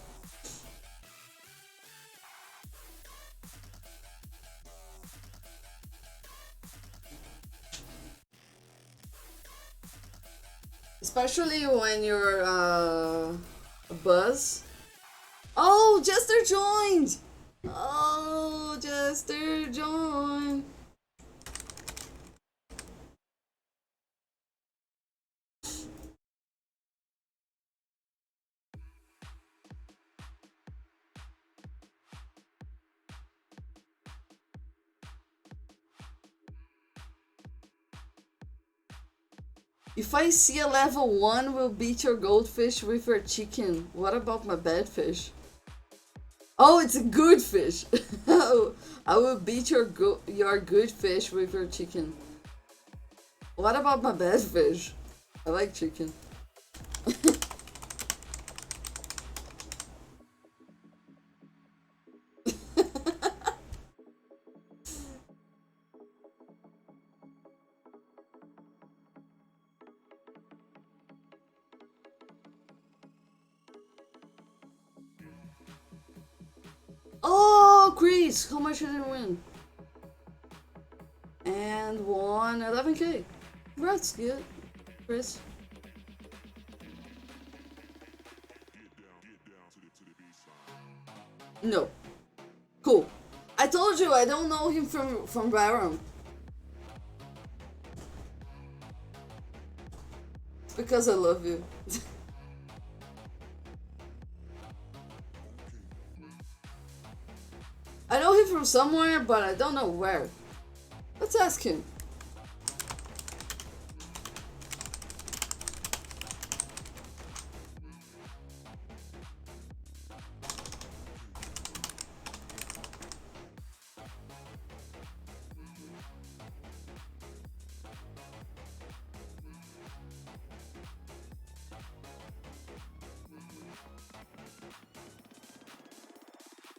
Especially when you're a buzz. Oh, Jester joined! Oh, Jester joined. If I see a level 1 will beat your goldfish with your chicken, what about my bad fish? Oh, it's a good fish! I will beat your good fish with your chicken. What about my bad fish? I like chicken. Oh, Chris! How much did I win? And won 11k. That's good, Chris. No. Cool. I told you I don't know him from Baron. Because I love you. I know him from somewhere, but I don't know where. Let's ask him.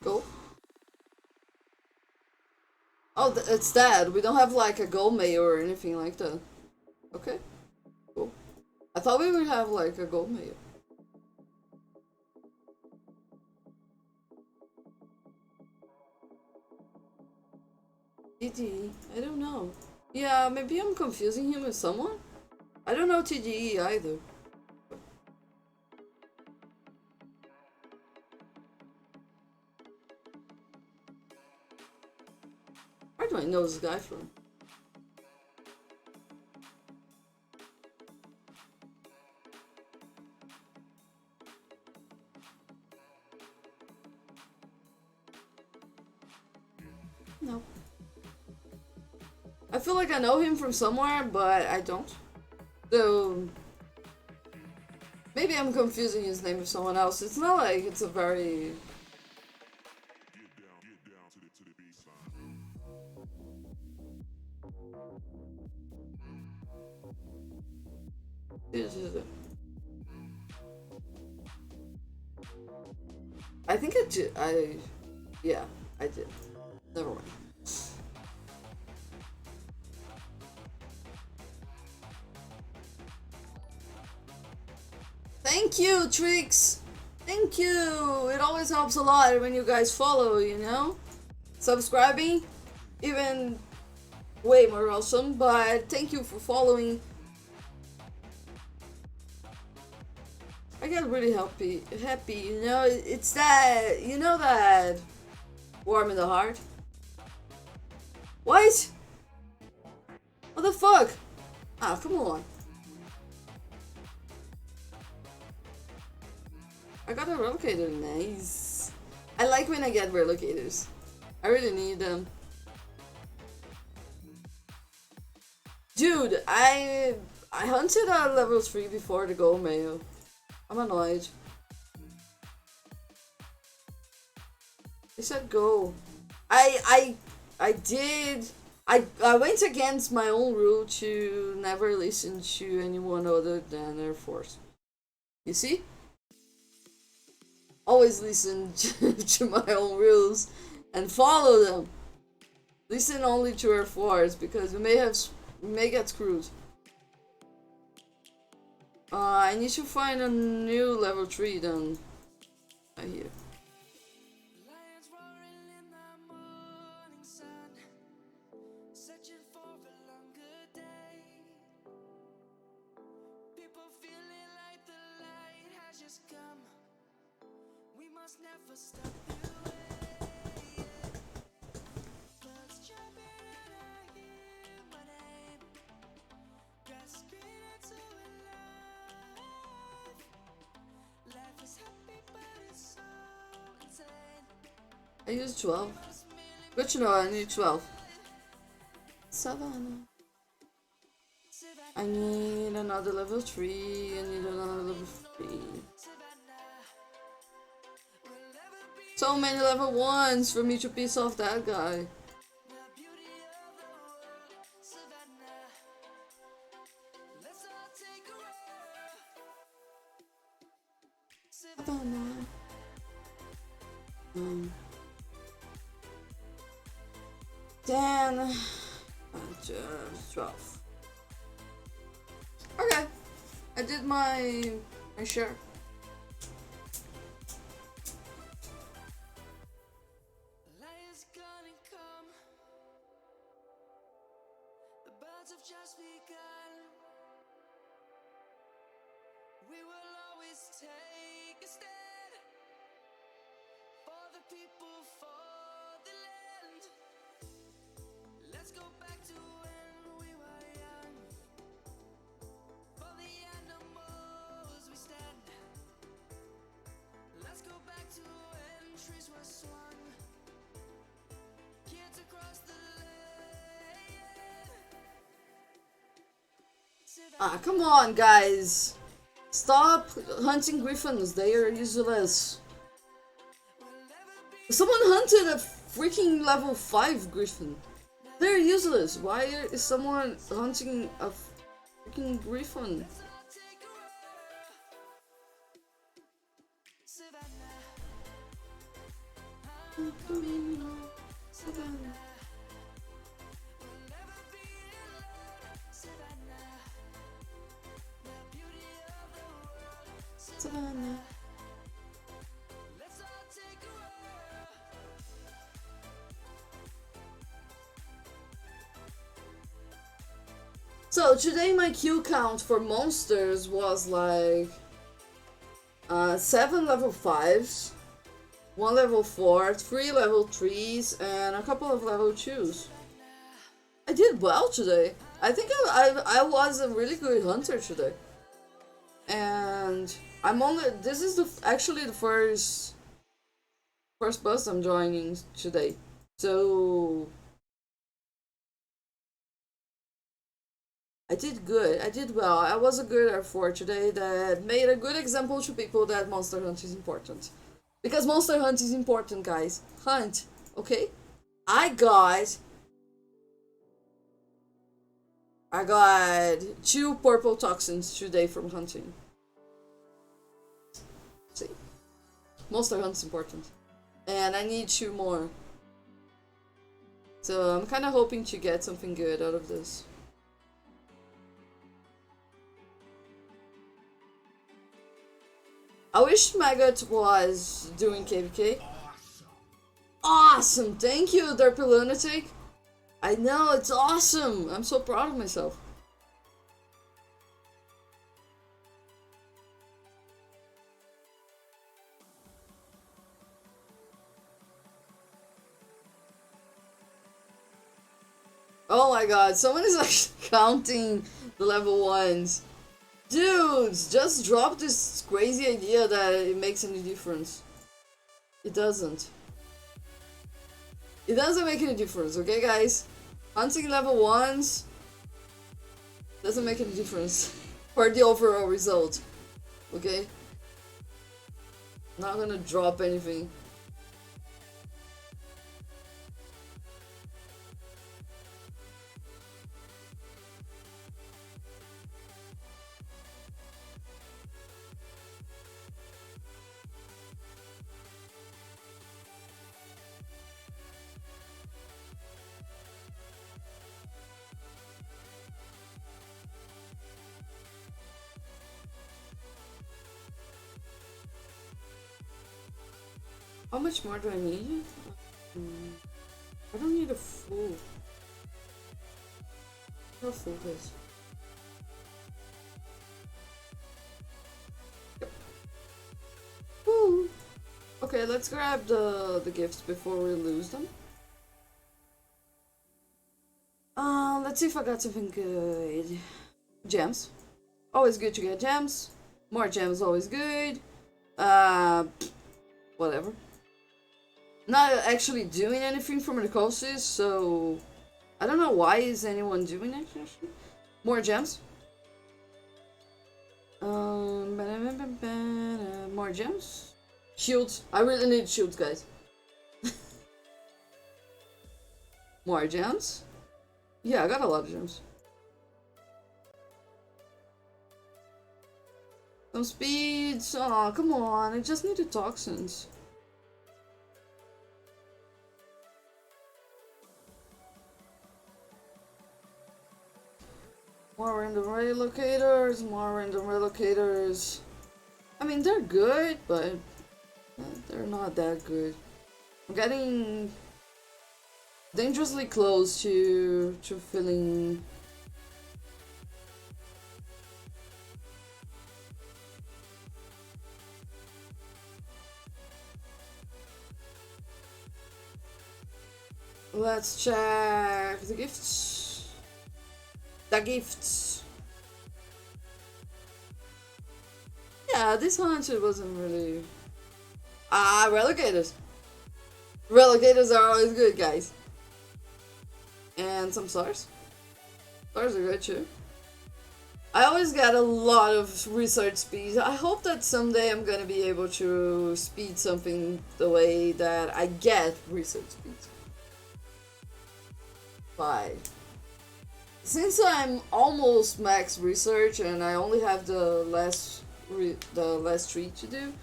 Go. Oh, it's that. We don't have like a gold mayo or anything like that. Okay. Cool. I thought we would have like a gold mayo. TDE? I don't know. Yeah, maybe I'm confusing him with someone? I don't know TDE either. do I know this guy from? No. I feel like I know him from somewhere, but I don't. So maybe I'm confusing his name with someone else. It's not like it's a very... I think I did. Yeah, I did. Never mind. Thank you, Trix! Thank you! It always helps a lot when you guys follow, you know? Subscribing, even way more awesome, but thank you for following. I get really happy, you know? It's that, you know that warm in the heart? What? What the fuck? Ah, come on. I got a relocator, nice. I like when I get relocators. I really need them. Dude, I hunted at level 3 before the gold mail. I'm annoyed. They said go. I did. I went against my own rule to never listen to anyone other than Air Force. You see? Always listen to my own rules and follow them. Listen only to Air Force because we may get screwed. I need to find a new level 3 then. Right here. I used 12. Good to know, I need 12. Savannah. I need another level 3. I need another level 3. So many level 1s for me to piss off that guy. Savannah. 10, 12. Okay, I did my share. Ah, come on, guys. Stop hunting griffins. They are useless. Someone hunted a freaking level 5 griffin. They're useless. Why is someone hunting a freaking griffin? Savannah. So today my kill count for monsters was like 7 level 5s, 1 level 4, 3 level 3s, and a couple of level 2s. I did well today. I think I was a really good hunter today. And I'm only, this is actually the first bus I'm joining today. So I did good. I did well. I was a good R4 today that made a good example to people that Monster Hunt is important. Because Monster Hunt is important, guys. Hunt, okay? I got I got 2 purple toxins today from hunting. See? Monster Hunt's important. And I need 2 more. So I'm kinda hoping to get something good out of this. I wish Maggots was doing KVK. Awesome! Thank you, Derpy Lunatic. I know, it's awesome! I'm so proud of myself. Oh my god, someone is actually counting the level 1s. Dudes, just drop this crazy idea that it makes any difference. It doesn't. It doesn't make any difference, okay guys? Hunting level 1s doesn't make any difference for the overall result, okay? Not gonna drop anything. How much more do I need? I don't need a full. How full this? Yep. Woo! Okay, let's grab the gifts before we lose them. Let's see if I got something good. Gems. Always good to get gems. More gems, always good. Whatever. Not actually doing anything from the courses, so I don't know why is anyone doing it actually. More gems. More gems. Shields. I really need shields, guys. More gems. Yeah, I got a lot of gems. Some speeds. Oh, come on. I just need the toxins. More random relocators, more random relocators. I mean, they're good, but they're not that good. I'm getting dangerously close to filling. Let's check the gifts. The gifts. Yeah, this hunter wasn't really. Relocators. Relocators are always good, guys. And some stars. Stars are good too. I always get a lot of research speed. I hope that someday I'm gonna be able to speed something the way that I get research speed. But since I'm almost max research and I only have the last 3 to do,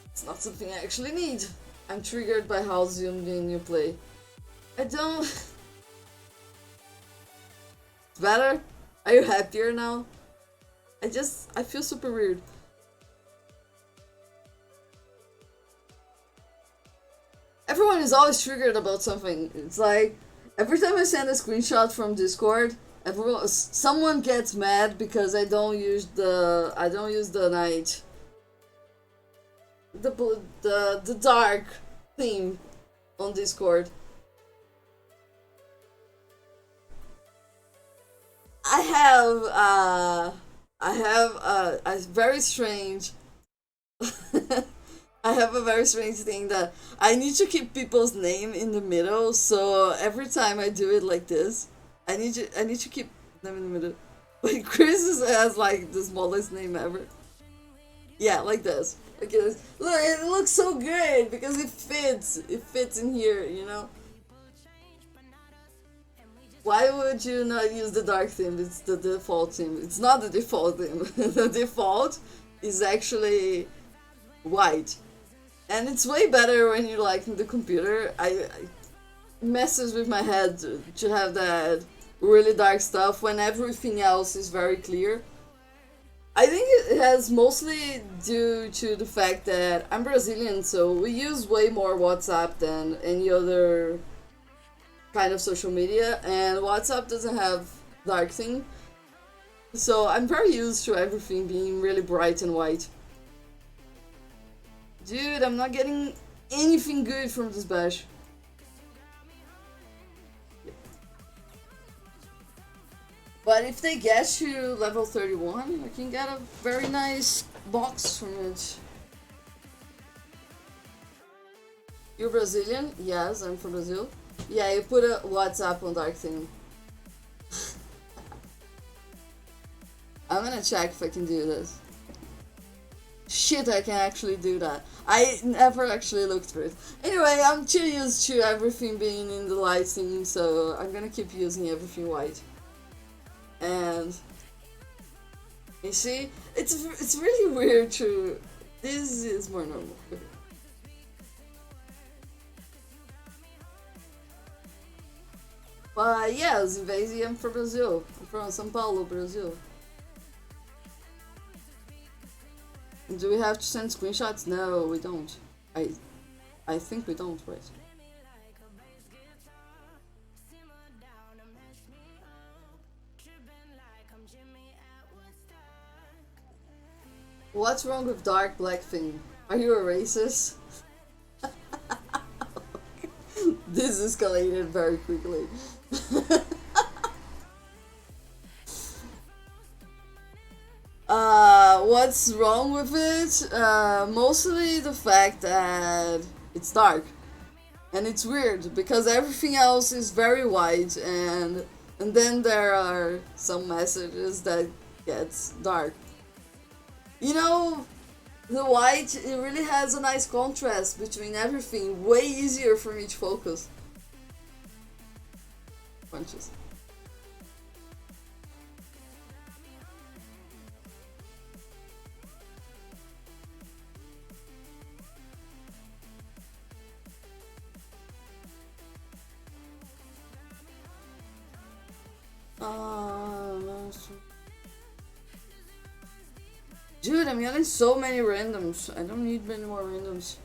it's not something I actually need. I'm triggered by how zoomed in you play. I don't. It's better? Are you happier now? I feel super weird. Everyone is always triggered about something. It's like, every time I send a screenshot from Discord, someone gets mad because I don't use the night. The, the, the, dark theme on Discord. I have a very strange I have a very strange thing that I need to keep people's name in the middle. So every time I do it like this, I need to keep them in the middle. But has like the smallest name ever. Yeah, like this. Like this. Look, it looks so good because it fits. It fits in here, you know. Why would you not use the dark theme? It's the default theme. It's not the default theme. The default is actually white. And it's way better when you're like in the computer. I messes with my head to have that really dark stuff when everything else is very clear. I think it has mostly due to the fact that I'm Brazilian, so we use way more WhatsApp than any other kind of social media, and WhatsApp doesn't have dark thing. So I'm very used to everything being really bright and white. Dude, I'm not getting anything good from this bash. But if they get to level 31, I can get a very nice box from it. You're Brazilian? Yes, I'm from Brazil. Yeah, you put a WhatsApp on Dark Theme. I'm gonna check if I can do this. Shit, I can actually do that. I never actually looked for it. Anyway, I'm too used to everything being in the light theme, so I'm gonna keep using everything white. And you see, it's really weird to. This is more normal. But yes, Invasi, I'm from Brazil. I'm from São Paulo, Brazil. Do we have to send screenshots? No, we don't. I think we don't, right? What's wrong with dark black thing? Are you a racist? This escalated very quickly. What's wrong with it? Mostly the fact that it's dark. And it's weird because everything else is very white, and then there are some messages that gets dark. You know, the white, it really has a nice contrast between everything, way easier for me to focus. Punches. Dude, I'm getting so many randoms. I don't need many more randoms.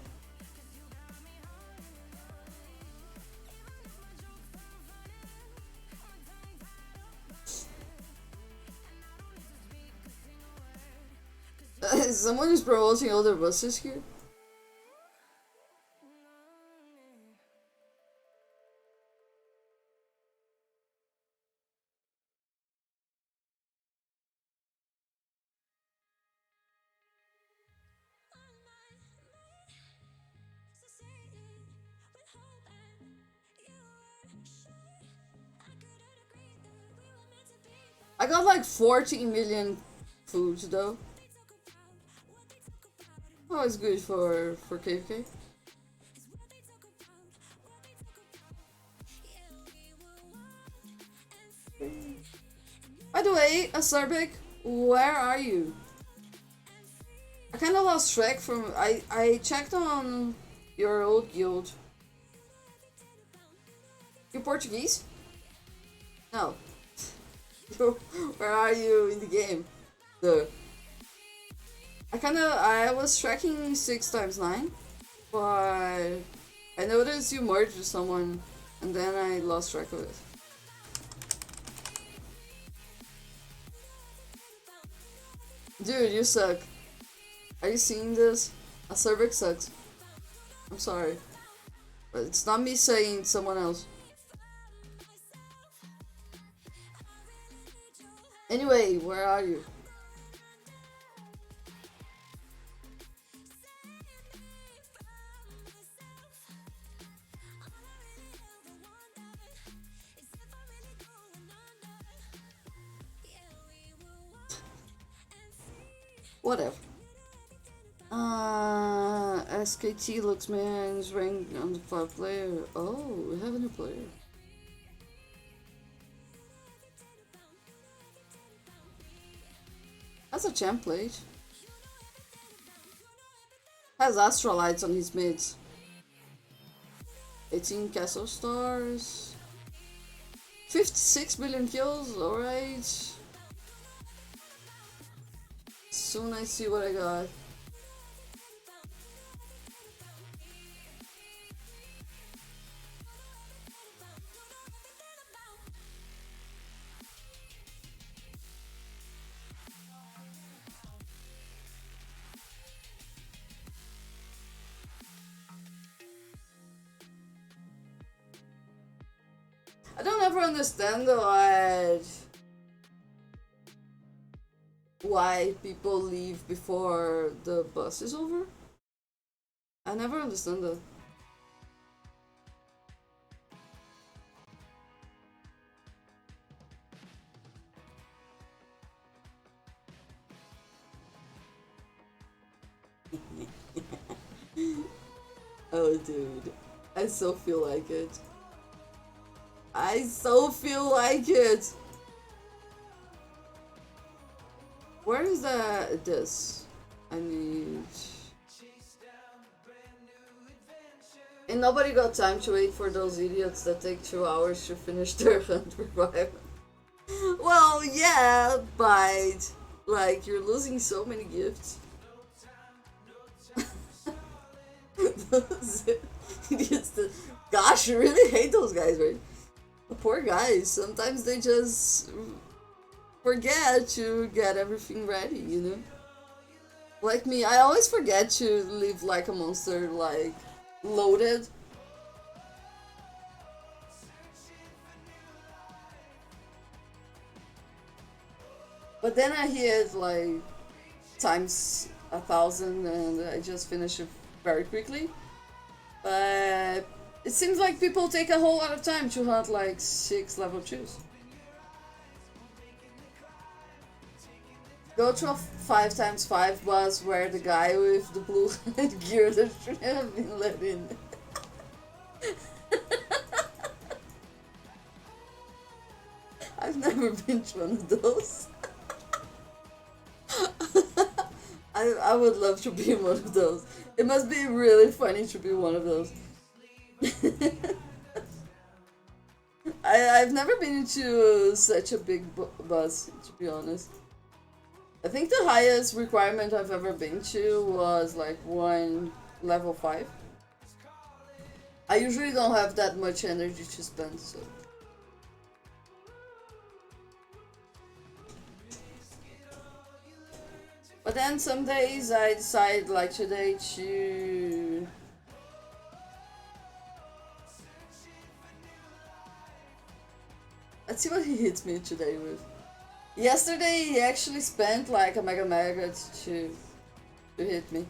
Someone is promoting other buses here? I got like 14 million foods though. Oh, it's good for KFK. By the way, Asarbic, where are you? I kind of lost track from. I checked on your old guild. You Portuguese? No. Where are you in the game? The. I was tracking 6 times 9, but I noticed you merged with someone, and then I lost track of it. Dude, you suck. Are you seeing this? Acerbic sucks. I'm sorry. But it's not me saying it's someone else. Anyway, where are you? Whatever. SKT looks man's ranked on the 5 player. Oh, we have a new player. That's a champ plate. Has Astralites on his mids. 18 castle stars. 56 billion kills, alright. Soon I see what I got. I don't ever understand why people leave before the bus is over. I never understand that. Oh, dude. I so feel like it. I so feel like it. Where is this? I need. And nobody got time to wait for those idiots that take 2 hours to finish their hunt revival. Well, yeah, but like you're losing so many gifts. Gosh, you really hate those guys, right? The poor guys. Sometimes they just forget to get everything ready, you know? Like me, I always forget to leave like a monster like loaded. But then I hit like times 1,000 and I just finish it very quickly. But it seems like people take a whole lot of time to hunt like 6 level 2s. Go to a 5x5 bus where the guy with the blue gear that should have been let in. I've never been to one of those. I would love to be in one of those. It must be really funny to be one of those. I've never been into such a big bus, to be honest. I think the highest requirement I've ever been to was like one level 5. I usually don't have that much energy to spend, so. But then some days I decide, like today, to let's see what he hits me today with. Yesterday he actually spent like a Mega Maggots to hit me.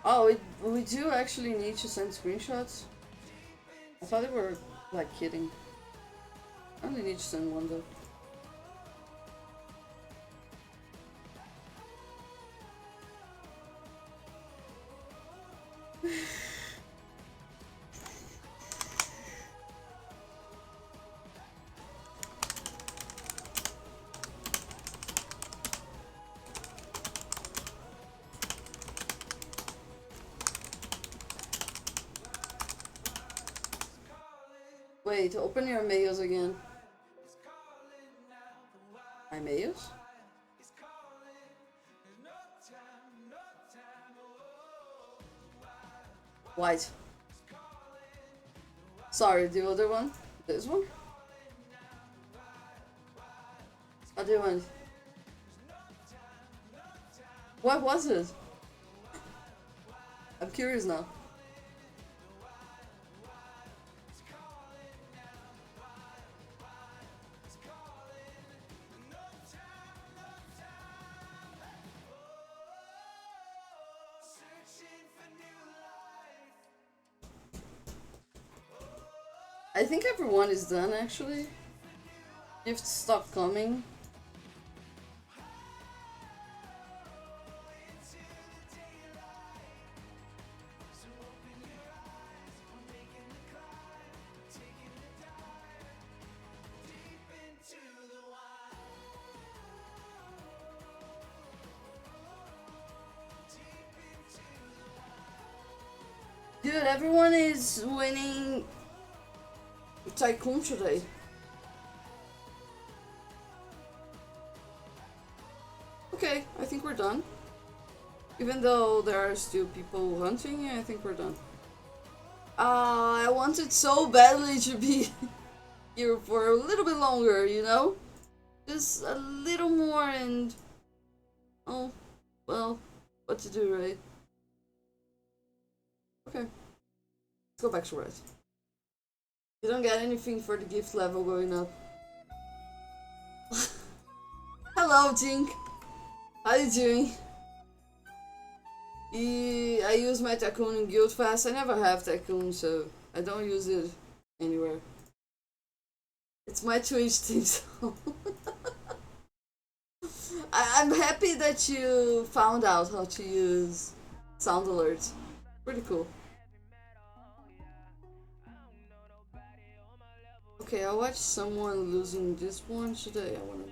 Oh, we do actually need to send screenshots? I thought they were like kidding. I only need to send one though. Wait, open your mails again. My mails? White. Sorry, the other one? This one? Other one. What was it? I'm curious now. I think everyone is done actually. Gifts stop coming. Dude, everyone is winning Tycoon today. Okay, I think we're done. Even though there are still people hunting, I think we're done. I wanted so badly to be here for a little bit longer, you know? Just a little more and... Oh, well, what to do, right? Okay, let's go back to red. You don't get anything for the gift level going up. Hello, Tink. How you doing? I use my Tycoon in Guild Fast. I never have Tycoon, so I don't use it anywhere. It's my Twitch thing, so... I'm happy that you found out how to use sound alerts. Pretty cool. Okay, I watched someone losing this one today. I wanna...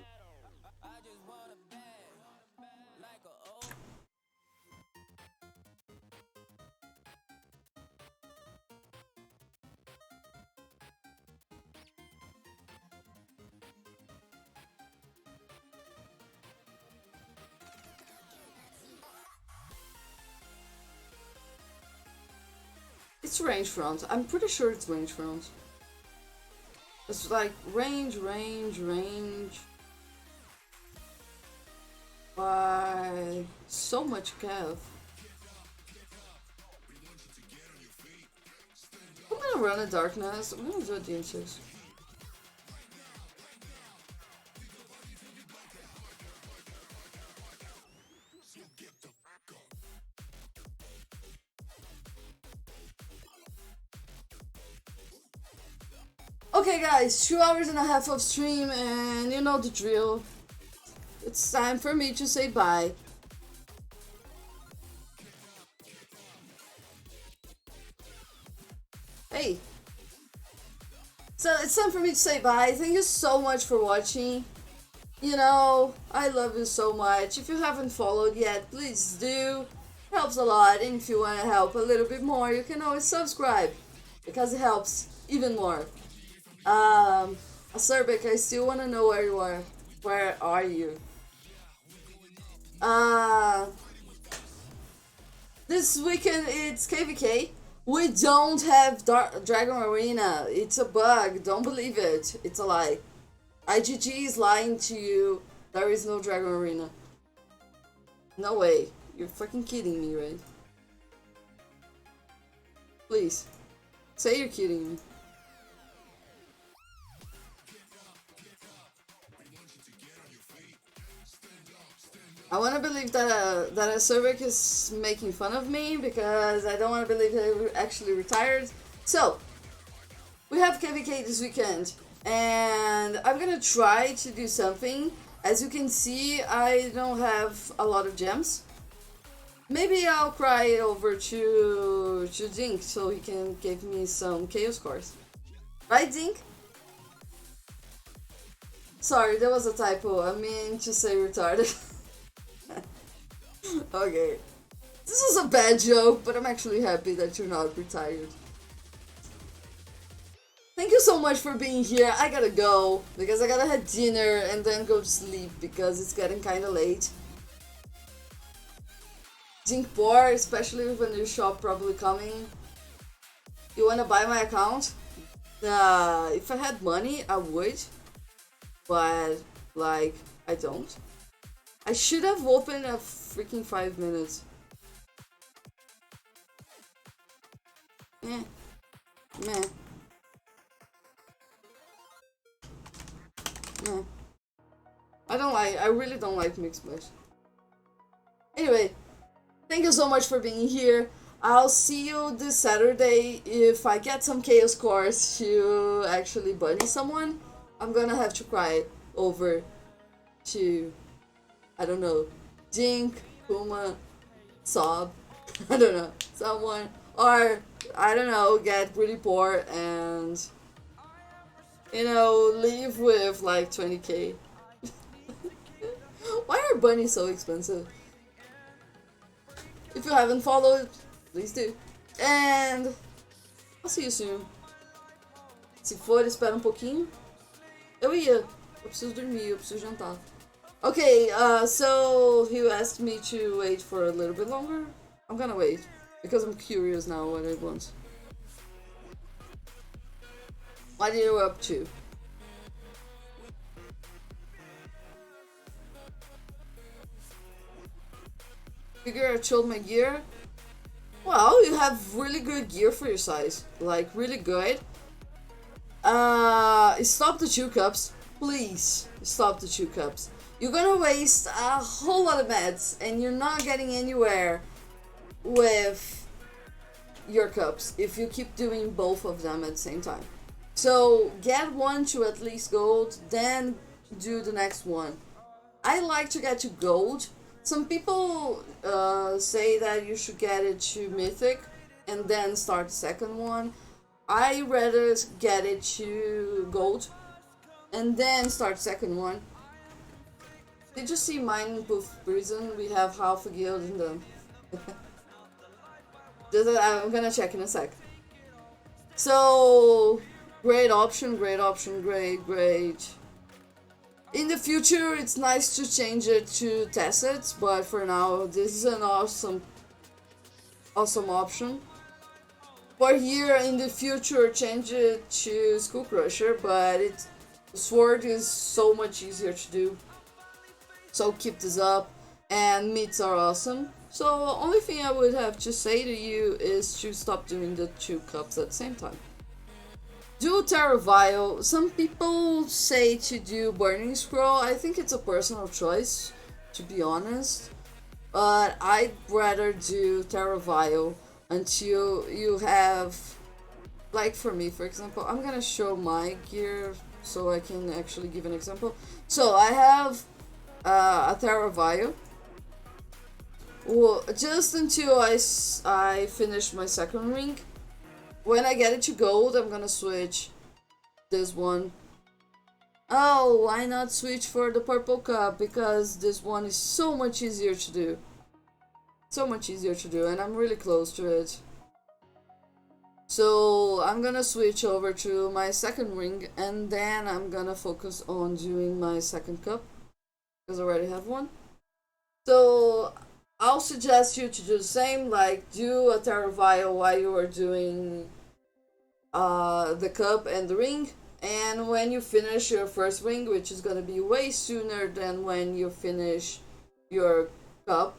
It's range front. I'm pretty sure it's range front. It's like range. Why so much cav? I'm gonna run a darkness. I'm gonna do a DN6. Okay guys, 2 hours and a half of stream and you know the drill. It's time for me to say bye. Hey. So it's time for me to say bye. Thank you so much for watching. You know, I love you so much. If you haven't followed yet, please do. It helps a lot. And if you want to help a little bit more, you can always subscribe. Because it helps even more. Acerbic, I still want to know where you are. Where are you? This weekend it's KVK. We don't have Dragon Arena. It's a bug. Don't believe it. It's a lie. IGG is lying to you. There is no Dragon Arena. No way. You're fucking kidding me, right? Please. Say you're kidding me. I want to believe that that Acerbic is making fun of me because I don't want to believe that he actually retired. So, we have KVK this weekend and I'm gonna try to do something. As you can see, I don't have a lot of gems. Maybe I'll cry over to Dink so he can give me some chaos cores. Right, Dink? Sorry, there was a typo. I mean to say retarded. Okay. This is a bad joke, but I'm actually happy that you're not retired. Thank you so much for being here. I gotta go because I gotta have dinner and then go to sleep because it's getting kinda late. Dink poor, especially with a new shop probably coming. You wanna buy my account? If I had money, I would. But, like, I don't. I should have opened a freaking 5 minutes. Meh. Meh. Meh. I really don't like mixed match. Anyway, thank you so much for being here. I'll see you this Saturday. If I get some chaos cores to actually bunny someone, I'm gonna have to cry over to, I don't know, Jink, Kuma, Sob, I don't know, someone, or I don't know, get really poor and, you know, leave with like 20k. Why are bunnies so expensive? If you haven't followed, please do. And I'll see you soon. Se for, espera um pouquinho. Eu ia. Eu preciso dormir, eu preciso jantar. Okay, so he asked me to wait for a little bit longer. I'm gonna wait. Because I'm curious now what it wants. What are you up to? Figure I chilled my gear. Well, you have really good gear for your size. Like, really good. Stop the 2 cups. Please, stop the 2 cups. You're gonna waste a whole lot of meds, and you're not getting anywhere with your cups if you keep doing both of them at the same time. So, get one to at least gold, then do the next one. I like to get to gold. Some people say that you should get it to mythic and then start the second one. I rather get it to gold and then start the second one. Did you see mine Poof Prison? We have half a guild in them. I'm gonna check in a sec. So, great option, great option, great. In the future, it's nice to change it to Tacit, but for now, this is an awesome option. For here, in the future, change it to Skull Crusher, but Sword is so much easier to do. So keep this up, and meats are awesome. So only thing I would have to say to you is to stop doing the 2 cups at the same time. Do Terra Vial. Some people say to do Burning Scroll. I think it's a personal choice, to be honest. But I'd rather do Terra Vial until you have, like for me, for example, I'm gonna show my gear so I can actually give an example. So I have a Terra Vial. Well, just until I finish my second ring. When I get it to gold, I'm gonna switch this one. Oh, why not switch for the purple cup? Because this one is so much easier to do. So much easier to do, and I'm really close to it. So I'm gonna switch over to my second ring, and then I'm gonna focus on doing my second cup, because I already have one. So I'll suggest you to do the same, like do a Terra Vial while you are doing the cup and the ring, and when you finish your first ring, which is gonna be way sooner than when you finish your cup,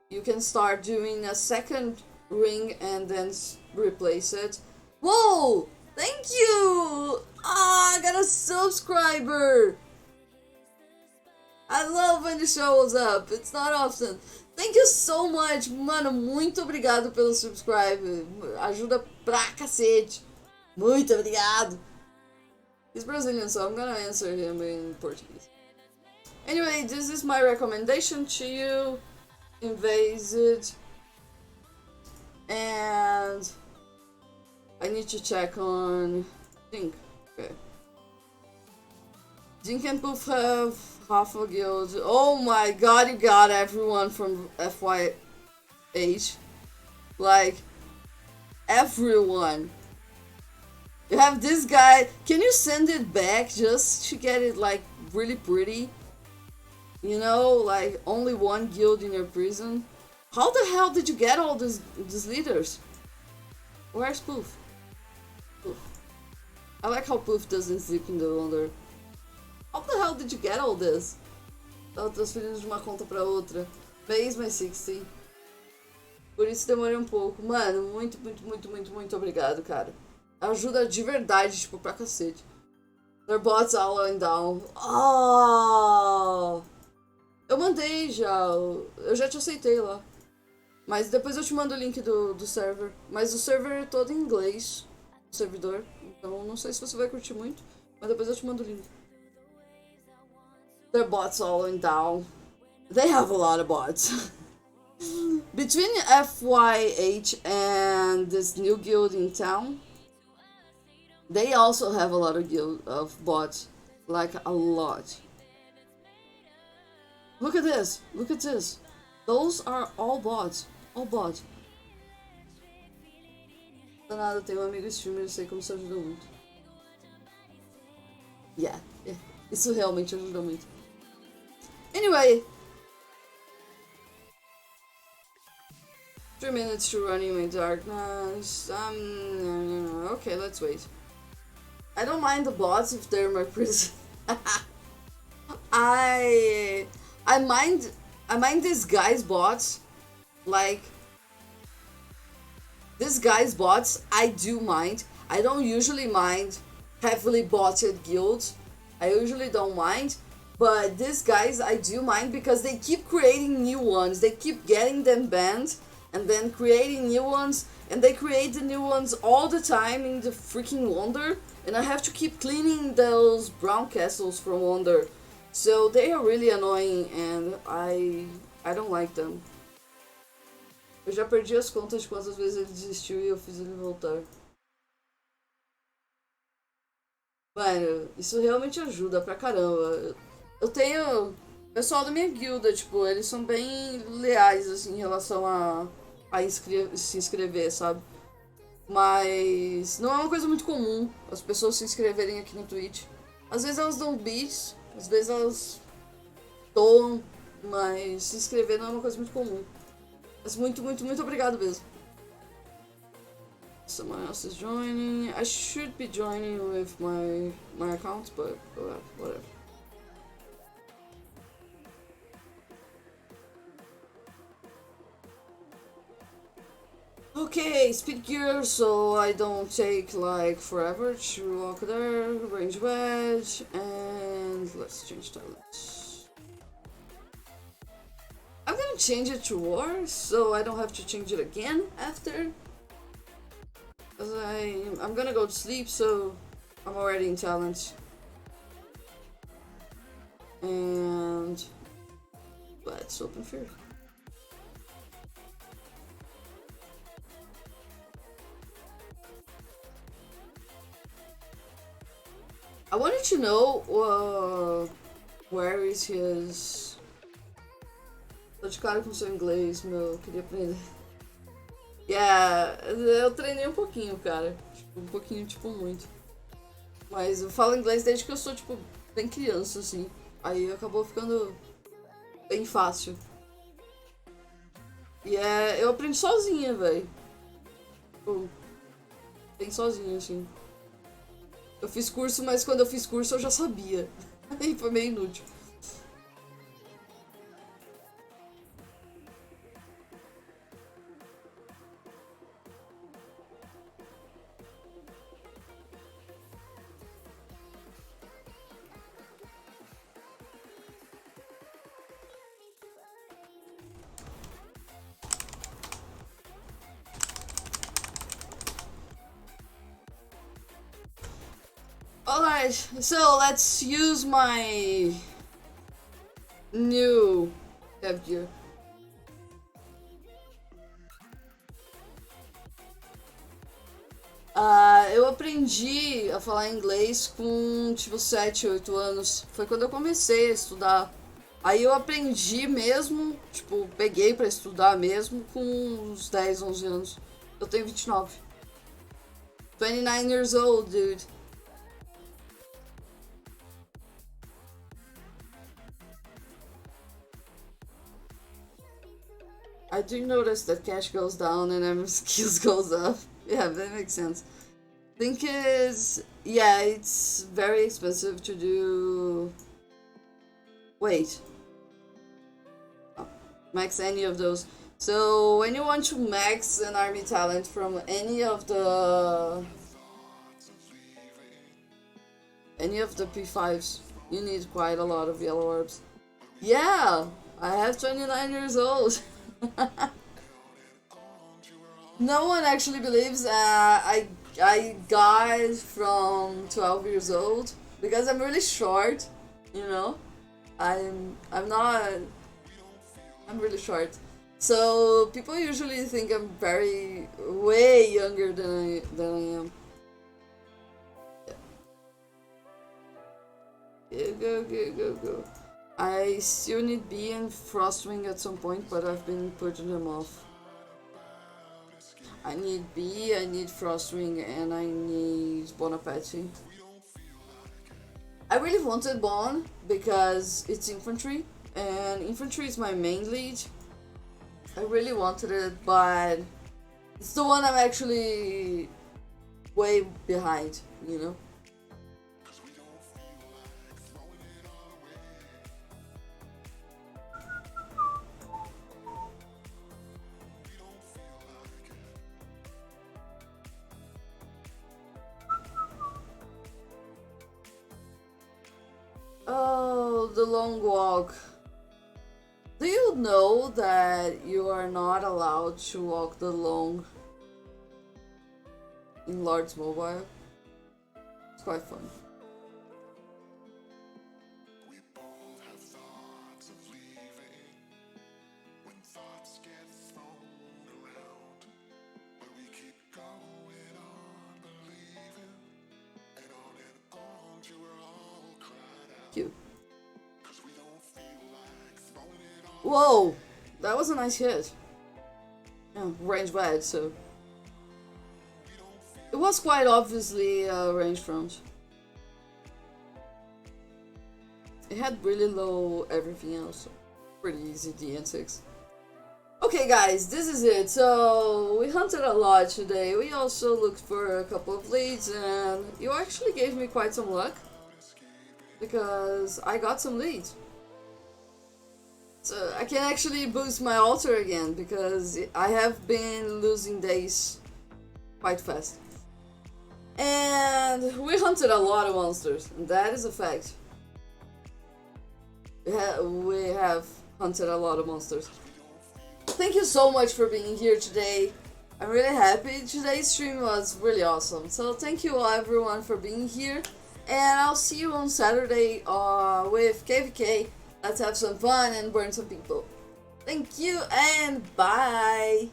you can start doing a second ring and then replace it. Whoa! Thank you! Ah, I got a subscriber! I love when the shows up, it's not often. Thank you so much, mano, muito obrigado pelo subscribe, ajuda pra cacete. Muito obrigado. He's Brazilian, so I'm gonna answer him in Portuguese. Anyway, this is my recommendation to you. Invase it. And I need to check on Dink. Okay. Dink and Poof have half a guild. Oh my god, you got everyone from FYH. Like, everyone. You have this guy. Can you send it back just to get it like really pretty? You know, like only one guild in your prison. How the hell did you get all these leaders? Where's Poof? Poof. I like how Poof doesn't sleep in the wonder. How the hell did you get all this? Tava transferindo de uma conta pra outra. Base my 60. Por isso demorei um pouco. Mano, muito obrigado, cara. Ajuda de verdade, tipo, pra cacete. Their bots all going down. Oh! Eu mandei já. Eu já te aceitei lá. Mas depois eu te mando o link do server. Mas o server é todo em inglês, o servidor. Então não sei se você vai curtir muito. Mas depois eu te mando o link. Their bots all in down. They have a lot of bots. Between FYH and this new guild in town, they also have a lot of bots. Like a lot. Look at this. Look at this. Those are all bots. All bots. Não nada, tenho um amigo streamer, eu sei como isso ajuda muito. Yeah. Isso realmente ajuda muito. Anyway. 3 minutes to running my darkness. Okay, let's wait. I don't mind the bots if they're my prison. I mind this guy's bots. Like this guy's bots, I do mind. I don't usually mind heavily botted guilds. I usually don't mind. But these guys I do mind because they keep creating new ones. They keep getting them banned and then creating new ones, and they create the new ones all the time in the freaking Wonder, and I have to keep cleaning those brown castles from Wonder. So they are really annoying and I don't like them. Eu já perdi as contas de quantas vezes ele desistiu e eu fiz ele voltar. Mano, isso realmente ajuda pra caramba. Eu tenho pessoal da minha guilda, tipo, eles são bem leais, assim, em relação a se inscrever, sabe? Mas não é uma coisa muito comum as pessoas se inscreverem aqui no Twitch. Às vezes elas dão bits, às vezes elas doam, mas se inscrever não é uma coisa muito comum. Mas muito obrigado mesmo. Someone else is joining. I should be joining with my account, but whatever. Okay, speed gear, so I don't take like forever to walk there. Range wedge, and let's change talents. I'm gonna change it to war, so I don't have to change it again after. Cause I'm gonna go to sleep, so I'm already in talent. And let's open fear. I wanted to know where is his. Tô de cara com seu inglês, meu. Queria aprender. Yeah, eu treinei um pouquinho, cara. Tipo, um pouquinho, tipo, muito. Mas eu falo inglês desde que eu sou, tipo, bem criança, assim. Aí acabou ficando bem fácil. E eu aprendi sozinha, velho. Tipo, bem sozinha, assim. Eu fiz curso, mas quando eu fiz curso eu já sabia. Aí foi meio inútil. Alright, so let's use my new headgear. Eu aprendi a falar inglês com tipo 7, 8 anos. Foi quando eu comecei a estudar. Aí eu aprendi mesmo, tipo, peguei pra estudar mesmo com uns 10, 11 anos. Eu tenho 29. 29 years old, dude. I do notice that cash goes down and every skills goes up. Yeah, that makes sense. Thing is, yeah, it's very expensive to do. Wait. Oh, max any of those. So when you want to max an army talent from any of the P5s, you need quite a lot of yellow orbs. Yeah, I have 29 years old. No one actually believes I got from 12 years old because I'm really short, you know. I'm not I'm really short. So people usually think I'm very way younger than I am. Yeah, go go go go. I still need B and Frostwing at some point, but I've been putting them off. I need B, I need Frostwing, and I need Bonaparte. I really wanted Bon because it's infantry, and infantry is my main lead. I really wanted it, but it's the one I'm actually way behind, you know? Oh, the long walk. Do you know that you are not allowed to walk the long in Lord's Mobile? It's quite fun. Cute. Whoa! That was a nice hit. Yeah, range bad, so. It was quite obviously range front. It had really low everything else. Pretty easy DN6. Okay guys, this is it. So we hunted a lot today. We also looked for a couple of leads and you actually gave me quite some luck. Because I got some leads. So I can actually boost my altar again because I have been losing days quite fast. And we hunted a lot of monsters, and that is a fact. We have hunted a lot of monsters. Thank you so much for being here today. I'm really happy. Today's stream was really awesome. So thank you all everyone for being here. And I'll see you on Saturday with KVK. Let's have some fun and burn some people. Thank you and bye!